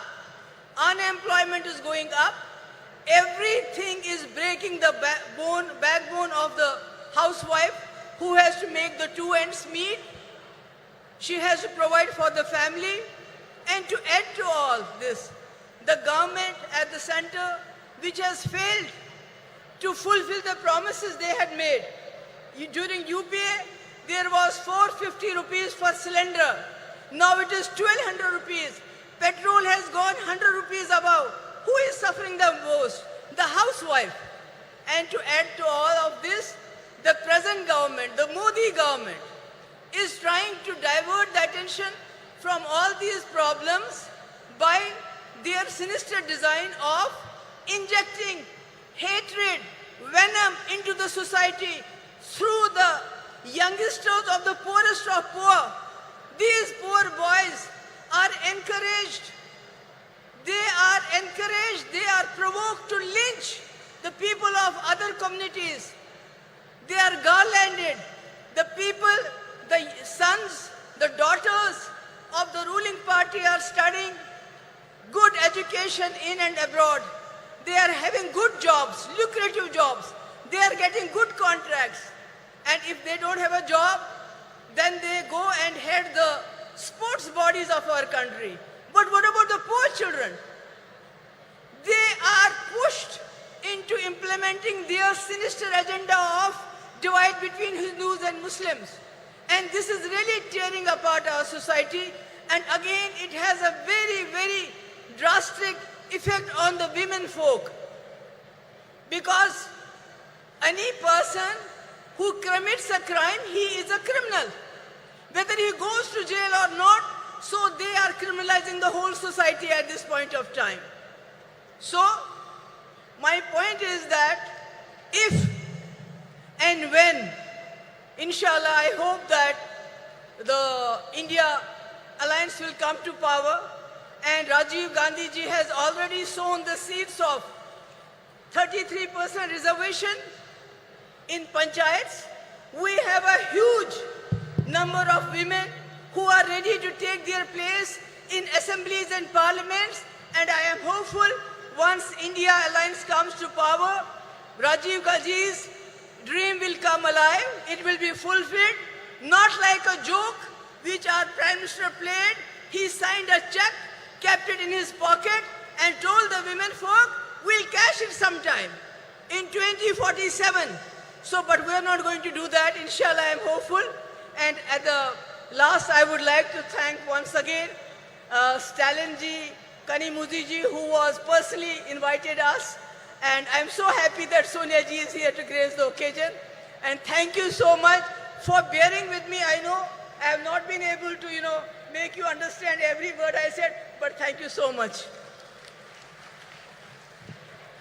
Speaker 11: unemployment is going up, everything is breaking the backbone of the housewife who has to make the two ends meet. She has to provide for the family. And to add to all this, the government at the center, which has failed to fulfill the promises they had made. During UPA, there was 450 rupees per cylinder. Now it is 1200 rupees. Petrol has gone 100 rupees above. Who is suffering the most? The housewife. And to add to all of this, the present government, the Modi government, is trying to divert the attention from all these problems by their sinister design of injecting hatred, venom into the society through the youngsters of the poorest of poor. These poor boys are encouraged. They are provoked to lynch the people of other communities. They are garlanded. The people, the sons, the daughters of the ruling party are studying good education in and abroad. They are having good jobs, lucrative jobs. They are getting good contracts. And if they don't have a job, then they go and head the sports bodies of our country. But what about the poor children? They are pushed into implementing their sinister agenda of divide between Hindus and Muslims. And this is really tearing apart our society. and again it has a very, very drastic effect on the women folk. Because any person who commits a crime, he is a criminal. Whether he goes to jail or not, so they are criminalizing the whole society at this point of time. So, my point is that if and when, inshallah, I hope that the India alliance will come to power, and Rajiv Gandhi ji has already sown the seeds of 33% reservation in panchayats. We have a huge number of women who are ready to take their place in assemblies and parliaments, and I am hopeful once India alliance comes to power, Rajiv Gandhi's dream will come alive, it will be fulfilled, not like a joke which our Prime Minister played. He signed a check, kept it in his pocket and told the women folk, we'll cash it sometime in 2047. So, but we are not going to do that, inshallah. I am hopeful. And at the last, I would like to thank once again Stalinji, Kanimuziji, who was personally invited us. And I'm so happy that Sonia ji is here to grace the occasion. And thank you so much for bearing with me. I know I have not been able to, make you understand every word I said, but thank you so much.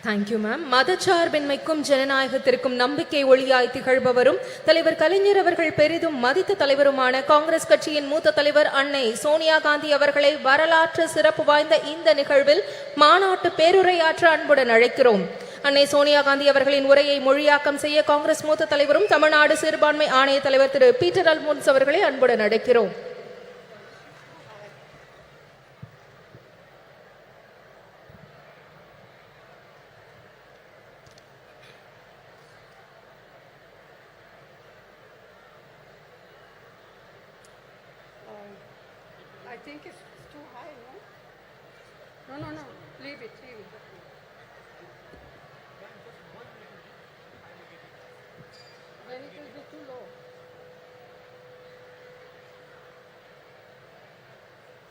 Speaker 2: Thank you ma'am. மதச்சார்பின்மைக்கும் ஜனநாயகத்திற்கும் நம்பிக்கை ஒளியாய் திகழ்பவரும் தலைவர் கலைஞர் அவர்கள் பெரிதும் மதித்த தலைவருமான காங்கிரஸ் கட்சியின் மூத்த தலைவர் அன்னை சோனியா காந்தி அவர்களை வரலாற்று சிறப்பு வாய்ந்த இந்த நிகழ்வில் மாநாட்டு பேருரையாற்ற அன்புடன் அழைக்கிறோம். அன்னை சோனியா காந்தி அவர்களின் உரையை மொழியாக்கம் செய்ய காங்கிரஸ் மூத்த தலைவரும் தமிழ்நாடு சிறுபான்மை ஆணைய தலைவர் திரு பீட்டர் அல்மோன்ஸ் அவர்களை அன்புடன் அழைக்கிறோம்.
Speaker 11: I think it's too high, no? No, leave it. Then it will be too low.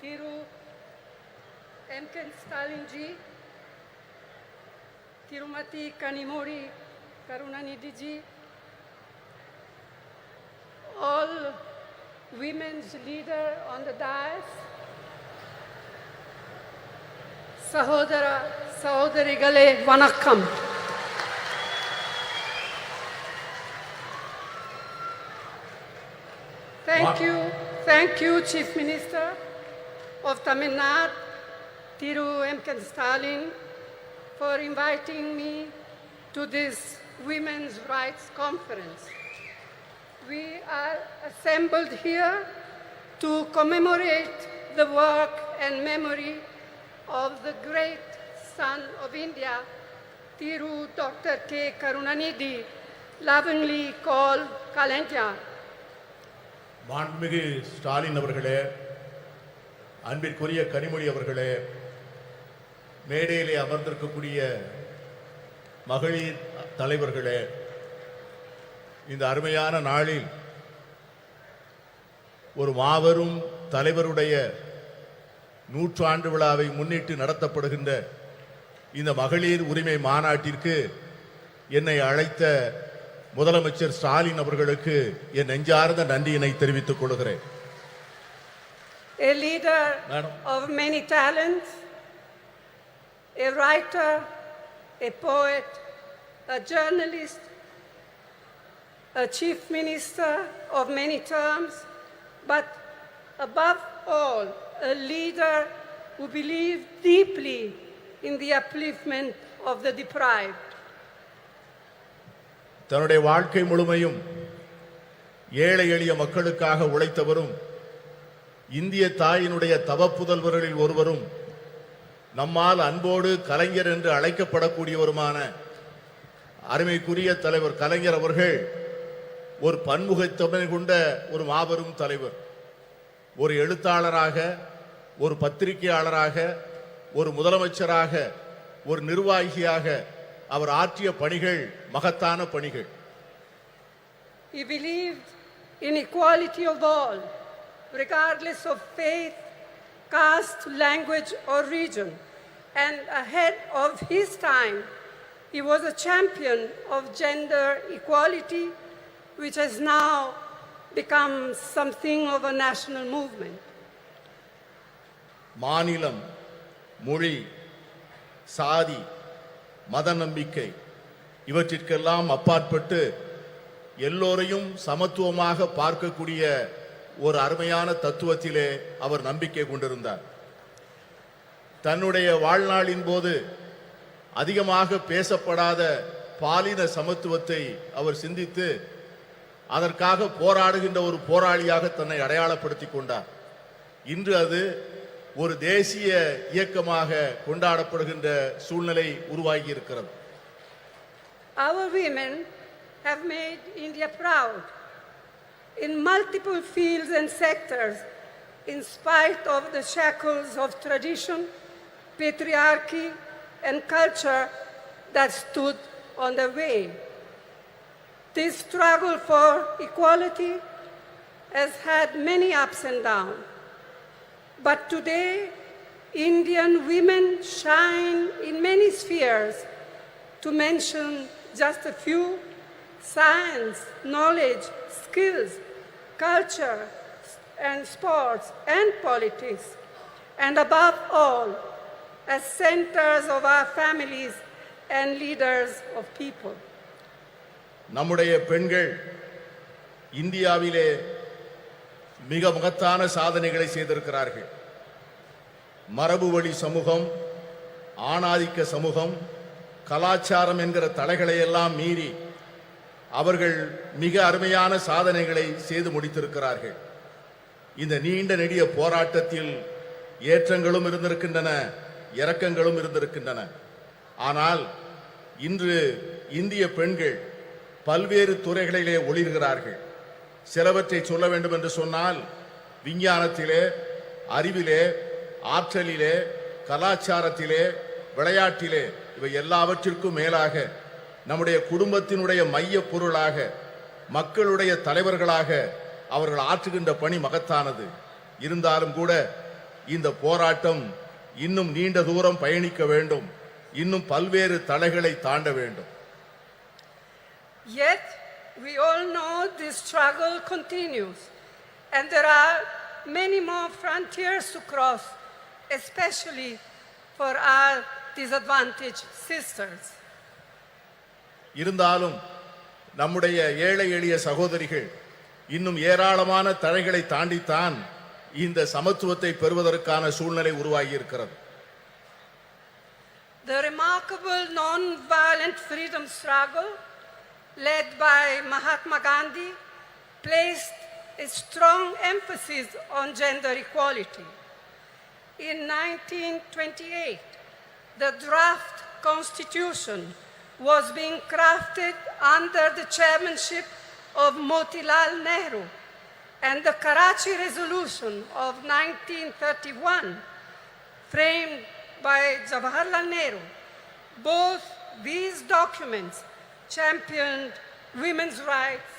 Speaker 11: Thiru M.K. Stalinji, Tirumati Kanimori Karunanidhi, all women's leader on the dais, Sahodara, Sahodarigale, Vanakkam. Thank you, Chief Minister of Tamil Nadu, Thiru M.K. Stalin, for inviting me to this Women's Rights Conference. We are assembled here to commemorate the work and memory of the great son of India, Thiru Dr. K. Karunanidhi, lovingly called Kalanja.
Speaker 12: மாண்புமிகு ஸ்டாலின் அவர்களே, அன்பிற்குரிய கனிமொழி அவர்களே, மேடையிலே அமர்ந்திருக்கக்கூடிய மகளிர் தலைவர்களே, இந்த அருமையான நாளில் ஒரு மாபெரும் தலைவருடைய 100 ஆண்டு விழாவை முன்னிட்டு நடத்தப்படுகின்ற இந்த மகளிர் உரிமை மாநாட்டிற்கு என்னை அழைத்த முதலமைச்சர் ஸ்டாலின் அவர்களுக்கு என் நெஞ்சார்ந்த நன்றியினை தெரிவித்துக் கொள்கிறேன்.
Speaker 11: A leader of many talents, a writer, a poet, a journalist, a chief minister of many terms, but above all, a leader who believed deeply in the upliftment of the deprived.
Speaker 12: தன்னுடைய வாழ்க்கை முழுமையும் ஏழை எளிய மக்களுக்காக உழைத்தவரும் இந்திய தாயினுடைய தவப்புதல்வர்களில் ஒருவரும் நம்மால் அன்போடு கலைஞர் என்று அழைக்கப்படக்கூடியவருமான அருமைக்குரிய தலைவர் கலைஞர் அவர்கள் ஒரு பன்முகத்தன்மை கொண்ட ஒரு மாபெரும் தலைவர். ஒரு எழுத்தாளராக, ஒரு பத்திரிகையாளராக, ஒரு முதலமைச்சராக, ஒரு நிர்வாகியாக அவர் ஆற்றிய பணிகள் மகத்தான பணிகள்.
Speaker 11: He believed in equality of all, regardless of faith,
Speaker 13: caste, language, or region. And ahead of his time, he was a champion of gender equality, which has now become something of a national movement.
Speaker 12: மாநிலம், மொழி, சாதி, மத நம்பிக்கை இவற்றிற்கெல்லாம் அப்பாற்பட்டு எல்லோரையும் சமத்துவமாக பார்க்கக்கூடிய ஒரு அருமையான தத்துவத்திலே அவர் நம்பிக்கை கொண்டிருந்தார். தன்னுடைய வாழ்நாளின் போது அதிகமாக பேசப்படாத பாலின சமத்துவத்தை அவர் சிந்தித்து அதற்காக போராடுகின்ற ஒரு போராளியாக தன்னை அடையாளப்படுத்திக் கொண்டார். இன்று அது ஒரு தேசிய இயக்கமாக கொண்டாடப்படுகின்ற சூழ்நிலை உருவாகி இருக்கிறது.
Speaker 13: Our women have made India proud in multiple fields and sectors, in spite of the shackles of tradition, patriarchy, and culture that stood on the way. This struggle for equality has had many ups and downs. But today, Indian women shine in many spheres. To mention just a few: science, knowledge, skills, culture, and sports, and politics. And above all, as centers of our families and leaders of people.
Speaker 12: நம்முடைய பெண்கள் இந்தியாவிலே மிக மகத்தான சாதனைகளை செய்திருக்கிறார்கள். மரபு வழி சமூகம், ஆணாதிக்க சமூகம், கலாச்சாரம் என்கிற தடைகளை எல்லாம் மீறி அவர்கள் மிக அருமையான சாதனைகளை செய்து முடித்திருக்கிறார்கள். இந்த நீண்ட நெடிய போராட்டத்தில் ஏற்றங்களும் இருந்திருக்கின்றன, இரக்கங்களும் இருந்திருக்கின்றன. ஆனால் இன்று இந்திய பெண்கள் பல்வேறு துறைகளிலே ஒளிர்கிறார்கள். சிலவற்றை சொல்ல வேண்டும் என்று சொன்னால், விஞ்ஞானத்திலே, அறிவிலே, ஆற்றலிலே, கலாச்சாரத்திலே, விளையாட்டிலே, இவை எல்லாவற்றிற்கும் மேலாக நம்முடைய குடும்பத்தினுடைய மைய பொருளாக, மக்களுடைய தலைவர்களாக அவர்கள் ஆற்றுகின்ற பணி மகத்தானது. இருந்தாலும் கூட இந்த போராட்டம் இன்னும் நீண்ட தூரம் பயணிக்க வேண்டும், இன்னும் பல்வேறு தடைகளை தாண்ட வேண்டும்.
Speaker 13: Yet we all know this struggle continues, and there are many more frontiers to cross, especially for our disadvantaged sisters.
Speaker 12: இருந்தாலும் நம்முடைய ஏழை எளிய சகோதரிகள் இன்னும் ஏராளமான தடைகளை தாண்டித்தான் இந்த சமத்துவத்தை பெறுவதற்கான சூழ்நிலை உருவாகி இருக்கிறது.
Speaker 13: The remarkable non-violent freedom struggle led by Mahatma Gandhi placed a strong emphasis on gender equality. In 1928, the draft constitution was being crafted under the chairmanship of Motilal Nehru, and the Karachi Resolution of 1931, framed by Jawaharlal Nehru. Both these documents championed women's rights,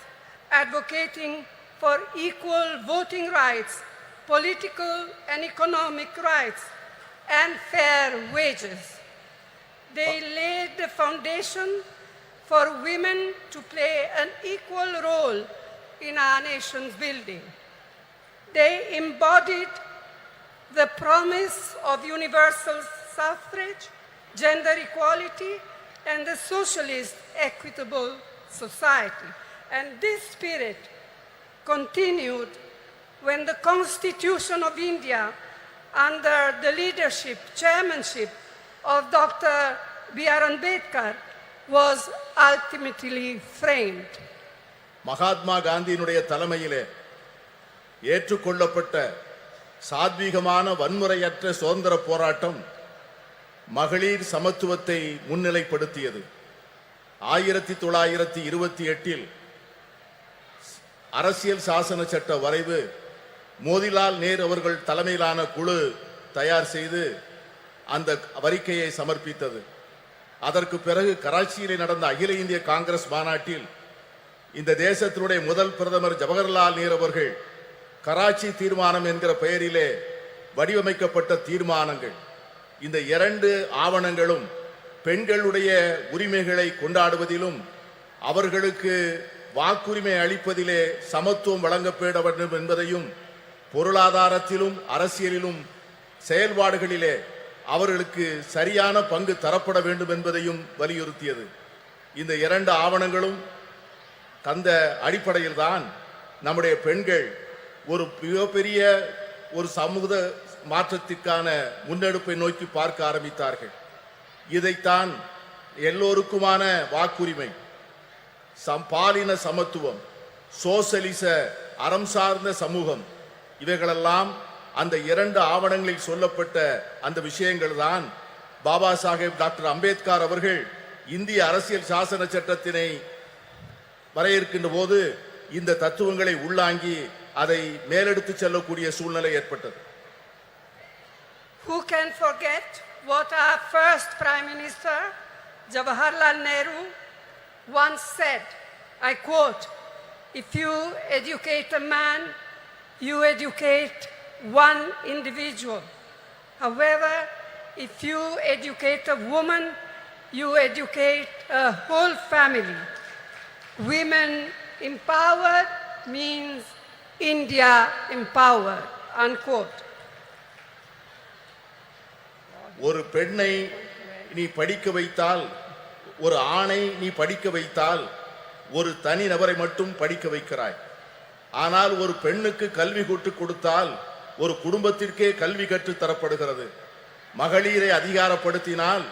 Speaker 13: advocating for equal voting rights, political and economic rights, and fair wages. They laid the foundation for women to play an equal role in our nation's building. They embodied the promise of universal suffrage, gender equality, and the socialist equitable society. And this spirit continued when the Constitution of India, under the leadership, chairmanship of Dr. B.R. Ambedkar, was ultimately framed.
Speaker 12: Mahatma காந்தியினுடைய தலைமையிலே ஏற்றுக்கொள்ளப்பட்ட சாத்வீகமான வன்முறையற்ற சுதந்திர போராட்டம் மகளிர் சமத்துவத்தை முன்னிலைப்படுத்தியது. 1928 அரசியல் சாசன சட்ட வரைவு மோதிலால் நேரு அவர்கள் தலைமையிலான குழு தயார் செய்து அந்த அறிக்கையை சமர்ப்பித்தது. அதற்கு பிறகு கராச்சியிலே நடந்த அகில இந்திய காங்கிரஸ் மாநாட்டில் இந்த தேசத்தினுடைய முதல் பிரதமர் ஜவஹர்லால் நேரு அவர்கள் கராச்சி தீர்மானம் என்கிற பெயரிலே வடிவமைக்கப்பட்ட தீர்மானங்கள். இந்த இரண்டு ஆவணங்களும் பெண்களுடைய உரிமைகளை கொண்டாடுவதிலும் அவர்களுக்கு வாக்குரிமை அளிப்பதிலே சமத்துவம் வழங்கப்பட வேண்டும் என்பதையும், பொருளாதாரத்திலும் அரசியலிலும் செயல்பாடுகளிலே அவர்களுக்கு சரியான பங்கு தரப்பட வேண்டும் என்பதையும் வலியுறுத்தியது. இந்த இரண்டு ஆவணங்களும் தந்த அடிப்படையில் தான் நம்முடைய பெண்கள் ஒரு மிகப்பெரிய ஒரு சமூக மாற்றத்திற்கான முன்னெடுப்பை நோக்கி பார்க்க ஆரம்பித்தார்கள். இதைத்தான் எல்லோருக்குமான வாக்குரிமை, பாலின சமத்துவம், சோசலிச அறம் சார்ந்த சமூகம், இவைகளெல்லாம் அந்த இரண்டு ஆவணங்களில் சொல்லப்பட்ட அந்த விஷயங்கள் தான் பாபா சாஹேப் டாக்டர் அம்பேத்கர் அவர்கள் இந்திய அரசியல் சாசன சட்டத்தினை வரையறுக்கின்ற போது இந்த தத்துவங்களை உள்ளாங்கி அதை மேலெடுத்து செல்லக்கூடிய சூழ்நிலை ஏற்பட்டது.
Speaker 13: Who can forget what our first Prime Minister, Jawaharlal Nehru, once said, I quote, "If you educate a man, you educate one individual. However, if you educate a woman, you educate a whole family. Women empowered means India empowered," unquote.
Speaker 12: ஒரு பெண்ணை நீ படிக்க வைத்தால், ஒரு ஆணை நீ படிக்க வைத்தால் ஒரு தனி நபரை மட்டும் படிக்க வைக்கிறாய். ஆனால் ஒரு பெண்ணுக்கு கல்வி கற்றுக் கொடுத்தால் ஒரு குடும்பத்திற்கே கல்வி கற்றுத் தரப்படுகிறது. மகளிரை அதிகாரப்படுத்தினால்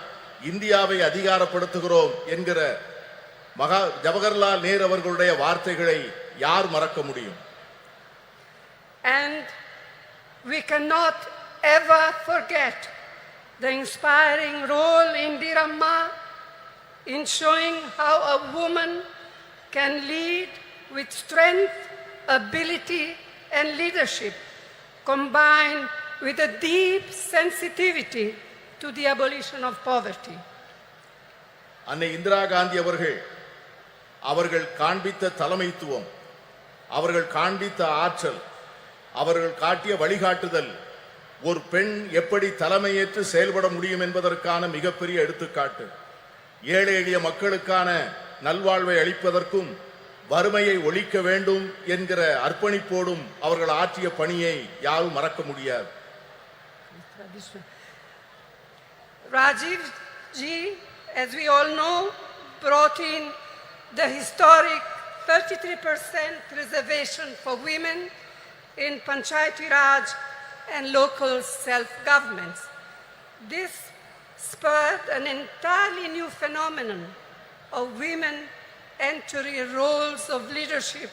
Speaker 12: இந்தியாவை அதிகாரப்படுத்துகிறோம் என்கிற ஜவஹர்லால் நேரு அவர்களுடைய வார்த்தைகளை யார் மறக்க முடியும்?
Speaker 13: And we cannot ever forget the inspiring role Indira Amma in showing how a woman can lead with strength, ability and leadership, combined with a deep sensitivity to the abolition of poverty.
Speaker 12: அன்னை இந்திரா காந்தி அவர்கள் காண்பித்த தலைமைத்துவம், அவர்கள் காண்பித்த ஆற்றல், அவர்கள் காட்டிய வழிகாட்டுதல் ஒரு பெண் எப்படி தலைமையேற்று செயல்பட முடியும் என்பதற்கான மிகப்பெரிய எடுத்துக்காட்டு. ஏழை எளிய மக்களுக்கான நல்வாழ்வை அளிப்பதற்கும் வறுமையை ஒழிக்க வேண்டும் என்கிற அர்ப்பணிப்போடும் அவர்கள் ஆற்றிய பணியை யாரும் மறக்க முடியாது.
Speaker 13: Rajiv ji, as we all know, brought in the historic 33% reservation for women in Panchayati Raj and local self-governments. This spurred an entirely new phenomenon of women entering roles of leadership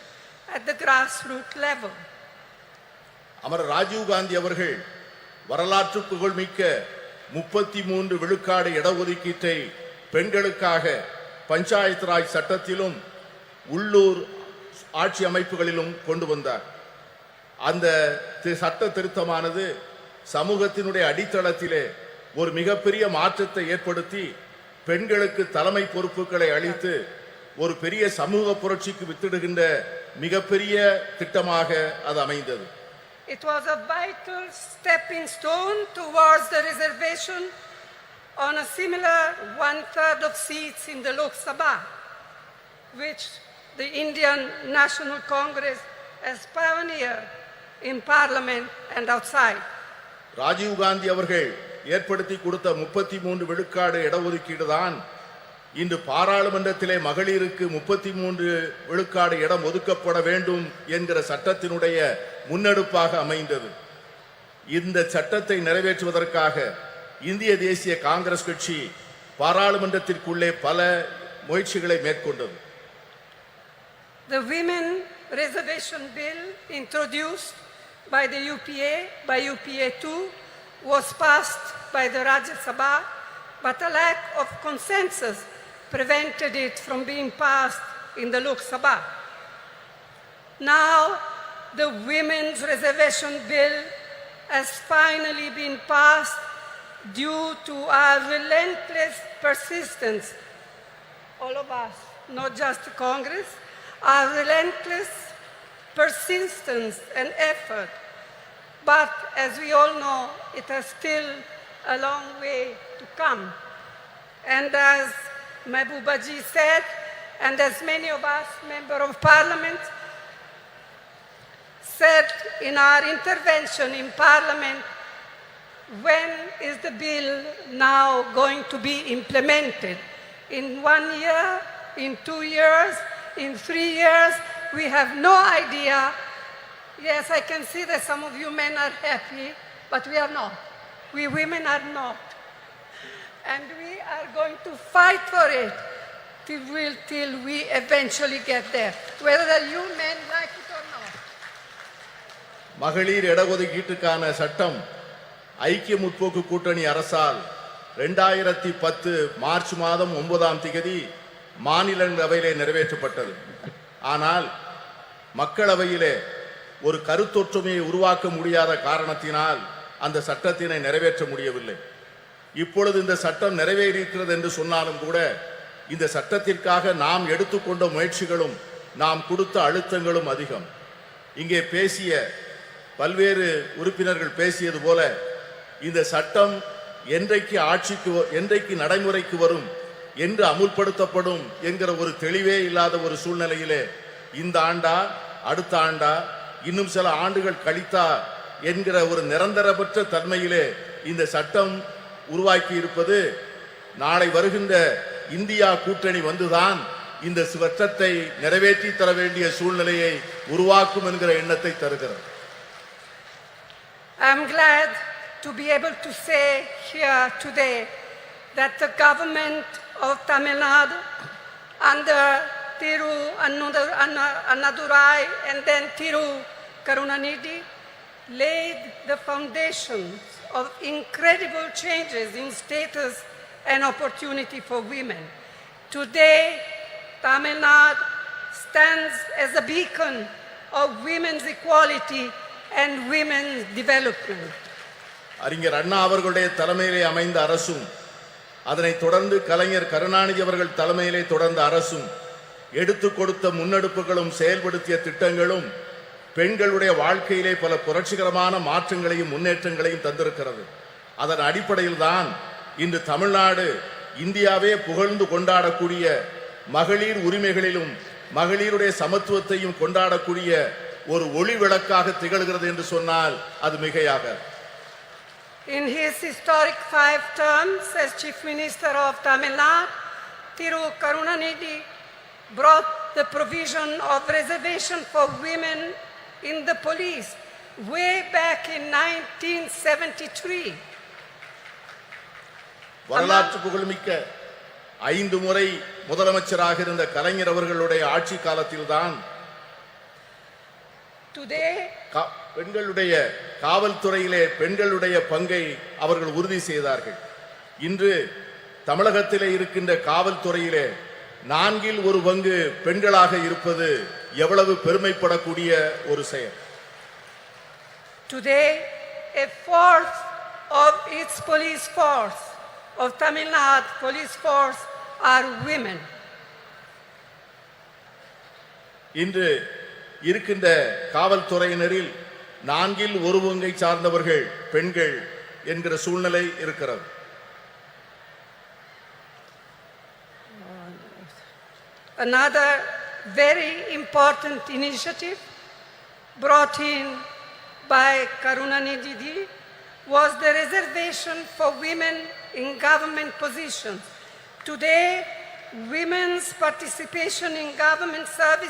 Speaker 13: at the grassroots level.
Speaker 12: அமர ராஜீவ் காந்தி அவர்கள் வரலாற்று புகழ்மிக்க 33 விழுக்காடு இடஒதுக்கீட்டை பெண்களுக்காக பஞ்சாயத்து ராஜ் சட்டத்திலும் உள்ளூர் ஆட்சி அமைப்புகளிலும் கொண்டு வந்தார். அந்த சட்ட திருத்தமானது சமூகத்தினுடைய அடித்தளத்திலே ஒரு மிகப்பெரிய மாற்றத்தை ஏற்படுத்தி பெண்களுக்கு தலைமை பொறுப்புகளை அளித்து ஒரு பெரிய சமூக புரட்சிக்கு வித்திடுகின்ற மிகப்பெரிய திட்டமாக அது அமைந்தது.
Speaker 13: It was a vital stepping stone towards the reservation on a similar 1/3 of seats in the Lok Sabha, which the Indian National Congress has pioneered in Parliament and outside.
Speaker 12: Rajiv Gandhi அவர்கள் ஏற்படுத்தி கொடுத்த 33 விழுக்காடு இடஒதுக்கீடு தான் இன்று பாராளுமன்றத்திலே மகளிருக்கு 33 விழுக்காடு இடம் ஒதுக்கப்பட வேண்டும் என்கிற சட்டத்தினுடைய முன்னெடுப்பாக அமைந்தது. இந்த சட்டத்தை நிறைவேற்றுவதற்காக இந்திய தேசிய காங்கிரஸ் கட்சி பாராளுமன்றத்திற்குள்ளே பல முயற்சிகளை மேற்கொண்டது.
Speaker 13: The Women Reservation Bill introduced by the UPA, by UPA 2, was passed by the Rajya Sabha, but a lack of consensus prevented it from being passed in the Lok Sabha. Now, the Women's Reservation Bill has finally been passed due to our relentless persistence, all of us, not just Congress, our relentless persistence and effort But as we all know, it has still a long way to come. And as Mehboobaji said, and as many of us, Member of Parliament, said in our intervention in Parliament, when is the bill now going to be implemented? In 1 year, in 2 years, in 3 years? We have no idea. Yes, I can see that some of you men are happy, but we are not. We women are not. And we are going to fight for it till we eventually get there, whether you men like it or not.
Speaker 12: மகளிர் இடஒதுக்கீட்டுக்கான சட்டம் ஐக்கிய முற்போக்கு கூட்டணி அரசால் 2010 March மாதம் 9ஆம் தேதி மாநிலங்களவையிலே நிறைவேற்றப்பட்டது. ஆனால் மக்களவையிலே ஒரு கருத்தொற்றுமையை உருவாக்க முடியாத காரணத்தினால் அந்த சட்டத்தினை நிறைவேற்ற முடியவில்லை. இப்பொழுது இந்த சட்டம் நிறைவேறியிருக்கிறது என்று சொன்னாலும் கூட இந்த சட்டத்திற்காக நாம் எடுத்துக்கொண்ட முயற்சிகளும் நாம் கொடுத்த அழுத்தங்களும் அதிகம். இங்கே பேசிய பல்வேறு உறுப்பினர்கள் பேசியது போல இந்த சட்டம் என்றைக்கு நடைமுறைக்கு வரும், என்று அமுல்படுத்தப்படும் என்கிற ஒரு தெளிவே இல்லாத ஒரு சூழ்நிலையிலே இந்த ஆண்டா அடுத்த ஆண்டா இன்னும் சில ஆண்டுகள் கழித்தா என்கிற ஒரு நிரந்தரமற்ற தன்மையிலே இந்த சட்டம் உருவாக்கி இருப்பது நாளை வருகின்ற இந்தியா கூட்டணி வந்துதான் இந்த சட்டத்தை நிறைவேற்றி தர வேண்டிய சூழ்நிலையை உருவாக்கும் என்கிற எண்ணத்தை தருகிறது.
Speaker 13: I'm glad to be able to say here today that the government of Tamil Nadu under Thiru Annadurai and then Thiru Karunanidhi laid the foundations of incredible changes in status and opportunity for women. Today, Tamil Nadu stands as a beacon of women's equality and women's development.
Speaker 12: அறிஞர் அண்ணா அவர்களுடைய தலைமையிலே அமைந்த அரசும் அதனைத் தொடர்ந்து கலைஞர் கருணாநிதி அவர்கள் தலைமையிலே தொடர்ந்த அரசும் எடுத்து கொடுத்த முன்னெடுப்புகளும் செயல்படுத்திய திட்டங்களும் பெண்களுடைய வாழ்க்கையிலே பல புரட்சிகரமான மாற்றங்களையும் முன்னேற்றங்களையும் தந்திருக்கிறது. அதன் அடிப்படையில் தான் இன்று தமிழ்நாடு இந்தியாவே புகழ்ந்து கொண்டாடக்கூடிய மகளிர் உரிமைகளிலும் மகளிருடைய சமத்துவத்தையும் கொண்டாடக்கூடிய ஒரு ஒளி விளக்காக திகழ்கிறது என்று சொன்னால் அது மிகையாக.
Speaker 13: In his historic 5 terms as Chief Minister of Tamil Nadu, Thiru Karunanidhi brought the provision of reservation for women in the police way back in 1973.
Speaker 12: வரலாற்று புகழ்மிக்க 5 முறை முதலமைச்சராக இருந்த கலைஞர் அவர்களுடைய ஆட்சி காலத்தில்தான் பெண்களுடைய காவல்துறையிலே பெண்களுடைய பங்கை அவர்கள் உறுதி செய்தார்கள். இன்று தமிழகத்திலே இருக்கின்ற காவல்துறையிலே 1/4 பங்கு பெண்களாக இருப்பது எவ்வளவு பெருமைப்படக்கூடிய ஒரு செயல்.
Speaker 13: Today, 1/4 of its police force, of Tamil Nadu police force, are women.
Speaker 12: இன்று இருக்கின்ற காவல்துறையினரில் 1/4 பங்கை சார்ந்தவர்கள் பெண்கள் என்கிற சூழ்நிலை இருக்கிறது.
Speaker 13: Another very important initiative brought in by Karunanidhi was the reservation for women in government positions. Today, women's participation in government service